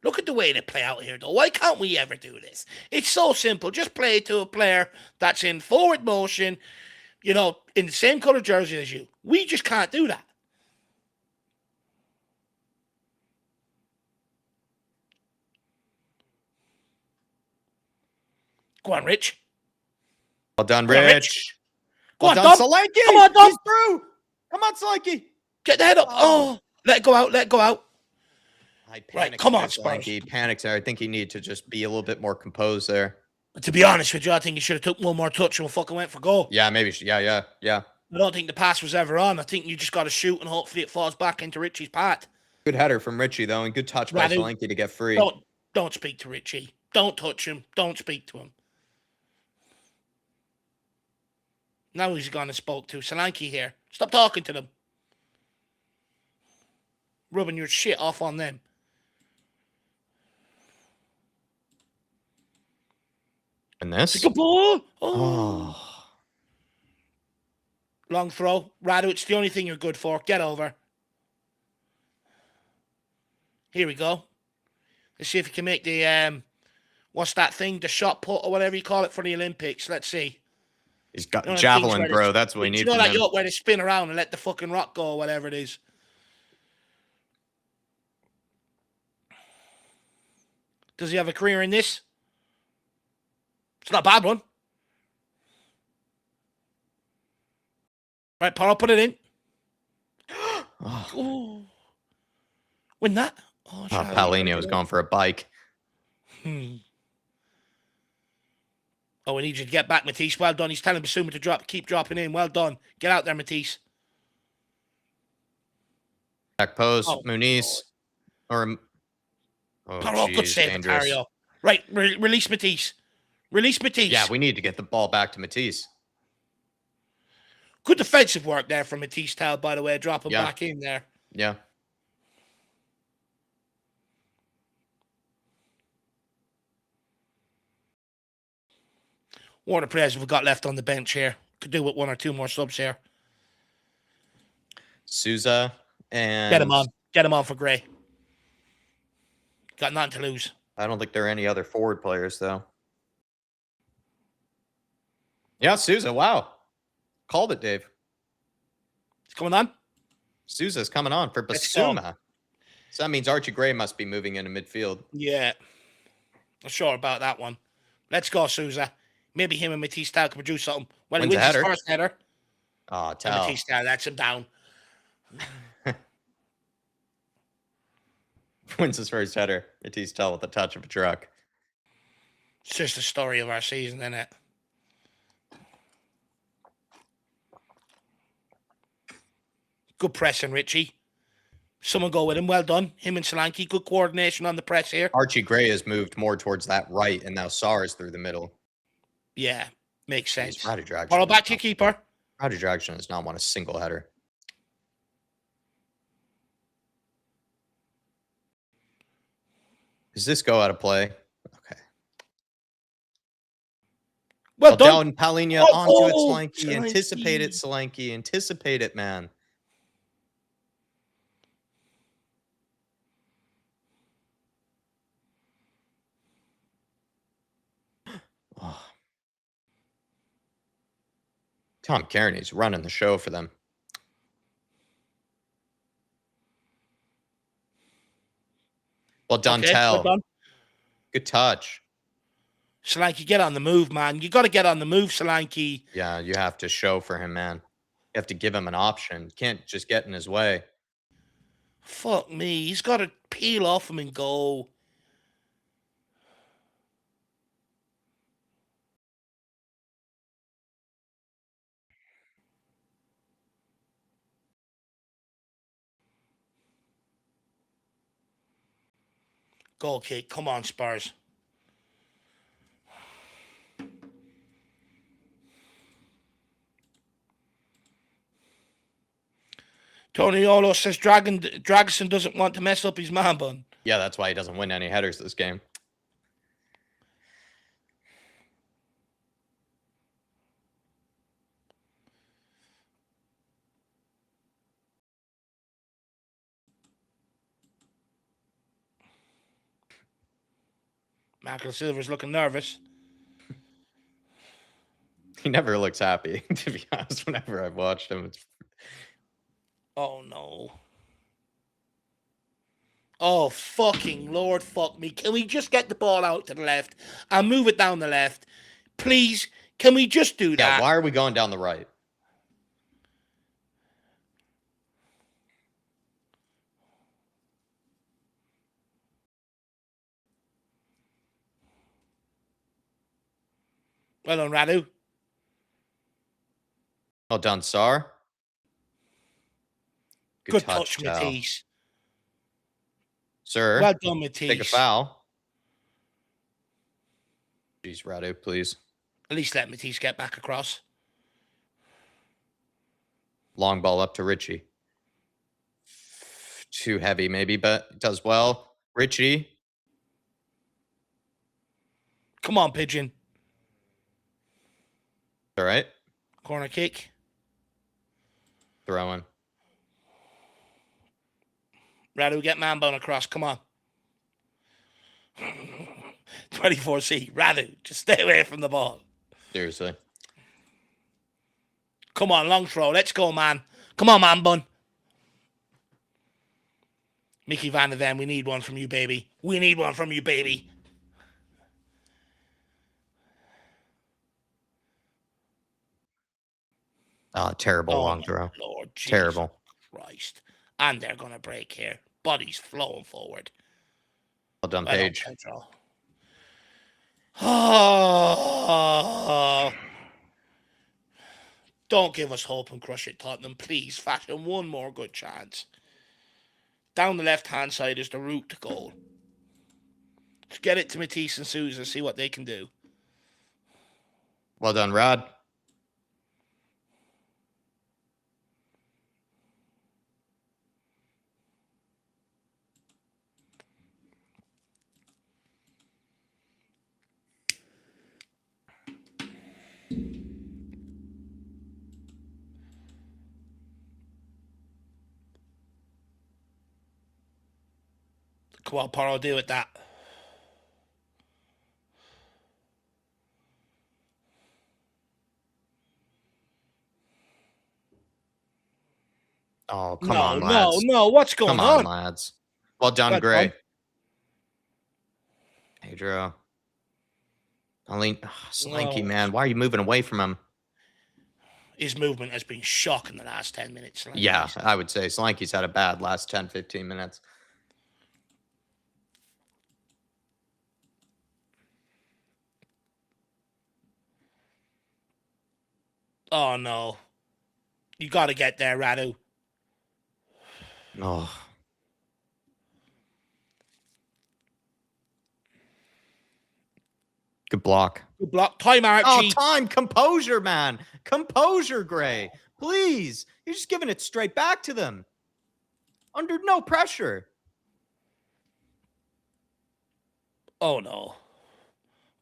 Look at the way they play out here, though. Why can't we ever do this? It's so simple. Just play to a player that's in forward motion, you know, in the same color jersey as you. We just can't do that. Go on, Rich. Well done, Rich. Go well on, done, Dom. Solanke. Come on, Dom. He's through. Come on, Solanke. Get the head up. Oh, let it go out. Let it go out. Right, come on, Spurs. He panics there. I think he needed to just be a little bit more composed there. To be honest with you, I think he should have took one more touch and fucking went for goal. Yeah, maybe. Yeah. I don't think the pass was ever on. I think you just got to shoot and hopefully it falls back into Richie's path. Good header from Richie, though, and good touch by Solanke to get free. Don't speak to Richie. Don't touch him. Don't speak to him. Now he's gone and spoke to Solanke here. Stop talking to them. Rubbing your shit off on them. And this? It's a good ball. Oh. Long throw. Radu, it's the only thing you're good for. Get over. Here we go. Let's see if you can make the, what's that thing? The shot put or whatever you call it for the Olympics. Let's see. He's got javelin, bro. That's what he needs. You know that yacht where they spin around and let the fucking rock go or whatever it is. Does he have a career in this? It's not a bad one. Right, Paro, put it in. Oh. Win that. Oh, Paulinho was going for a bike. Oh, we need you to get back, Matisse. Well done. He's telling Basuma to keep dropping in. Well done. Get out there, Matisse. Back post, Muniz. Or Paro, good save, Vicario. Right, release Matisse. Release Matisse. Yeah, we need to get the ball back to Matisse. Good defensive work there from Matisse Tal, by the way, dropping back in there. Yeah. What are the players we've got left on the bench here? Could do with one or two more subs here. Souza and... Get him on. Get him on for Gray. Got nothing to lose. I don't think there are any other forward players, though. Yeah, Souza. Wow. Called it, Dave. It's coming on? Souza's coming on for Basuma. So that means Archie Gray must be moving into midfield. Yeah. Not sure about that one. Let's go, Souza. Maybe him and Matisse Tal can produce something. Well, he wins his first header. Oh, Tal. Matisse Tal, that's him down. Wins his first header. Matisse Tal with the touch of a truck. It's just the story of our season, isn't it? Good pressing, Richie. Someone go with him. Well done. Him and Solanke. Good coordination on the press here. Archie Gray has moved more towards that right, and now Sarr is through the middle. Yeah, makes sense. Follow back to your keeper. Rowdy Dragon does not want a single header. Does this go out of play? Okay. Well done. Down Palhinha onto it, Solanke. Anticipate it, Solanke. Anticipate it, man. Oh. Tom Kearney's running the show for them. Well done, Okay, Tell. well done. Good touch. Solanke, get on the move, man. You got to get on the move, Solanke. Yeah, you have to show for him, man. You have to give him an option. You can't just get in his way. Fuck me. He's got to peel off him and go. Goal kick. Come on, Spurs. Tony Olo says Dragoson doesn't want to mess up his man bun. Yeah, that's why he doesn't win any headers this game. Michael Silver's looking nervous. He never looks happy, to be honest, whenever I've watched him. Oh, no. Oh, fucking Lord, fuck me. Can we just get the ball out to the left and move it down the left? Please, can we just do that? Yeah, why are we going down the right? Well done, Radu. Well done, Sarr. Good touch, Matisse. Sir. Well done, Matisse. Take a foul. Jeez, Radu, please. At least let Matisse get back across. Long ball up to Richie. Too heavy, maybe, but does well. Richie. Come on, Pigeon. All right. Corner kick. Throwing. Radu, get man bone across. Come on. 24C. Radu, just stay away from the ball. Seriously. Come on, long throw. Let's go, man. Come on, man bun. Mickey Van der Ven, we need one from you, baby. We need one from you, baby. Oh, terrible long throw. Lord Jesus terrible. Christ. And they're going to break here. Bodies flowing forward. Well done, Paige. Oh. Don't give us hope and crush it, Tottenham. Please, fashion one more good chance. Down the left-hand side is the route to goal. Just get it to Matisse and Sousa, see what they can do. Well done, Rod. Come on, Porro, deal with that. Oh, come on, lads. No. What's going on? Come on, lads. Well done, Gray. Pedro. Solanke, man. Why are you moving away from him? His movement has been shocking the last 10 minutes. Yeah, I would say Solanke's had a bad last 10, 15 minutes. Oh, no. You got to get there, Radu. Oh. block. Good block. Time, Archie. Oh, time. Composure, man. Composure, Gray. Please. You're just giving it straight back to them. Under no pressure. Oh, no.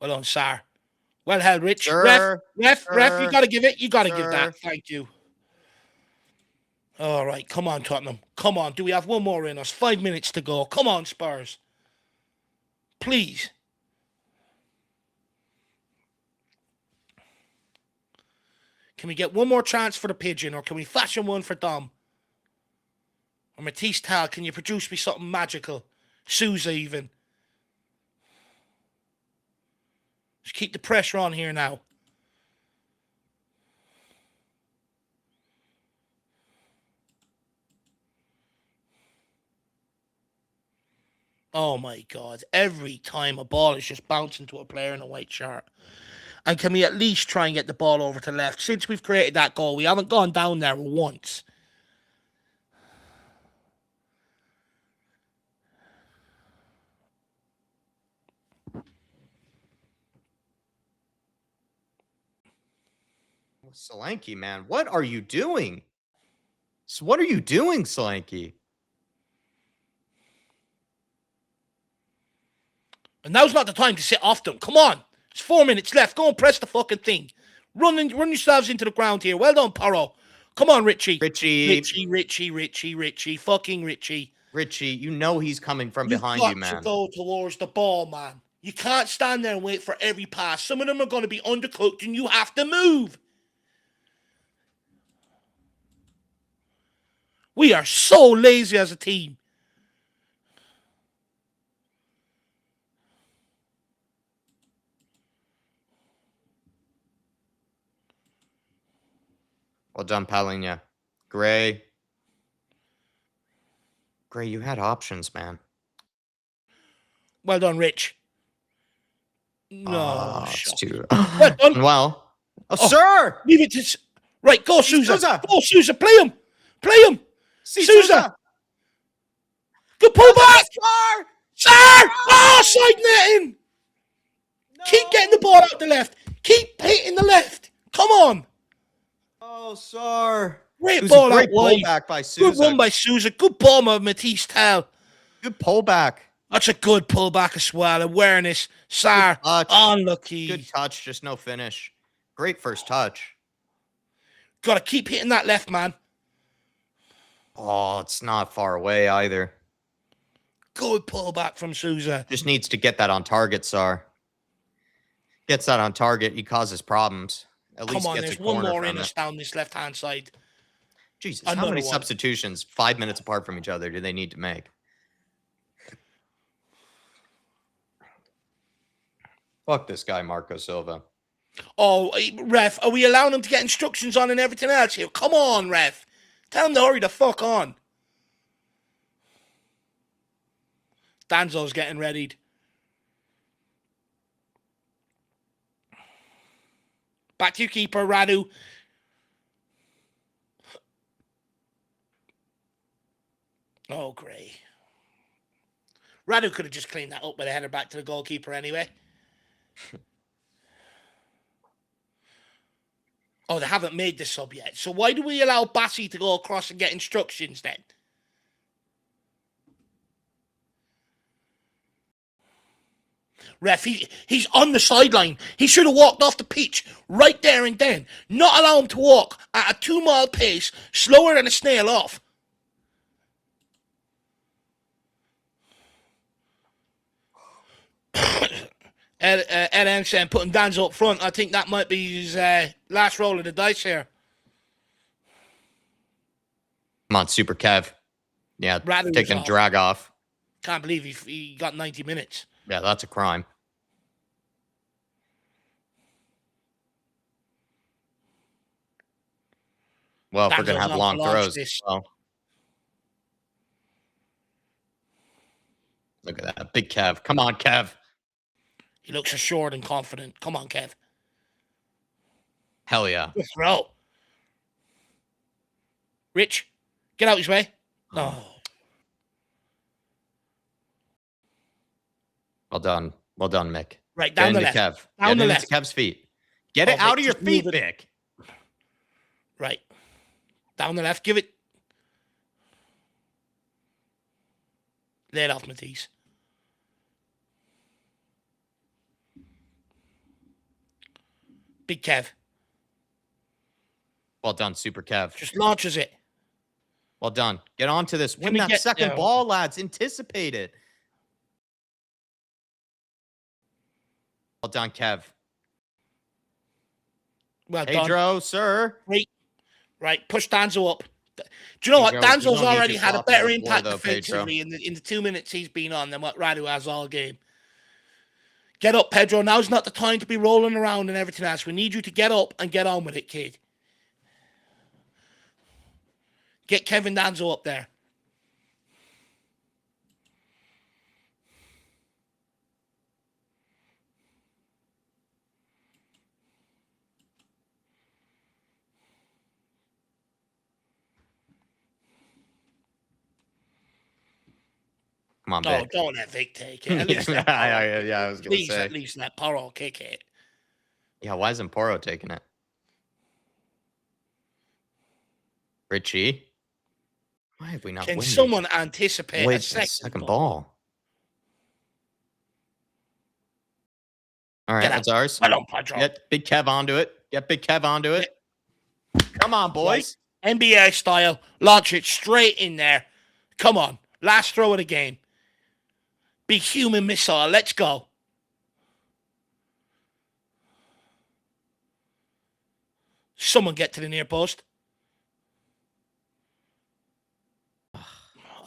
Well done, sir. Well held, Rich. Sir, ref, sir, you got to give it. You got to give sir. that. Thank you. All right, come on, Tottenham. Come on. Do we have one more in us? 5 minutes to go. Come on, Spurs. Please. Can we get one more chance for the pigeon, or can we fashion one for Dom? Or Matisse Tal, can you produce me something magical? Sousa even. Just keep the pressure on here now. Oh my God. Every time a ball is just bouncing to a player in a white shirt. And can we at least try and get the ball over to left? Since we've created that goal, we haven't gone down there once. Solanke, man, what are you doing? So what are you doing, Solanke? And now's not the time to sit off them. Come on. There's 4 minutes left. Go and press the fucking thing. Run yourselves into the ground here. Well done, Porro. Come on, Richie. Richie. Fucking Richie. Richie, you know he's coming from behind you, man. You got to go towards the ball, man. You can't stand there and wait for every pass. Some of them are going to be undercooked and you have to move. We are so lazy as a team. Well done, Palhinha. Gray, you had options, man. Well done, Rich. No, it's too. Well done. Well, sir! Leave it to... Right, go, Sousa. Sousa. Go, Sousa. Play him. Sousa. Good pull back. Sir! Oh, side netting. No. Keep getting the ball out the left. Keep hitting the left. Come on. Oh, sir. Great ball great out wide. Pullback by Sousa. Good run by Sousa. Good ball by Matisse Tal. Good pullback. That's a good pullback as well. Awareness. Sar. Unlucky. Good touch, just no finish. Great first touch. Got to keep hitting that left, man. Oh, it's not far away either. Good pullback from Sousa. Just needs to get that on target, Sar. Gets that on target, he causes problems. At least Come on, gets there's a corner one more from in us down this left-hand side. Jesus, how many substitutions 5 minutes apart from each other do they need to make? Fuck this guy, Marco Silva. Oh, ref, are we allowing him to get instructions on and everything else here? Come on, ref. Tell him to hurry the fuck on. Danzo's getting readied. Back to you, keeper, Radu. Oh, Gray. Radu could have just cleaned that up with a header back to the goalkeeper anyway. Oh, they haven't made the sub yet. So why do we allow Bassi to go across and get instructions then? Ref, he's on the sideline. He should have walked off the pitch right there and then. Not allow him to walk at a 2-mile pace, slower than a snail off. Ed Ensign putting Danzo up front. I think that might be his last roll of the dice here. Come on, Super Kev. Yeah, taking a drag off. Can't believe he got 90 minutes. Yeah, that's a crime. Well, if we're going to have long throws. Well. Look at that. Big Kev. Come on, Kev. He looks assured and confident. Come on, Kev. Hell yeah. Good throw. Rich, get out his way. No. Well done. Well done, Mick. Right, down the into left. Kev. Down the Get left. into Kev's feet. Get it Oh, out Vic, of your just feet, move it. Vic. Right. Down the left. Give it. Lay it off, Matisse. Big Kev. Well done, Super Kev. Just launches it. Well done. Get onto this. Win we that get second down? ball, lads. Anticipate it. Well done, Kev. Well done. Pedro, sir. Right. Push Danzo up. Do you know what? Pedro, Danzo's you don't need already you had a flopping better on the floor, impact though, defensively in the 2 minutes he's been on than what Radu has all game. Get up, Pedro. Now's not the time to be rolling around and everything else. We need you to get up and get on with it, kid. Get Kevin Danzo up there. Come on, No, Vic. don't let Vic take it. At least yeah, I was going to say. At least let Porro kick it. Yeah, why isn't Porro taking it? Richie? Why have we not Can won someone anticipate a a second ball? ball? All right, that's ours. Well done, Pedro. Get Big Kev onto it. Get Big Kev onto it. Come on, boys. Right. NBA style. Launch it straight in there. Come on. Last throw of the game. Big human missile. Let's go. Someone get to the near post.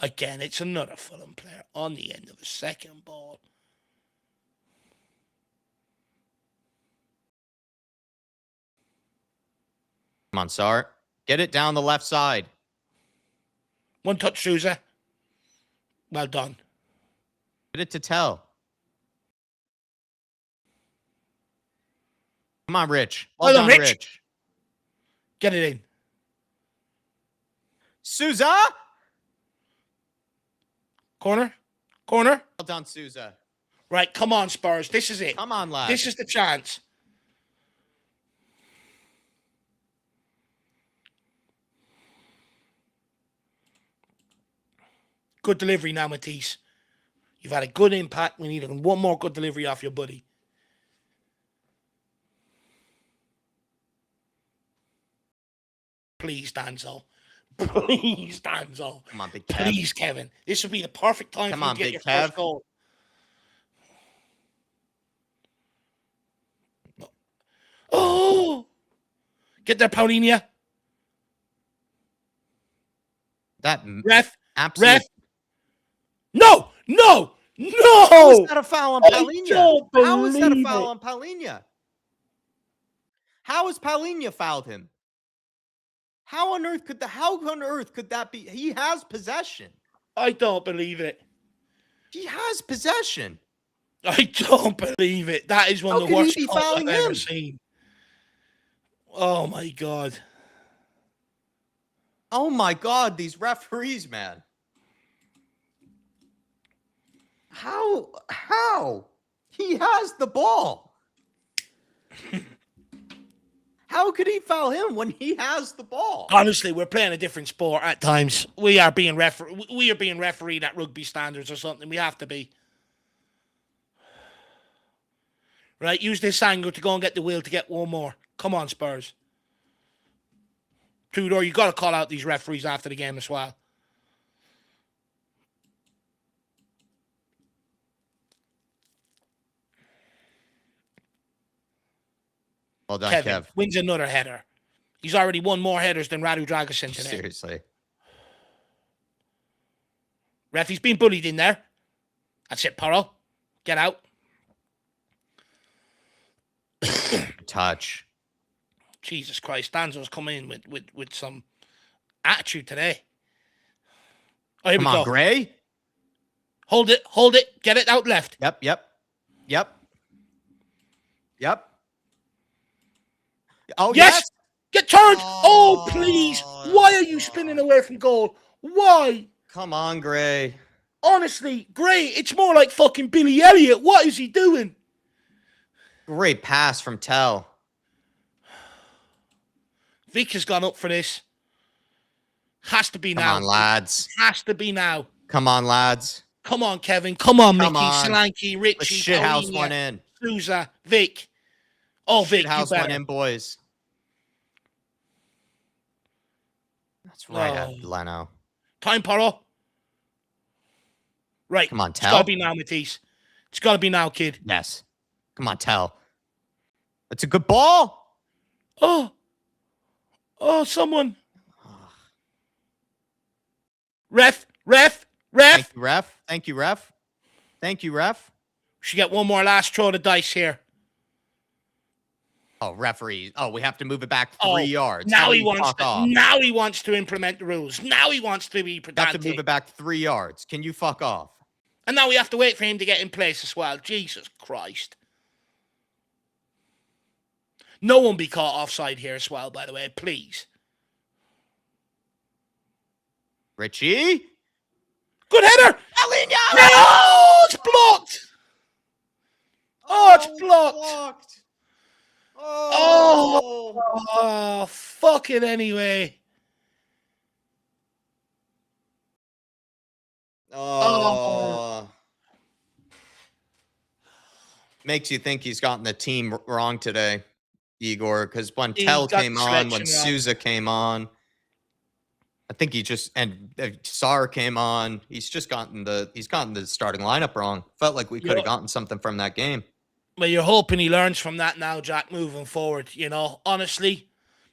Again, it's another Fulham player on the end of a second ball. Come on, Sar. Get it down the left side. One touch, Sousa. Well done. Get it to Tell. Come on, Rich. Well done, Rich. Get it in. Sousa. Corner. Well done, Sousa. Right, come on, Spurs. This is it. Come on, lads. This is the chance. Good delivery now, Matisse. You've had a good impact. We need one more good delivery off your buddy. Please, Danzo. Please, Danzo. Come on, Big Kev. Please, Kevin. This would be the perfect time for you to get your first goal. Oh! Get there, Paulinho. That Ref. absolute... Ref. No! How is that a foul on Paulinho? How is that a foul on Paulinho? How has Paulinho fouled him? How on earth could that be? He has possession. I don't believe it. He has possession. I don't believe it. That is one of the worst calls I've ever seen. Oh my God. Oh my God, these referees, man. How? He has the ball. How could he foul him when he has the ball? Honestly, we're playing a different sport at times. We are being refereed at rugby standards or something. We have to be. Right, use this angle to go and get the wheel to get one more. Come on, Spurs. Tudor, you got to call out these referees after the game as well. Well done, Kevin Kev. wins another header. He's already won more headers than Radu Dragusin today. Seriously. Ref, he's been bullied in there. That's it, Porro. Get out. Touch. Jesus Christ, Danzo's coming in with some attitude today. Oh, here we go. Come on, Gray. Hold it. Get it out left. Yep. Oh, yes. Get turned. Oh, please. Why are you spinning away from goal? Why? Come on, Gray. Honestly, Gray, it's more like fucking Billy Elliot. What is he doing? Great pass from Tell. Vic has gone up for this. Has to be Come now. on, lads. Has to be now. Come on, lads. Come on, Kevin. Come on, Come Mickey, on. Solanke, Let's Richie, shithouse one Paulinho, in. Souza, Vic. Oh, Vic, you Shithouse one better. in, boys. That's right at Leno. Time, Poro. Right. Come on, It's got Tell. to be now, Matisse. It's got to be now, kid. Yes. Come on, Tell. That's a good ball. Oh. Oh, someone. Ref. Thank you, ref. Thank you, ref. Thank you, ref. We should get one more last throw of the dice here. Oh, referee. Oh, we have to move it back 3 yards. Now he wants to implement the rules. Now he wants to be pedantic. Have to move it back 3 yards. Can you fuck off? And now we have to wait for him to get in place as well. Jesus Christ. No one be caught offside here as well, by the way. Please. Richie? Good header! Paulinho! No! It's blocked! Oh, it's blocked! Oh, fuck it anyway. Oh. Makes you think he's gotten the team wrong today, Igor, because when Tell came on, when Souza came on, I think he just, and Sarr came on, he's gotten the starting lineup wrong. Felt like we could have gotten something from that game. Well, you're hoping he learns from that now, Jack, moving forward. You know, honestly,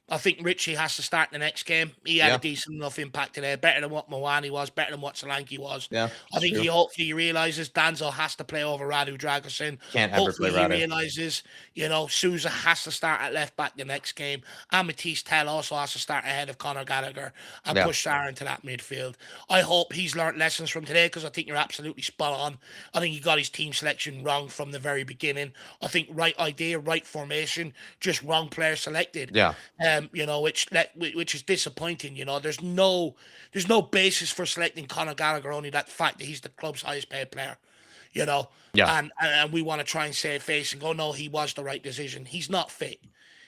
I think Richie has to start the next game. He had a decent enough impact today, better than what Mawani was, better than what Solanke was. Yeah, I think he hopefully realizes Danzo has to play over Radu Dragusin. Can't ever play Radu. He realizes, you know, Souza has to start at left back the next game. And Matisse Tell also has to start ahead of Conor Gallagher and push Sarr into that midfield. I hope he's learnt lessons from today because I think you're absolutely spot on. I think he got his team selection wrong from the very beginning. I think right idea, right formation, just wrong player selected. Yeah. You know, which is disappointing. You know, there's no basis for selecting Conor Gallagher, only that fact that he's the club's highest paid player. You know, and we want to try and save face and go, no, he was the right decision. He's not fit.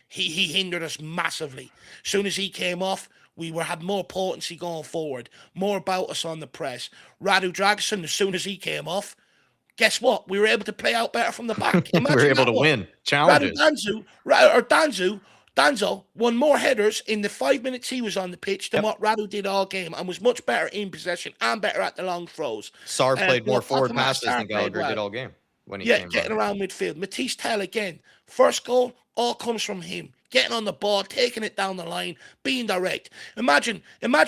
He hindered us massively. As soon as he came off, we had more potency going forward, more about us on the press. Radu Dragusin, as soon as he came off, guess what? We were able to play out better from the back. We were able to win challenges. Danzo won more headers in the 5 minutes he was on the pitch than what Radu did all game, and was much better in possession and better at the long throws. Sarr played more forward passes than Gallagher did all game when he came getting around midfield. Matisse Tell again. First goal all comes from him. Getting on the ball, taking it down the line, being direct. Imagine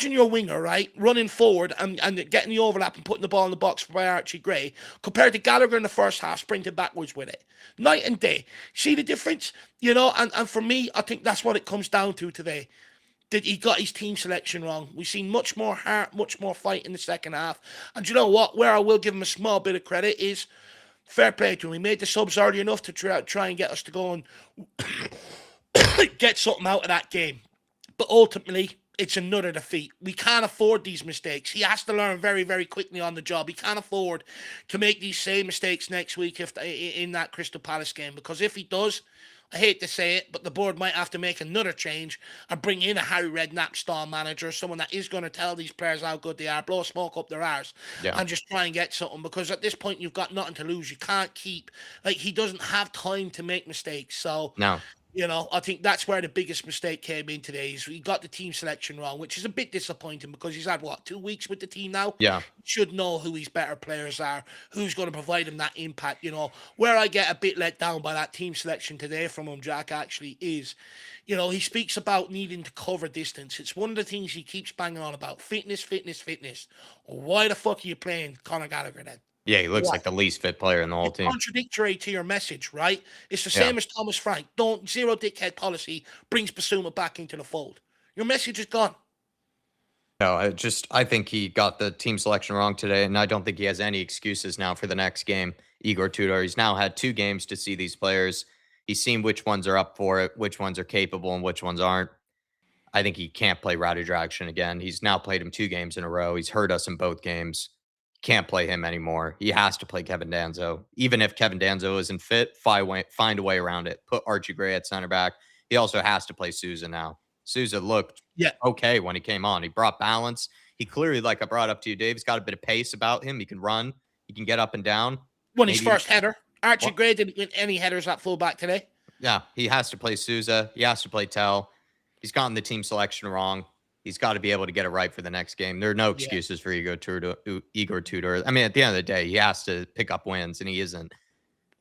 your winger, right, running forward and getting the overlap and putting the ball in the box by Archie Gray, compared to Gallagher in the first half sprinting backwards with it. Night and day. See the difference? You know, and for me, I think that's what it comes down to today. That he got his team selection wrong. We've seen much more heart, much more fight in the second half. And you know what? Where I will give him a small bit of credit is fair play to him. He made the subs early enough to try and get us to go and get something out of that game. But ultimately, it's another defeat. We can't afford these mistakes. He has to learn very, very quickly on the job. He can't afford to make these same mistakes next week in that Crystal Palace game, because if he does, I hate to say it, but the board might have to make another change and bring in a Harry Redknapp style manager, someone that is going to tell these players how good they are, blow smoke up their arse, and just try and get something, because at this point you've got nothing to lose. You can't keep, he doesn't have time to make mistakes. So no. You know, I think that's where the biggest mistake came in today. Is he got the team selection wrong, which is a bit disappointing because he's had, 2 weeks with the team now? Yeah. Should know who his better players are, who's going to provide him that impact. You know, where I get a bit let down by that team selection today from him, Jack, actually is, you know, he speaks about needing to cover distance. It's one of the things he keeps banging on about. Fitness. Why the fuck are you playing Conor Gallagher then? Yeah, he looks like the least fit player in the whole team. Contradictory to your message, right? It's the same as Thomas Frank. Zero dickhead policy brings Basuma back into the fold. Your message is gone. No, I think he got the team selection wrong today, and I don't think he has any excuses now for the next game. Igor Tudor, he's now had 2 games to see these players. He's seen which ones are up for it, which ones are capable, and which ones aren't. I think he can't play Radu Dragusin again. He's now played him 2 games in a row. He's hurt us in both games. Can't play him anymore. He has to play Kevin Danzo. Even if Kevin Danzo isn't fit, find a way around it. Put Archie Gray at center back. He also has to play Sousa now. Sousa looked okay when he came on. He brought balance. He clearly, like I brought up to you, Dave, he's got a bit of pace about him. He can run. He can get up and down. Won his first header. Archie Gray didn't win any headers at fullback today. Yeah, he has to play Sousa. He has to play Tell. He's gotten the team selection wrong. He's got to be able to get it right for the next game. There are no excuses for Igor Tudor. I mean, at the end of the day, he has to pick up wins, and he isn't.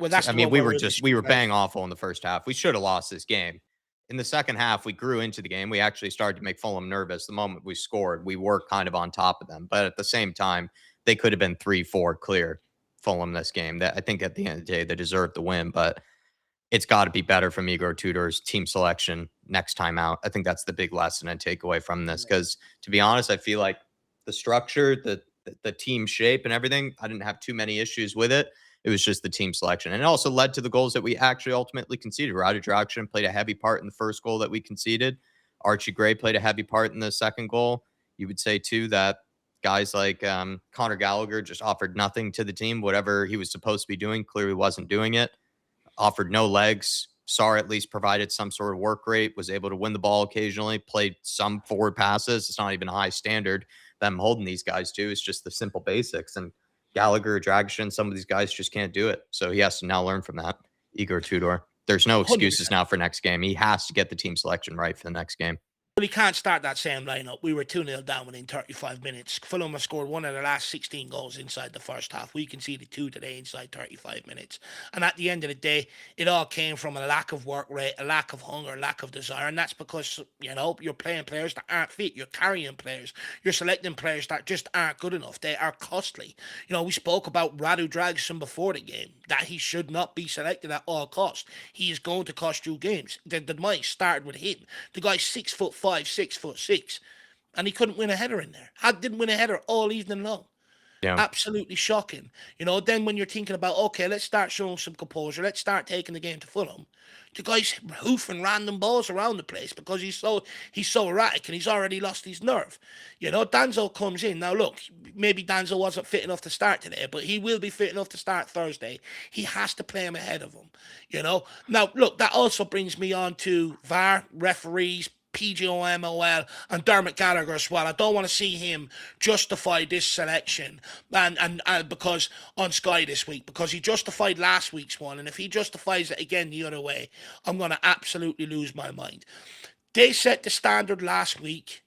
Well, that's. I mean, we were bang awful in the first half. We should have lost this game. In the second half, we grew into the game. We actually started to make Fulham nervous. The moment we scored, we were kind of on top of them. But at the same time, they could have been 3-4 clear Fulham this game. That I think at the end of the day, they deserved the win, but it's got to be better from Igor Tudor's team selection next time out. I think that's the big lesson and takeaway from this. Because to be honest, I feel like the structure, the team shape and everything, I didn't have too many issues with it. It was just the team selection. And it also led to the goals that we actually ultimately conceded. Richarlison played a heavy part in the first goal that we conceded. Archie Gray played a heavy part in the second goal. You would say, too, that guys like Conor Gallagher just offered nothing to the team. Whatever he was supposed to be doing, clearly wasn't doing it. Offered no legs. Sarr at least provided some sort of work rate, was able to win the ball occasionally, played some forward passes. It's not even a high standard that I'm holding these guys to. It's just the simple basics. And Gallagher, Dragic, some of these guys just can't do it. So he has to now learn from that. Igor Tudor. There's no excuses 100%. Now for next game. He has to get the team selection right for the next game. Well, he can't start that same lineup. We were 2-0 down within 35 minutes. Fulham have scored one of the last 16 goals inside the first half. We conceded 2 today inside 35 minutes. And at the end of the day, it all came from a lack of work rate, a lack of hunger, a lack of desire. And that's because, you're playing players that aren't fit. You're carrying players. You're selecting players that just aren't good enough. They are costly. We spoke about Radu Dragic before the game, that he should not be selected at all costs. He is going to cost you games. The mic started with him. The guy's 6'5", 6'6", and he couldn't win a header in there. Didn't win a header all evening long. Yeah. Absolutely shocking. Then when you're thinking about, okay, let's start showing some composure, let's start taking the game to Fulham, the guy's hoofing random balls around the place because he's so erratic and he's already lost his nerve. Danzo comes in. Now look, maybe Danzo wasn't fit enough to start today, but he will be fit enough to start Thursday. He has to play him ahead of him. Now look, that also brings me on to VAR, referees, PGOMOL and Dermot Gallagher as well. I don't want to see him justify this selection and because on Sky this week, because he justified last week's one, and if he justifies it again the other way, I'm going to absolutely lose my mind. They set the standard last week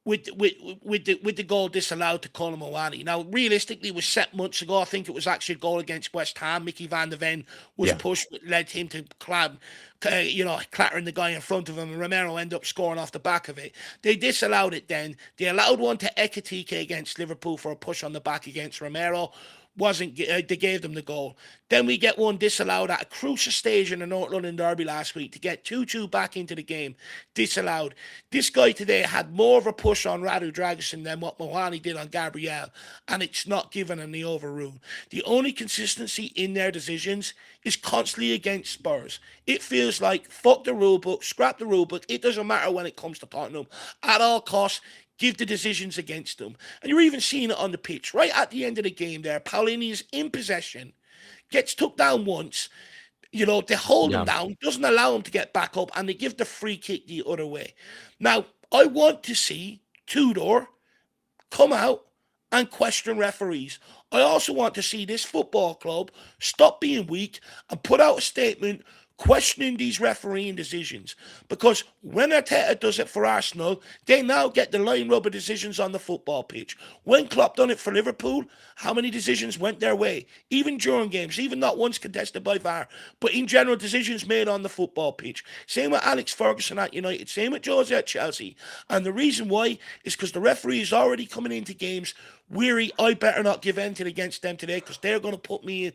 with the goal disallowed to Colin Mawani. Now, realistically, it was set months ago. I think it was actually a goal against West Ham. Mickey van der Ven was pushed, led him to clattering the guy in front of him, and Romero ended up scoring off the back of it. They disallowed it then. They allowed one to Ekitike against Liverpool for a push on the back against Romero. They gave them the goal. Then we get one disallowed at a crucial stage in the North London Derby last week to get 2-2 back into the game. Disallowed. This guy today had more of a push on Radu Dragic than what Mawani did on Gabriel, and it's not given in the overrule. The only consistency in their decisions is constantly against Spurs. It feels like fuck the rule book, scrap the rule book. It doesn't matter when it comes to Tottenham. At all costs, give the decisions against them. And you're even seeing it on the pitch. Right at the end of the game there, Paulini is in possession, gets took down once. They hold him down, doesn't allow him to get back up, and they give the free kick the other way. Now, I want to see Tudor come out and question referees. I also want to see this football club stop being weak and put out a statement questioning these refereeing decisions, because when Arteta does it for Arsenal, they now get the line rubber decisions on the football pitch. When Klopp done it for Liverpool, how many decisions went their way? Even during games, even not once contested by VAR, but in general, decisions made on the football pitch. Same with Alex Ferguson at United, same with Jose at Chelsea. And the reason why is because the referee is already coming into games weary. I better not give anything against them today because they're going to put me in,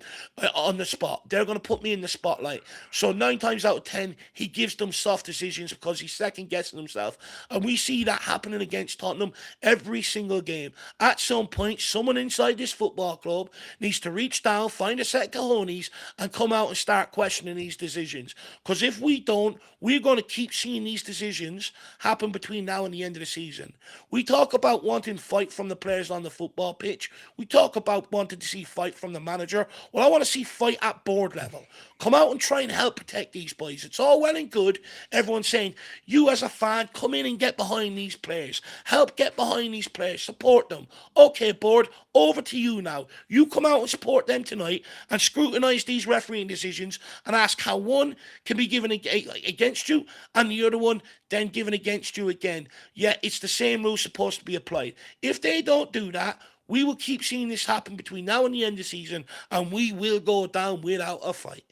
on the spot. They're going to put me in the spotlight. So 9 times out of 10, he gives them soft decisions because he's second-guessing himself. And we see that happening against Tottenham every single game. At some point, someone inside this football club needs to reach down, find a set of cojones, and come out and start questioning these decisions. Because if we don't, we're going to keep seeing these decisions happen between now and the end of the season. We talk about wanting fight from the players on the football football pitch. We talk about wanting to see fight from the manager. Well, I want to see fight at board level. Come out and try and help protect these boys. It's all well and good. Everyone's saying, you as a fan, come in and get behind these players. Help get behind these players. Support them. Okay, board, over to you now. You come out and support them tonight and scrutinise these refereeing decisions and ask how one can be given against you and the other one then given against you again. Yeah, it's the same rule supposed to be applied. If they don't do that, we will keep seeing this happen between now and the end of the season, and we will go down without a fight.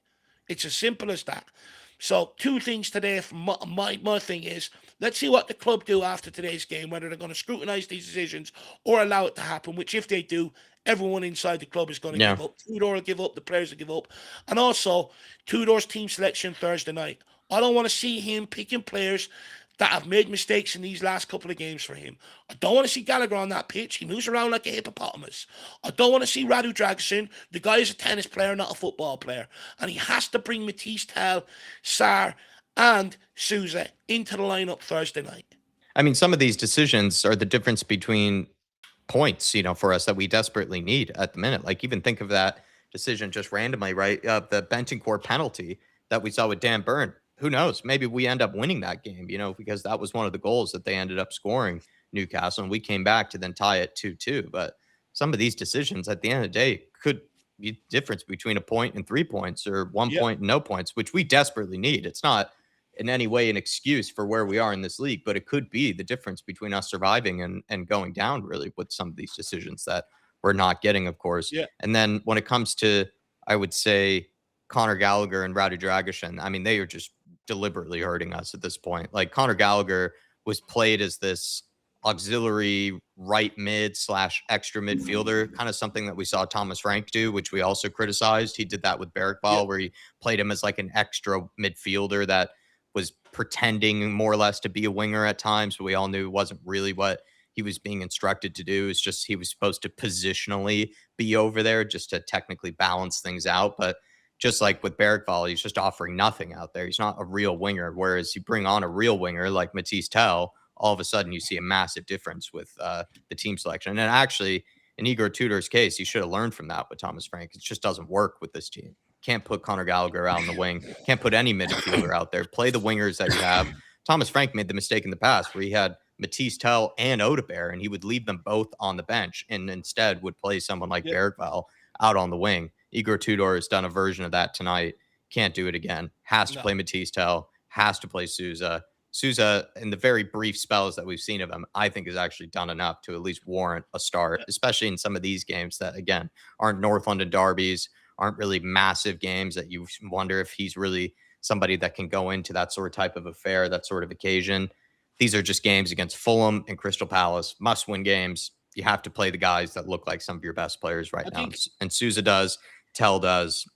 It's as simple as that. So 2 things today from my thing is, let's see what the club do after today's game, whether they're going to scrutinise these decisions or allow it to happen, which if they do, everyone inside the club is going to give up. Tudor will give up, the players will give up. And also, Tudor's team selection Thursday night. I don't want to see him picking players that have made mistakes in these last couple of games for him. I don't want to see Gallagher on that pitch. He moves around like a hippopotamus. I don't want to see Radu Dragusin. The guy is a tennis player, not a football player. And he has to bring Matisse Tell, Sarr, and Sousa into the lineup Thursday night. I mean, some of these decisions are the difference between points, for us that we desperately need at the minute. Like, even think of that decision just randomly, right? The Bentancur penalty that we saw with Dan Burn. Who knows? Maybe we end up winning that game, because that was one of the goals that they ended up scoring, Newcastle, and we came back to then tie it 2-2. But some of these decisions at the end of the day could be the difference between a point and 3 points, or 1 point and no points, which we desperately need. It's not in any way an excuse for where we are in this league, but it could be the difference between us surviving and going down, really, with some of these decisions that we're not getting, of course. Yeah. And then when it comes to, I would say, Conor Gallagher and Radu Dragusin, I mean, they are just deliberately hurting us at this point. Like, Conor Gallagher was played as this auxiliary right mid / extra midfielder, kind of something that we saw Thomas Frank do, which we also criticized. He did that with Bergvall, where he played him as like an extra midfielder that was pretending more or less to be a winger at times, but we all knew it wasn't really what he was being instructed to do. It's just he was supposed to positionally be over there just to technically balance things out. But just like with Bergvall, he's just offering nothing out there. He's not a real winger. Whereas you bring on a real winger like Matisse Tell, all of a sudden you see a massive difference with the team selection. And actually, in Igor Tudor's case, he should have learned from that with Thomas Frank. It just doesn't work with this team. Can't put Conor Gallagher out on the wing. Can't put any midfielder out there. Play the wingers that you have. Thomas Frank made the mistake in the past where he had Matisse Tell and Odebear, and he would leave them both on the bench and instead would play someone like Bergvall out on the wing. Igor Tudor has done a version of that tonight. Can't do it again. Has to play Matisse Tell. Has to play Sousa. Sousa, in the very brief spells that we've seen of him, I think has actually done enough to at least warrant a start, especially in some of these games that, again, aren't North London derbies, aren't really massive games that you wonder if he's really somebody that can go into that sort of type of affair, that sort of occasion. These are just games against Fulham and Crystal Palace, must-win games. You have to play the guys that look like some of your best players right now. And Sousa does. Tell does.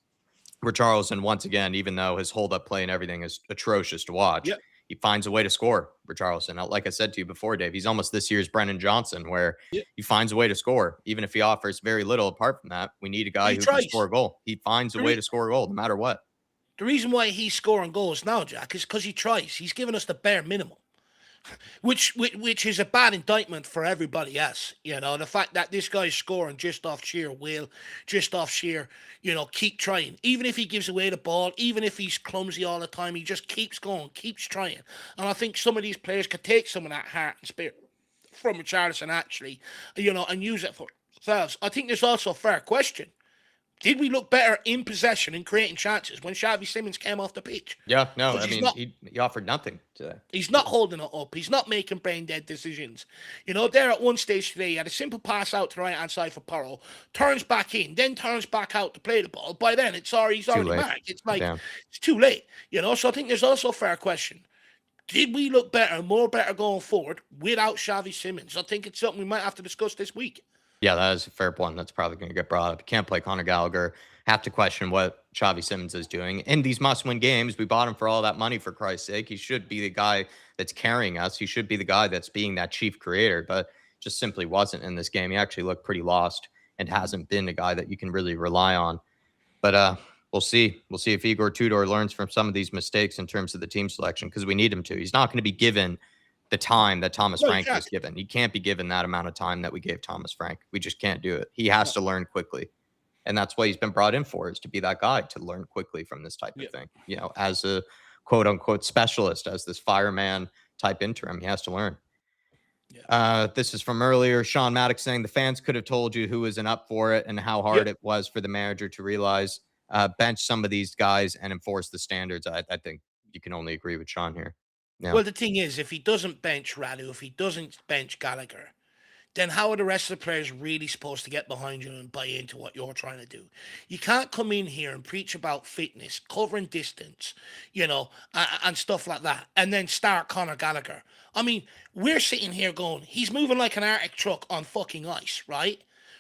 Richarlison, once again, even though his hold-up play and everything is atrocious to watch, he finds a way to score, Richarlison. Like I said to you before, Dave, he's almost this year's Brennan Johnson, where he finds a way to score. Even if he offers very little apart from that, we need a guy who can score a goal. He finds a way to score a goal no matter what. The reason why he's scoring goals now, Jack, is because he tries. He's given us the bare minimum. Which is a bad indictment for everybody else. The fact that this guy's scoring just off sheer will, just off sheer, keep trying. Even if he gives away the ball, even if he's clumsy all the time, he just keeps going, keeps trying. And I think some of these players could take some of that heart and spirit from Richarlison, actually, and use it for themselves. I think there's also a fair question. Did we look better in possession and creating chances when Xavi Simons came off the pitch? Yeah, no, I mean, he offered nothing today. He's not holding it up. He's not making brain-dead decisions. There at one stage today, he had a simple pass out to the right-hand side for Porro, turns back in, then turns back out to play the ball. By then, he's already marked. It's like, it's too late. So I think there's also a fair question. Did we look better, more better going forward without Xavi Simons? I think it's something we might have to discuss this week. Yeah, that is a fair point. That's probably going to get brought up. You can't play Conor Gallagher. Have to question what Xavi Simons is doing. In these must-win games, we bought him for all that money, for Christ's sake. He should be the guy that's carrying us. He should be the guy that's being that chief creator, but just simply wasn't in this game. He actually looked pretty lost and hasn't been a guy that you can really rely on. But we'll see. We'll see if Igor Tudor learns from some of these mistakes in terms of the team selection, because we need him to. He's not going to be given the time that Thomas No, Frank was given. He can't be given that amount of time that we gave Thomas Frank. We just can't do it. He has to learn quickly. And that's what he's been brought in for, is to be that guy, to learn quickly from this type of thing. You know, as a quote unquote specialist, as this fireman type interim, he has to learn. This is from earlier. Sean Maddox saying the fans could have told you who isn't up for it and how hard it was for the manager to realize, bench some of these guys and enforce the standards. I think you can only agree with Sean here. Yeah. Well, the thing is, if he doesn't bench Radu, if he doesn't bench Gallagher, then how are the rest of the players really supposed to get behind you and buy into what you're trying to do? You can't come in here and preach about fitness, covering distance, you know, and stuff like that, and then start Conor Gallagher. I mean, we're sitting here going, he's moving like an Arctic truck on fucking ice, right?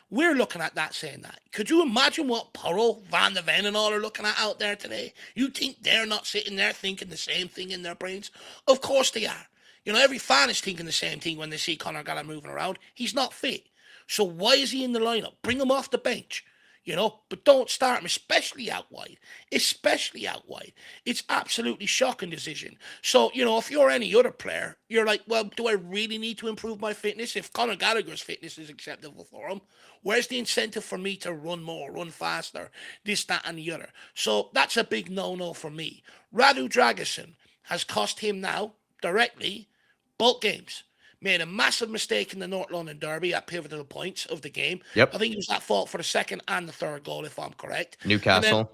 We're looking at that saying that. Could you imagine what Porro, Van de Ven and all are looking at out there today? You think they're not sitting there thinking the same thing in their brains? Of course they are. You know, every fan is thinking the same thing when they see Conor Gallagher moving around. He's not fit. So why is he in the lineup? Bring him off the bench, you know, but don't start him, especially out wide. Especially out wide. It's absolutely shocking decision. So, you know, if you're any other player, you're like, well, do I really need to improve my fitness? If Conor Gallagher's fitness is acceptable for him, where's the incentive for me to run more, run faster, this, that, and the other? So that's a big no-no for me. Radu Dragusin has cost him now, directly, both games. Made a massive mistake in the North London Derby at pivotal points of the game. Yep. I think he was at fault for the second and the third goal, if I'm correct. Newcastle.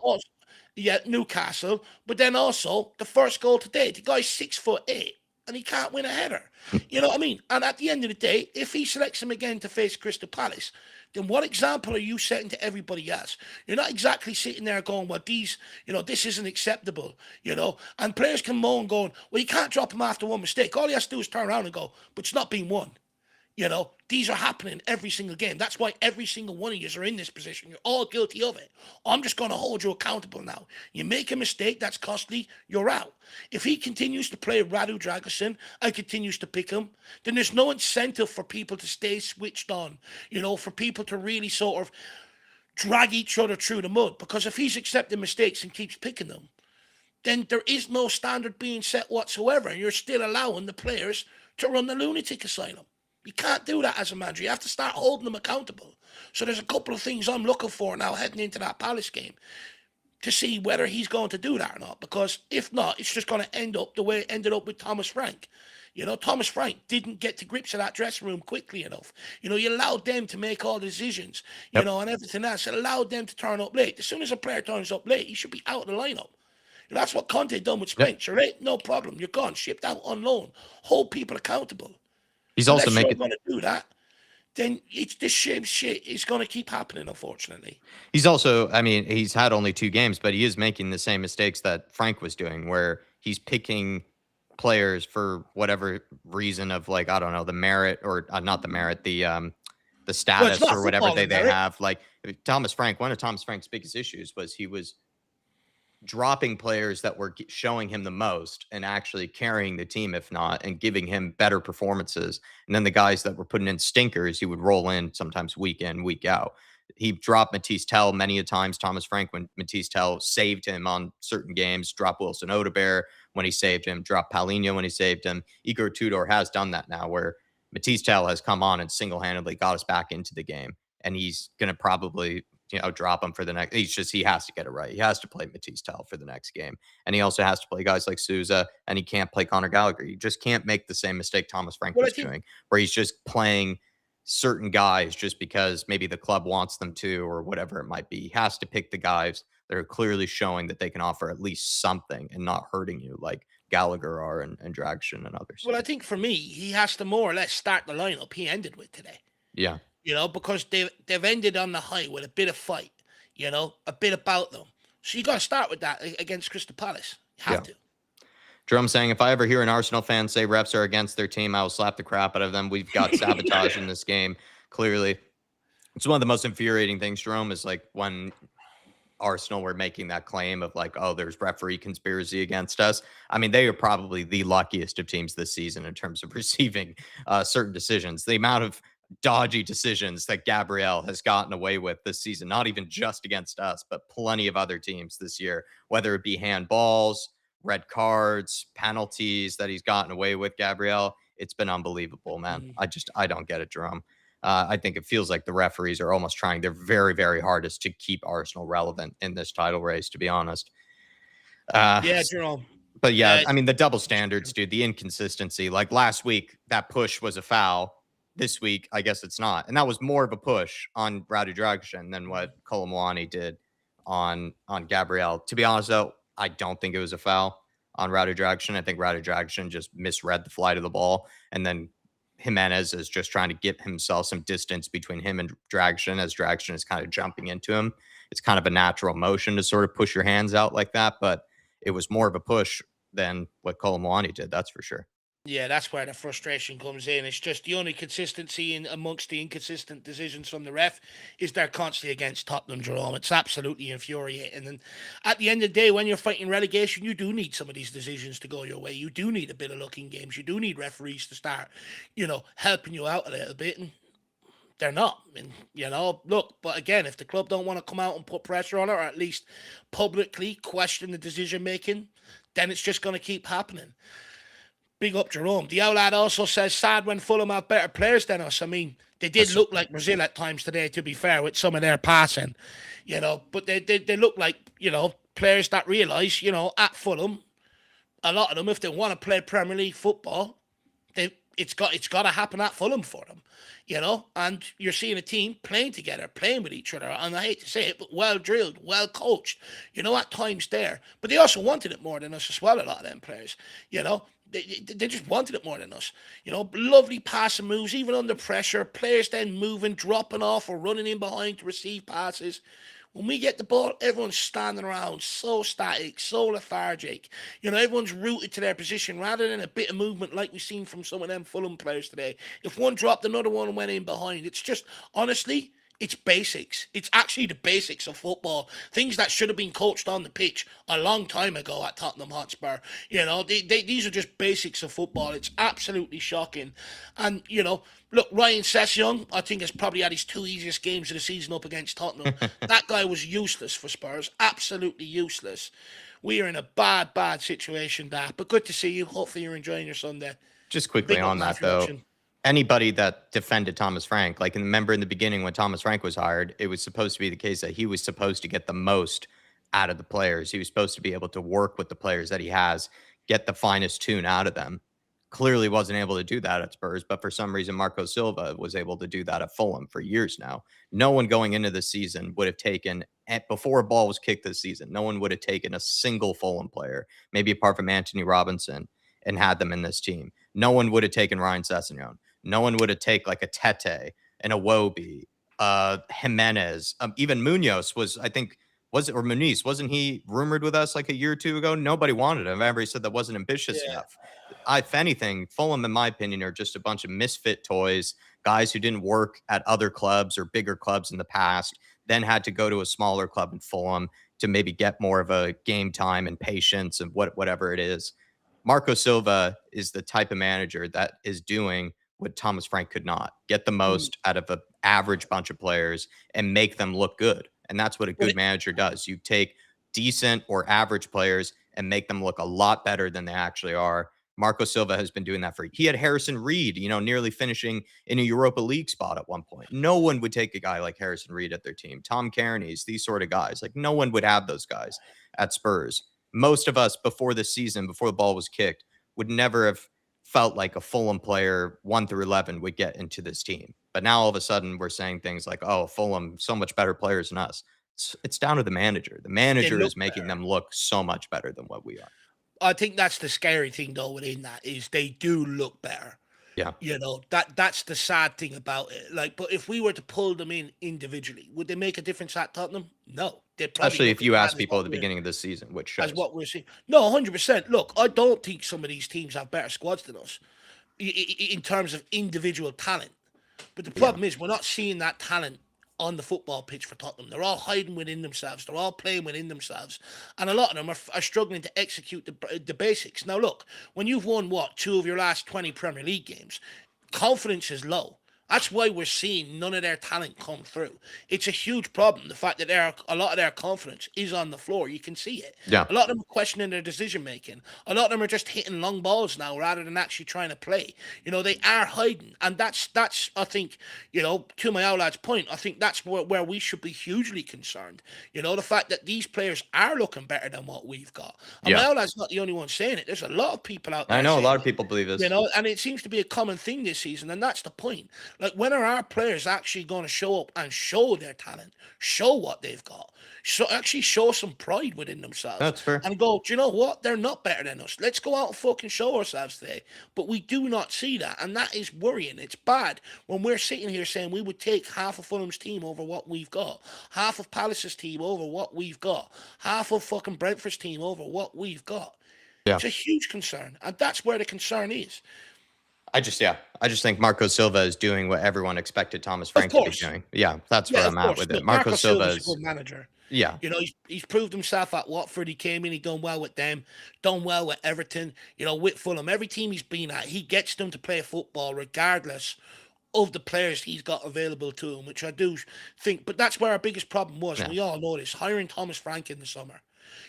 Newcastle. But then also the first goal today. The guy's 6'8" and he can't win a header. You know what I mean? And at the end of the day, if he selects him again to face Crystal Palace, then what example are you setting to everybody else? You're not exactly sitting there going, well, these, you know, this isn't acceptable, you know, and players can moan going, well, you can't drop him after one mistake. All he has to do is turn around and go, but it's not being won. You know, these are happening every single game. That's why every single one of you are in this position. You're all guilty of it. I'm just going to hold you accountable now. You make a mistake that's costly, you're out. If he continues to play Radu Dragusin and continues to pick him, then there's no incentive for people to stay switched on, you know, for people to really sort of drag each other through the mud. Because if he's accepting mistakes and keeps picking them, then there is no standard being set whatsoever. And you're still allowing the players to run the lunatic asylum. You can't do that as a manager. You have to start holding them accountable. So there's a couple of things I'm looking for now heading into that Palace game to see whether he's going to do that or not. Because if not, it's just going to end up the way it ended up with Thomas Frank. You know, Thomas Frank didn't get to grips with that dressing room quickly enough. You know, you allowed them to make all the decisions, you know, and everything else. It allowed them to turn up late. As soon as a player turns up late, he should be out of the lineup. That's what Conte done with Spencer, right? No problem. You're gone, shipped out on loan. Hold people accountable. He's also making. Going to do that, then it's the same shit is going to keep happening, unfortunately. He's also, I mean, he's had only 2 games, but he is making the same mistakes that Frank was doing, where he's picking players for whatever reason of, like, I don't know, the merit or not the merit, the status or whatever they have. Like Thomas Frank, one of Thomas Frank's biggest issues was he was dropping players that were showing him the most and actually carrying the team, if not, and giving him better performances. And then the guys that were putting in stinkers, he would roll in sometimes week in, week out. He dropped Matisse Tell many a times, Thomas Frank, when Matisse Tell saved him on certain games, dropped Wilson Odobert when he saved him, dropped Paulinho when he saved him. Igor Tudor has done that now, where Matisse Tell has come on and single-handedly got us back into the game. And he's going to probably, you know, drop him for the next. He has to get it right. He has to play Matisse Tell for the next game. And he also has to play guys like Souza, and he can't play Conor Gallagher. You just can't make the same mistake Thomas Frank was doing, where he's just playing certain guys just because maybe the club wants them to or whatever it might be. He has to pick the guys that are clearly showing that they can offer at least something and not hurting you like Gallagher are and Dragusin and others. Well, I think for me, he has to more or less start the lineup he ended with today. Yeah. You know, because they've ended on the high with a bit of fight, you know, a bit about them. So you got to start with that against Crystal Palace. You have to. Jerome saying, if I ever hear an Arsenal fan say refs are against their team, I will slap the crap out of them. We've got sabotage in this game, clearly. It's one of the most infuriating things, Jerome, is like when Arsenal were making that claim of like, oh, there's referee conspiracy against us. I mean, they are probably the luckiest of teams this season in terms of receiving certain decisions. The amount of dodgy decisions that Gabriel has gotten away with this season, not even just against us, but plenty of other teams this year, whether it be handballs, red cards, penalties that he's gotten away with, Gabriel. It's been unbelievable, man. Mm. I don't get it, Jerome. I think it feels like the referees are almost trying their very, very hardest to keep Arsenal relevant in this title race, to be honest. Yeah, Jerome. But yeah, I mean, the double standards, dude, the inconsistency. Like last week, that push was a foul. This week, I guess it's not. And that was more of a push on Radu Dragic than what Kolomwani did on Gabriel. To be honest, though, I don't think it was a foul on Radu Dragic. I think Radu Dragic just misread the flight of the ball. And then Jimenez is just trying to get himself some distance between him and Dragic as Dragic is kind of jumping into him. It's kind of a natural motion to sort of push your hands out like that. But it was more of a push than what Kolomwani did, that's for sure. Yeah, that's where the frustration comes in. It's just the only consistency in amongst the inconsistent decisions from the ref is they're constantly against Tottenham, Jerome. It's absolutely infuriating. And at the end of the day, when you're fighting relegation, you do need some of these decisions to go your way. You do need a bit of luck in games. You do need referees to start, helping you out a little bit. And they're not. And, look, but again, if the club don't want to come out and put pressure on it, or at least publicly question the decision making, then it's just going to keep happening. Big up Jerome. The Outlet also says, sad when Fulham have better players than us. I mean, they did look like Brazil at times today, to be fair, with some of their passing, but they look like, players that realise, at Fulham, a lot of them, if they want to play Premier League football, it's got to happen at Fulham for them, and you're seeing a team playing together, playing with each other, and I hate to say it, but well drilled, well coached, at times there, but they also wanted it more than us as well, a lot of them players, They just wanted it more than us. Lovely passing moves, even under pressure. Players then moving, dropping off or running in behind to receive passes. When we get the ball, everyone's standing around, so static, so lethargic. Everyone's rooted to their position rather than a bit of movement like we've seen from some of them Fulham players today. If one dropped, another one went in behind. It's just, honestly, it's basics. It's actually the basics of football. Things that should have been coached on the pitch a long time ago at Tottenham Hotspur. These are just basics of football. It's absolutely shocking. And, look, Ryan Sessegnon, I think, has probably had his 2 easiest games of the season up against Tottenham. That guy was useless for Spurs. Absolutely useless. We are in a bad, bad situation there. But good to see you. Hopefully you're enjoying your Sunday. Just quickly on that, though. Anybody that defended Thomas Frank, like remember in the beginning when Thomas Frank was hired, it was supposed to be the case that he was supposed to get the most out of the players. He was supposed to be able to work with the players that he has, get the finest tune out of them. Clearly wasn't able to do that at Spurs, but for some reason, Marco Silva was able to do that at Fulham for years now. No one going into this season would have taken, before a ball was kicked this season, no one would have taken a single Fulham player, maybe apart from Anthony Robinson, and had them in this team. No one would have taken Ryan Sessegnon. No one would have taken like a Tete and a Iwobi, Jimenez, even Munoz was, I think, or Muniz, wasn't he rumored with us like a year or two ago? Nobody wanted him. Everybody said that wasn't ambitious enough. If anything, Fulham, in my opinion, are just a bunch of misfit toys, guys who didn't work at other clubs or bigger clubs in the past, then had to go to a smaller club in Fulham to maybe get more of a game time and patience and whatever it is. Marco Silva is the type of manager that is doing what Thomas Frank could not. Get the most out of an average bunch of players and make them look good. And that's what a good manager does. You take decent or average players and make them look a lot better than they actually are. Marco Silva has been doing that he had Harrison Reed, nearly finishing in a Europa League spot at one point. No one would take a guy like Harrison Reed at their team. Tom Kearney's, these sort of guys. Like no one would have those guys at Spurs. Most of us before this season, before the ball was kicked, would never have felt like a Fulham player 1 through 11 would get into this team. But now all of a sudden we're saying things like, oh, Fulham, so much better players than us. It's down to the manager. The manager is making them look so much better than what we are. I think that's the scary thing, though, within that is they do look better. Yeah. That's the sad thing about it. But if we were to pull them in individually, would they make a difference at Tottenham? No. Especially if you ask people at the beginning of this season, which shows. As what we're seeing. No, 100%. Look, I don't think some of these teams have better squads than us in terms of individual talent. But the problem is we're not seeing that talent on the football pitch for Tottenham. They're all hiding within themselves. They're all playing within themselves. And a lot of them are struggling to execute the basics. Now, look, when you've won, 2 of your last 20 Premier League games, confidence is low. That's why we're seeing none of their talent come through. It's a huge problem. The fact that a lot of their confidence is on the floor. You can see it. Yeah. A lot of them are questioning their decision making. A lot of them are just hitting long balls now rather than actually trying to play. They are hiding, and that's I think, to my old lad's point, I think that's where we should be hugely concerned. The fact that these players are looking better than what we've got. And my old lad's not the only one saying it. There's a lot of people out there. I know a saying lot of people believe this. And it seems to be a common thing this season, and that's the point. Like, when are our players actually going to show up and show their talent, show what they've got, actually show some pride within themselves? That's fair. And go, do you know what? They're not better than us. Let's go out and fucking show ourselves today. But we do not see that, and that is worrying. It's bad when we're sitting here saying we would take half of Fulham's team over what we've got, half of Palace's team over what we've got, half of fucking Brentford's team over what we've got. Yeah. It's a huge concern, and that's where the concern is. I just think Marco Silva is doing what everyone expected Thomas Frank to be doing. Yeah, that's where I'm at with it. Marco Silva is a good manager. Yeah. He's proved himself at Watford. He came in, he done well with them, done well with Everton, with Fulham. Every team he's been at, he gets them to play football regardless of the players he's got available to him, which I do think. But that's where our biggest problem was, and we all know this, hiring Thomas Frank in the summer.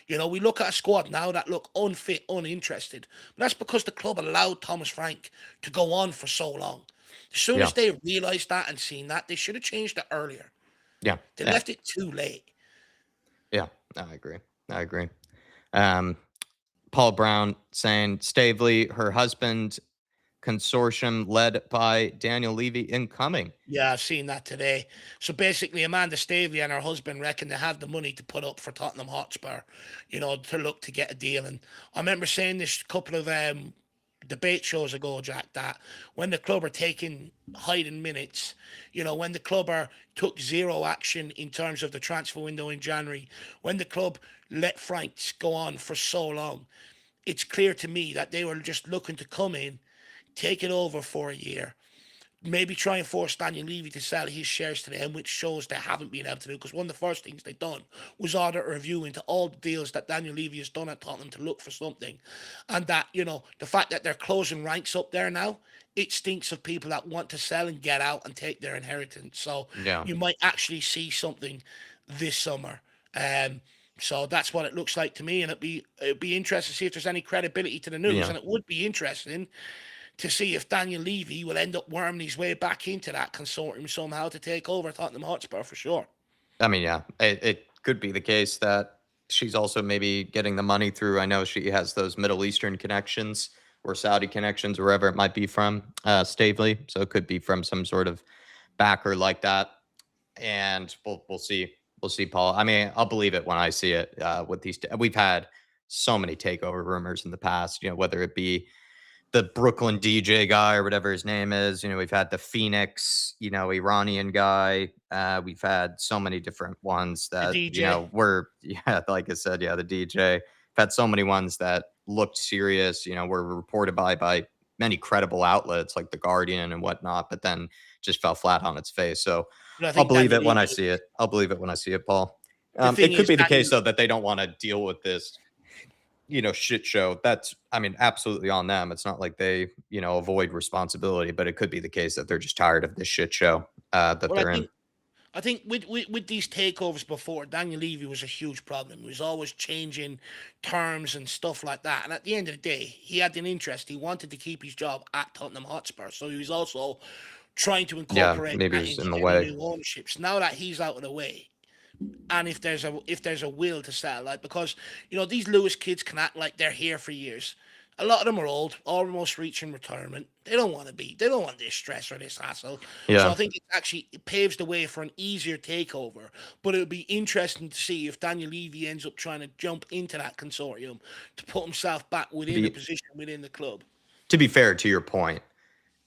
We look at a squad now that look unfit, uninterested. But that's because the club allowed Thomas Frank to go on for so long. As soon as they realised that and seen that, they should have changed it earlier. Yeah. They left it too late. Yeah, I agree. Paul Brown saying, Stavely, her husband, consortium led by Daniel Levy incoming. Yeah, I've seen that today. So basically, Amanda Stavely and her husband reckon they have the money to put up for Tottenham Hotspur, to look to get a deal. And I remember saying this a couple of debate shows ago, Jack, that when the club are taking hiding minutes, when the club took zero action in terms of the transfer window in January, when the club let Franks go on for so long, it's clear to me that they were just looking to come in, take it over for a year, maybe try and force Daniel Levy to sell his shares to them, which shows they haven't been able to do, because one of the first things they've done was order a review into all the deals that Daniel Levy has done at Tottenham to look for something. And that, the fact that they're closing ranks up there now, it stinks of people that want to sell and get out and take their inheritance. So you might actually see something this summer. So that's what it looks like to me, and it'd be interesting to see if there's any credibility to the news, and it would be interesting to see if Daniel Levy will end up worming his way back into that consortium somehow to take over Tottenham Hotspur for sure. I mean, yeah, it could be the case that she's also maybe getting the money through. I know she has those Middle Eastern connections or Saudi connections, wherever it might be from, Stavely. So it could be from some sort of backer like that. And we'll see. We'll see, Paul. I mean, I'll believe it when I see it. With these, we've had so many takeover rumors in the past. Whether it be the Brooklyn DJ guy or whatever his name is. We've had the Phoenix, Iranian guy. We've had so many different ones that, like I said, the DJ. We've had so many ones that looked serious, were reported by many credible outlets like The Guardian and whatnot, but then just fell flat on its face. So I'll believe it when I see it. I'll believe it when I see it, Paul. It could be the case, though, that they don't want to deal with this shit show. That's, absolutely on them. It's not like they, avoid responsibility, but it could be the case that they're just tired of this shit show they're in. I think with these takeovers before, Daniel Levy was a huge problem. He was always changing terms and stuff like that. And at the end of the day, he had an interest. He wanted to keep his job at Tottenham Hotspur. So he was also trying to incorporate maybe that it's into in the way. new ownerships. Now that he's out of the way, and if there's a will to sell, like, because these Lewis kids can act like they're here for years. A lot of them are old, almost reaching retirement. They don't want this stress or this hassle. Yeah. So I think it paves the way for an easier takeover. But it would be interesting to see if Daniel Levy ends up trying to jump into that consortium to put himself back within the position within the club. To be fair to your point,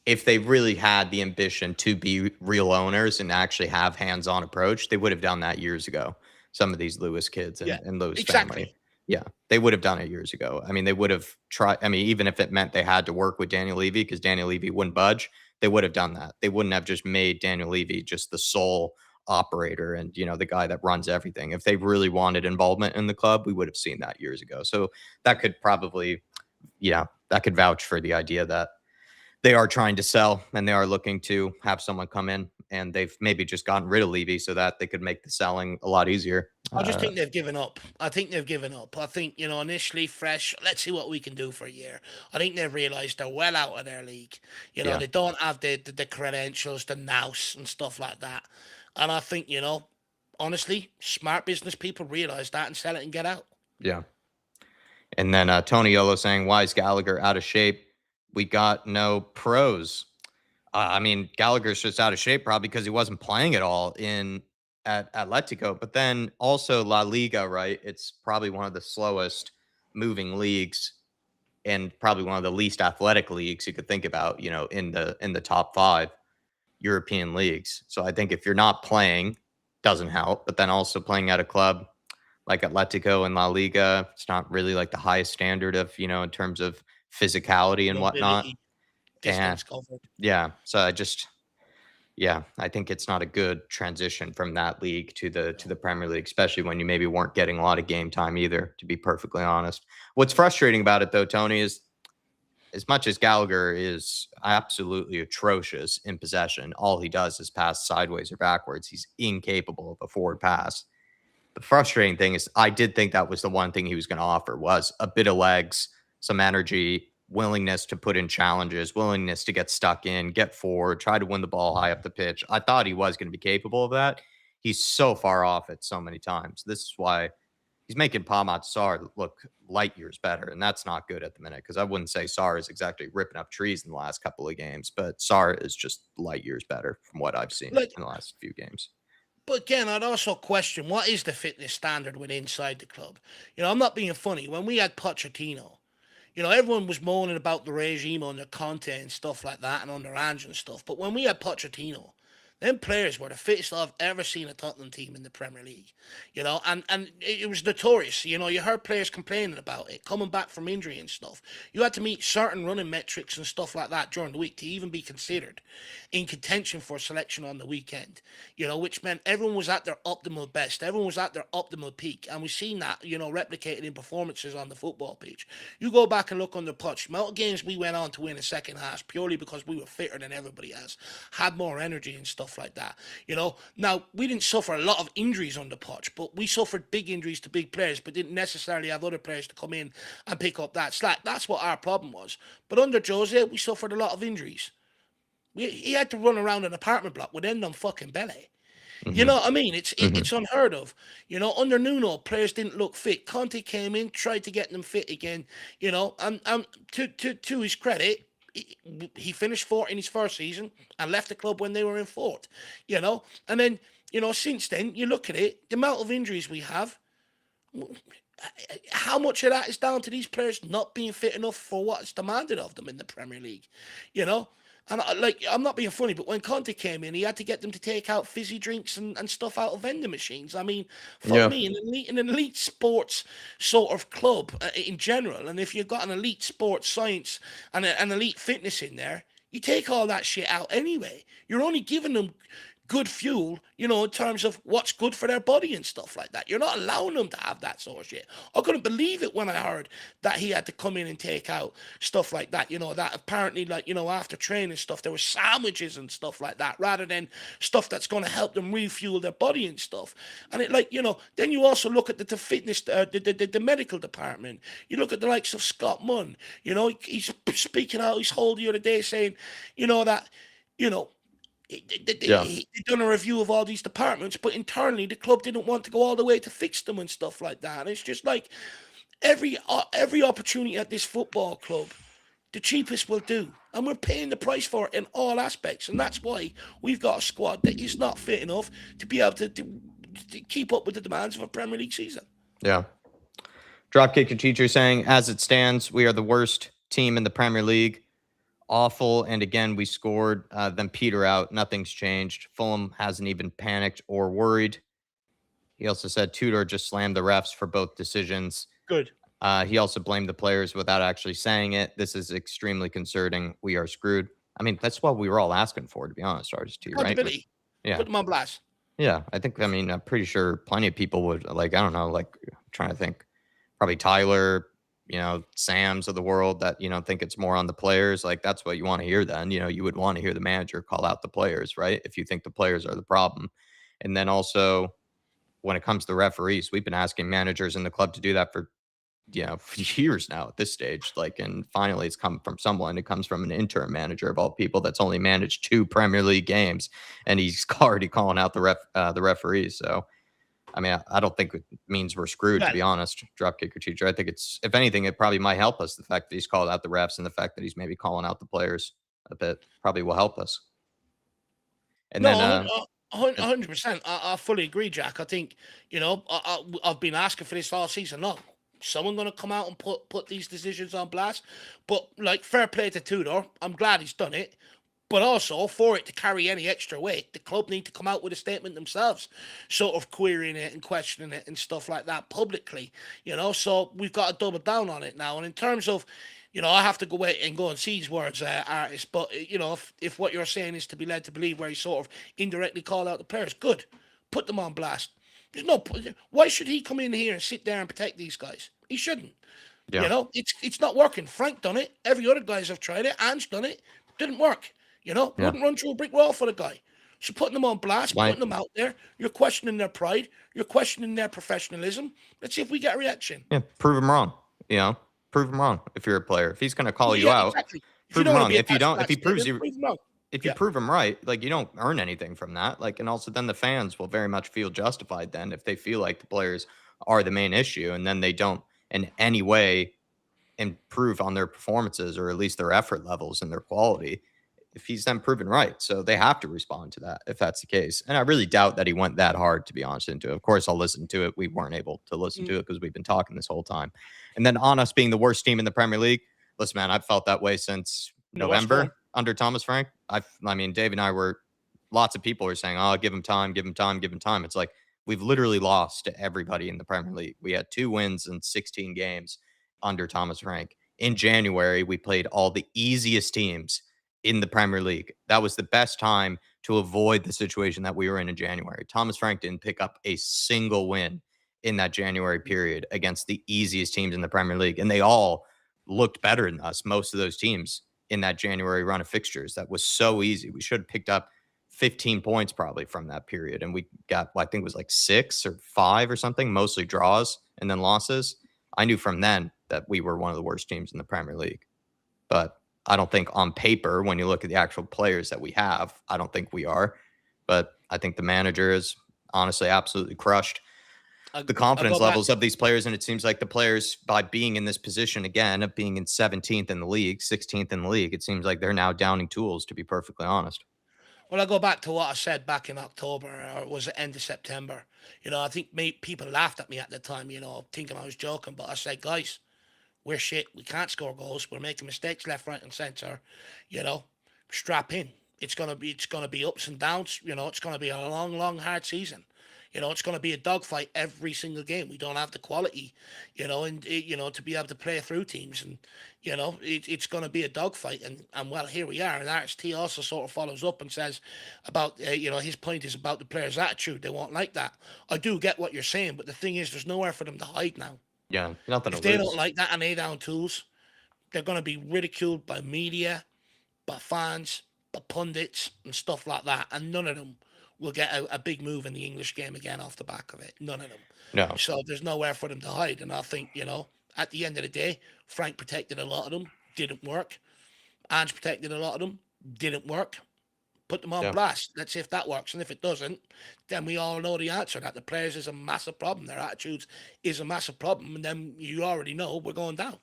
if they really had the ambition to be real owners and actually have hands-on approach, they would have done that years ago. Some of these Lewis kids and Lewis family. Yeah, they would have done it years ago. They would have tried. Even if it meant they had to work with Daniel Levy because Daniel Levy wouldn't budge, they would have done that. They wouldn't have just made Daniel Levy just the sole operator and, the guy that runs everything. If they really wanted involvement in the club, we would have seen that years ago. So that could probably, that could vouch for the idea that they are trying to sell and they are looking to have someone come in, and they've maybe just gotten rid of Levy so that they could make the selling a lot easier. I just think they've given up. I think, initially fresh, let's see what we can do for a year. I think they've realised they're well out of their league. They don't have the credentials, the nous and stuff like that. And I think, honestly, smart business people realise that and sell it and get out. Yeah. And then Tony Yolo saying, why is Gallagher out of shape? We got no pros. I mean, Gallagher's just out of shape probably because he wasn't playing at all at Atletico. But then also La Liga, right? It's probably one of the slowest moving leagues and probably one of the least athletic leagues you could think about, in the top 5 European leagues. So I think if you're not playing, doesn't help. But then also playing at a club like Atletico and La Liga, it's not really like the highest standard of, in terms of physicality and whatnot. Distance covered. Yeah. So I think it's not a good transition from that league to the Premier League, especially when you maybe weren't getting a lot of game time either, to be perfectly honest. What's frustrating about it though, Tony, is as much as Gallagher is absolutely atrocious in possession, all he does is pass sideways or backwards. He's incapable of a forward pass. The frustrating thing is I did think that was the one thing he was going to offer, was a bit of legs, some energy, willingness to put in challenges, willingness to get stuck in, get forward, try to win the ball high up the pitch. I thought he was going to be capable of that. He's so far off it so many times. This is why he's making Pamat Sarr look light years better, and that's not good at the minute, because I wouldn't say Sarr is exactly ripping up trees in the last couple of games, but Sarr is just light years better from what I've seen in the last few games. But again, I'd also question, what is the fitness standard within inside the club? I'm not being funny. When we had Pochettino, everyone was moaning about the regime under Conte and stuff like that and under Ange and stuff. But when we had Pochettino, them players were the fittest I've ever seen a Tottenham team in the Premier League. And it was notorious. You heard players complaining about it, coming back from injury and stuff. You had to meet certain running metrics and stuff like that during the week to even be considered in contention for selection on the weekend, which meant everyone was at their optimal best. Everyone was at their optimal peak. And we've seen that, replicated in performances on the football pitch. You go back and look under Poch, amount of games we went on to win in second half purely because we were fitter than everybody else, had more energy and stuff like that. Now we didn't suffer a lot of injuries under Poch, but we suffered big injuries to big players, but didn't necessarily have other players to come in and pick up that slack. That's what our problem was. But under Jose, we suffered a lot of injuries. He had to run around an apartment block with end on fucking belly. You know what I mean? It's unheard of. Under Nuno, players didn't look fit. Conte came in, tried to get them fit again. And to his credit, he finished fourth in his first season and left the club when they were in fourth. And then since then you look at it, the amount of injuries we have. How much of that is down to these players not being fit enough for what's demanded of them in the Premier League? And I'm not being funny, but when Conte came in, he had to get them to take out fizzy drinks and stuff out of vending machines. I mean, for me, an elite sports sort of club in general, and if you've got an elite sports science and an elite fitness in there, you take all that shit out anyway. You're only giving them good fuel, in terms of what's good for their body and stuff like that. You're not allowing them to have that sort of shit. I couldn't believe it when I heard that he had to come in and take out stuff like that, that apparently, after training stuff, there were sandwiches and stuff like that, rather than stuff that's going to help them refuel their body and stuff. And then you also look at the fitness, the medical department. You look at the likes of Scott Munn, he's speaking out his whole the other day saying, He done a review of all these departments, but internally the club didn't want to go all the way to fix them and stuff like that. And it's just like every opportunity at this football club, the cheapest will do, and we're paying the price for it in all aspects. And that's why we've got a squad that is not fit enough to be able to keep up with the demands of a Premier League season. Yeah. Dropkick your teacher saying, as it stands, we are the worst team in the Premier League. Awful. And again, we scored, then Peter out. Nothing's changed. Fulham hasn't even panicked or worried. He also said Tudor just slammed the refs for both decisions. Good. He also blamed the players without actually saying it. This is extremely concerning. We are screwed. I mean, that's what we were all asking for, to be honest, RG2, right? Yeah. Put them on blast. Yeah, I'm pretty sure plenty of people would, I'm trying to think, probably Tyler, Sam's of the world that, think it's more on the players. Like, that's what you want to hear then. You would want to hear the manager call out the players, right? If you think the players are the problem. And then also, when it comes to referees, we've been asking managers in the club to do that for years now at this stage. Like, and finally it's come from someone. It comes from an interim manager of all people that's only managed 2 Premier League games, and he's already calling out the referees. So, I mean, I don't think it means we're screwed, to be honest. Dropkick or teacher. I think it's, if anything, it probably might help us. The fact that he's called out the refs and the fact that he's maybe calling out the players a bit probably will help us. And No, then, 100%. I fully agree, Jack. I think, I've been asking for this all season long. Someone going to come out and put these decisions on blast. But, like, fair play to Tudor. I'm glad he's done it. But also, for it to carry any extra weight, the club need to come out with a statement themselves, sort of querying it and questioning it and stuff like that publicly, So we've got to double down on it now. And in terms of, I have to go away and go and see his words, artist. But, if what you're saying is to be led to believe where he sort of indirectly called out the players, good. Put them on blast. Why should he come in here and sit there and protect these guys? He shouldn't. yeah. It's not working. Frank done it. Every other guys have tried it. Ange done it. Didn't work. Wouldn't run through a brick wall for the guy. So putting them on blast, putting them out there, you're questioning their pride, you're questioning their professionalism. Let's see if we get a reaction. Yeah, prove him wrong. Prove him wrong if you're a player. If he's going to call you out, exactly. prove him wrong. If you don't, if he proves you, prove him wrong. if you prove him right, like, you don't earn anything from that. Like, and also then the fans will very much feel justified then if they feel like the players are the main issue, and then they don't in any way improve on their performances or at least their effort levels and their quality. If he's then proven right. So they have to respond to that if that's the case. And I really doubt that he went that hard, to be honest, into it. Of course, I'll listen to it. We weren't able to listen to it because we've been talking this whole time. And then on us being the worst team in the Premier League, listen, man, I've felt that way since November under Thomas Frank. I mean, Dave and I were, lots of people are saying, oh, give him time, give him time, give him time. It's like, we've literally lost to everybody in the Premier League. We had 2 wins in 16 games under Thomas Frank. In January, we played all the easiest teams in the Premier League. That was the best time to avoid the situation that we were in January. Thomas Frank didn't pick up a single win in that January period against the easiest teams in the Premier League. And they all looked better than us, most of those teams in that January run of fixtures. That was so easy. We should have picked up 15 points probably from that period. And we got, I think it was like 6 or 5 or something, mostly draws and then losses. I knew from then that we were one of the worst teams in the Premier League. But I don't think on paper, when you look at the actual players that we have, I don't think we are. But I think the manager is honestly absolutely crushed the confidence levels of these players. And it seems like the players, by being in this position again, of being in 17th in the league, 16th in the league, it seems like they're now downing tools, to be perfectly honest. Well, I go back to what I said back in October, or was it end of September? I think people laughed at me at the time, thinking I was joking. But I said, guys, we're shit. We can't score goals. We're making mistakes left, right, and centre. Strap in. It's gonna be ups and downs. It's gonna be a long, long, hard season. It's gonna be a dogfight every single game. We don't have the quality, to be able to play through teams, and it's gonna be a dogfight. And well, here we are. And RST also sort of follows up and says about his point is about the players' attitude. They won't like that. I do get what you're saying, but the thing is, there's nowhere for them to hide now. Yeah, nothing to If lose. they don't like that and they down tools, they're going to be ridiculed by media, by fans, by pundits and stuff like that. And none of them will get a big move in the English game again off the back of it. None of them. No. So there's nowhere for them to hide. And I think, at the end of the day, Frank protected a lot of them. Didn't work. Ange protected a lot of them. Didn't work. Put them on blast. Let's see if that works. And if it doesn't, then we all know the answer. That the players is a massive problem. Their attitudes is a massive problem. And then you already know we're going down.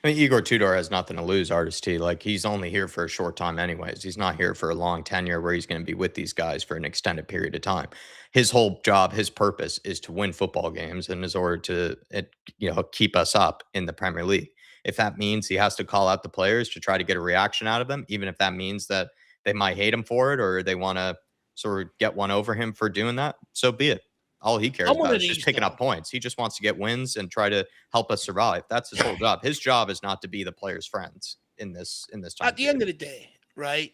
I mean, Igor Tudor has nothing to lose, Artist T. Like, he's only here for a short time anyways. He's not here for a long tenure where he's going to be with these guys for an extended period of time. His whole job, his purpose is to win football games and in order to, keep us up in the Premier League. If that means he has to call out the players to try to get a reaction out of them, even if that means that they might hate him for it or they want to sort of get one over him for doing that, so be it. All he cares about is just picking up points. He just wants to get wins and try to help us survive. That's his whole job. His job is not to be the players' friends in this time. At the end of the day, right?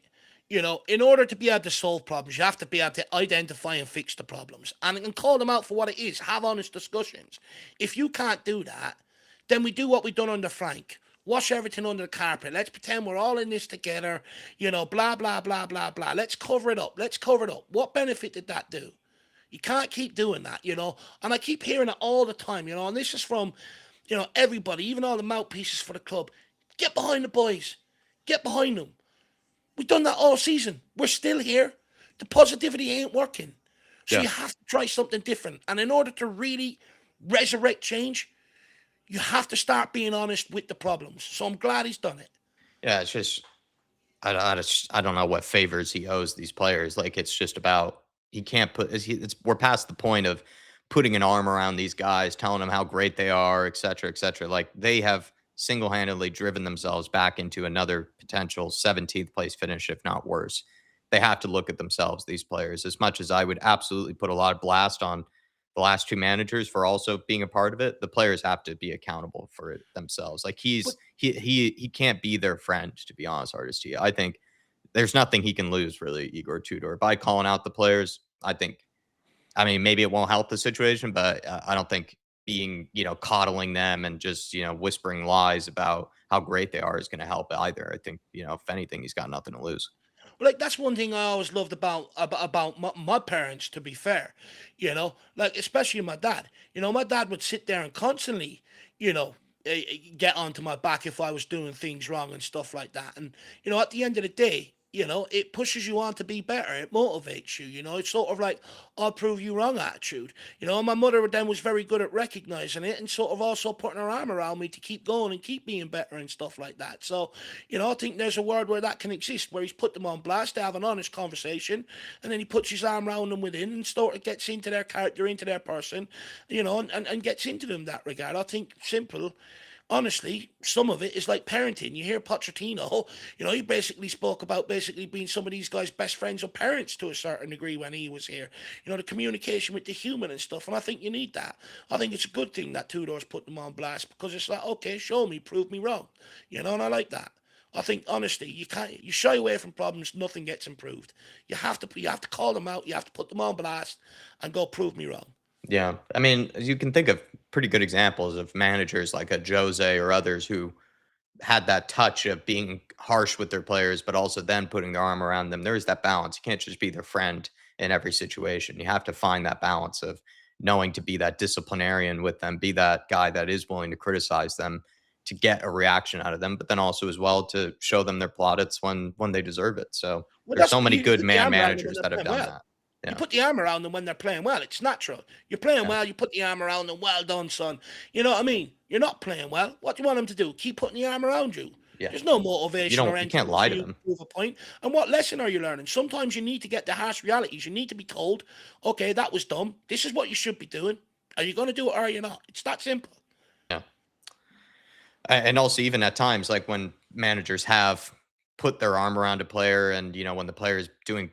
In order to be able to solve problems, you have to be able to identify and fix the problems and call them out for what it is. Have honest discussions. If you can't do that, then we do what we've done under Frank. Wash everything under the carpet. Let's pretend we're all in this together. Blah, blah, blah, blah, blah. Let's cover it up. Let's cover it up. What benefit did that do? You can't keep doing that, And I keep hearing it all the time, And this is from, everybody, even all the mouthpieces for the club. Get behind the boys. Get behind them. We've done that all season. We're still here. The positivity ain't working. So you have to try something different. And in order to really resurrect change, you have to start being honest with the problems. So I'm glad he's done it. Yeah, it's just I don't know what favors he owes these players. Like, it's just about he can't put. We're past the point of putting an arm around these guys, telling them how great they are, et cetera, et cetera. Like, they have single-handedly driven themselves back into another potential 17th place finish, if not worse. They have to look at themselves, these players. As much as I would absolutely put a lot of blast on the last two managers for also being a part of it, the players have to be accountable for it themselves. Like, he can't be their friend, to be honest, Artist. I think there's nothing he can lose, really, Igor Tudor, by calling out the players. I mean, maybe it won't help the situation, but I don't think being, coddling them and just, whispering lies about how great they are is going to help either. I think, if anything, he's got nothing to lose. Like, that's one thing I always loved about my parents, to be fair, like, especially my dad. My dad would sit there and constantly, get onto my back if I was doing things wrong and stuff like that. And, at the end of the day, it pushes you on to be better. It motivates you, It's sort of like, I'll prove you wrong attitude. And my mother then was very good at recognizing it and sort of also putting her arm around me to keep going and keep being better and stuff like that. So, I think there's a world where that can exist, where he's put them on blast, they have an honest conversation, and then he puts his arm around them within and sort of gets into their character, into their person, and gets into them in that regard. I think simple. Honestly, some of it is like parenting. You hear Pochettino, he basically spoke about basically being some of these guys' best friends or parents to a certain degree when he was here. The communication with the human and stuff. And I think you need that. I think it's a good thing that Tudor's put them on blast, because it's like, okay, show me, prove me wrong. And I like that. I think, honestly, you shy away from problems, nothing gets improved. You have to call them out, you have to put them on blast and go prove me wrong. Yeah. I mean, you can think of pretty good examples of managers like a Jose or others who had that touch of being harsh with their players, but also then putting their arm around them. There is that balance. You can't just be their friend in every situation. You have to find that balance of knowing to be that disciplinarian with them, be that guy that is willing to criticize them to get a reaction out of them, but then also as well to show them their plaudits when they deserve it. So there's so many good managers that have done that. Yeah. You put the arm around them when they're playing well. It's natural. You're playing well, you put the arm around them. Well done, son. You know what I mean? You're not playing well. What do you want them to do? Keep putting the arm around you. Yeah. There's no motivation or anything. You can't lie to them. Prove a point. And what lesson are you learning? Sometimes you need to get the harsh realities. You need to be told, okay, that was dumb. This is what you should be doing. Are you going to do it or are you not? It's that simple. Yeah. And also, even at times, like when managers have put their arm around a player and, when the player is doing,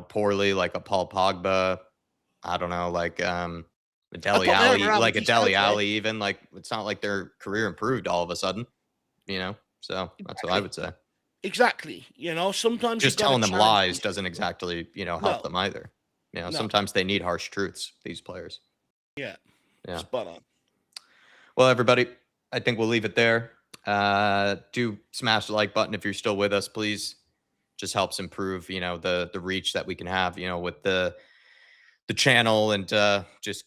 poorly, like a Paul Pogba, I don't know, like a Dele Alli, even, like, it's not like their career improved all of a sudden, so that's what I would say. Exactly. Sometimes just telling them lies doesn't exactly, help them either. Sometimes they need harsh truths, these players. Yeah. Spot on. Well, everybody, I think we'll leave it there. Do smash the like button if you're still with us, please. Just helps improve, the reach that we can have, with the channel, and just,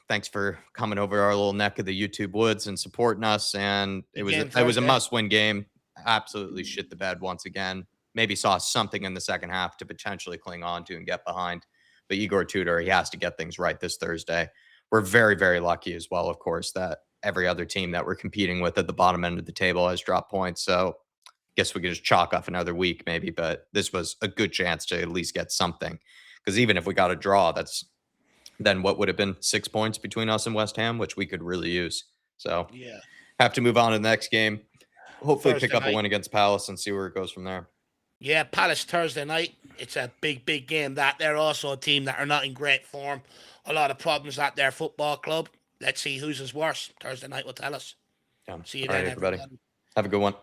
thanks for coming over our little neck of the YouTube woods and supporting us. And it was a must-win game. Absolutely shit the bed once again. Maybe saw something in the second half to potentially cling on to and get behind. But Igor Tudor, he has to get things right this Thursday. We're very, very lucky as well, of course, that every other team that we're competing with at the bottom end of the table has dropped points. So I guess we could just chalk off another week maybe, but this was a good chance to at least get something. Because even if we got a draw, that's then what would have been 6 points between us and West Ham, which we could really use. So have to move on to the next game. Hopefully pick up a win against Palace and see where it goes from there. Yeah, Palace Thursday night. It's a big, big game. That they're also a team that are not in great form. A lot of problems at their football club. Let's see whose is worse. Thursday night will tell us. Yeah. See you All then, right, everybody. Have a good one.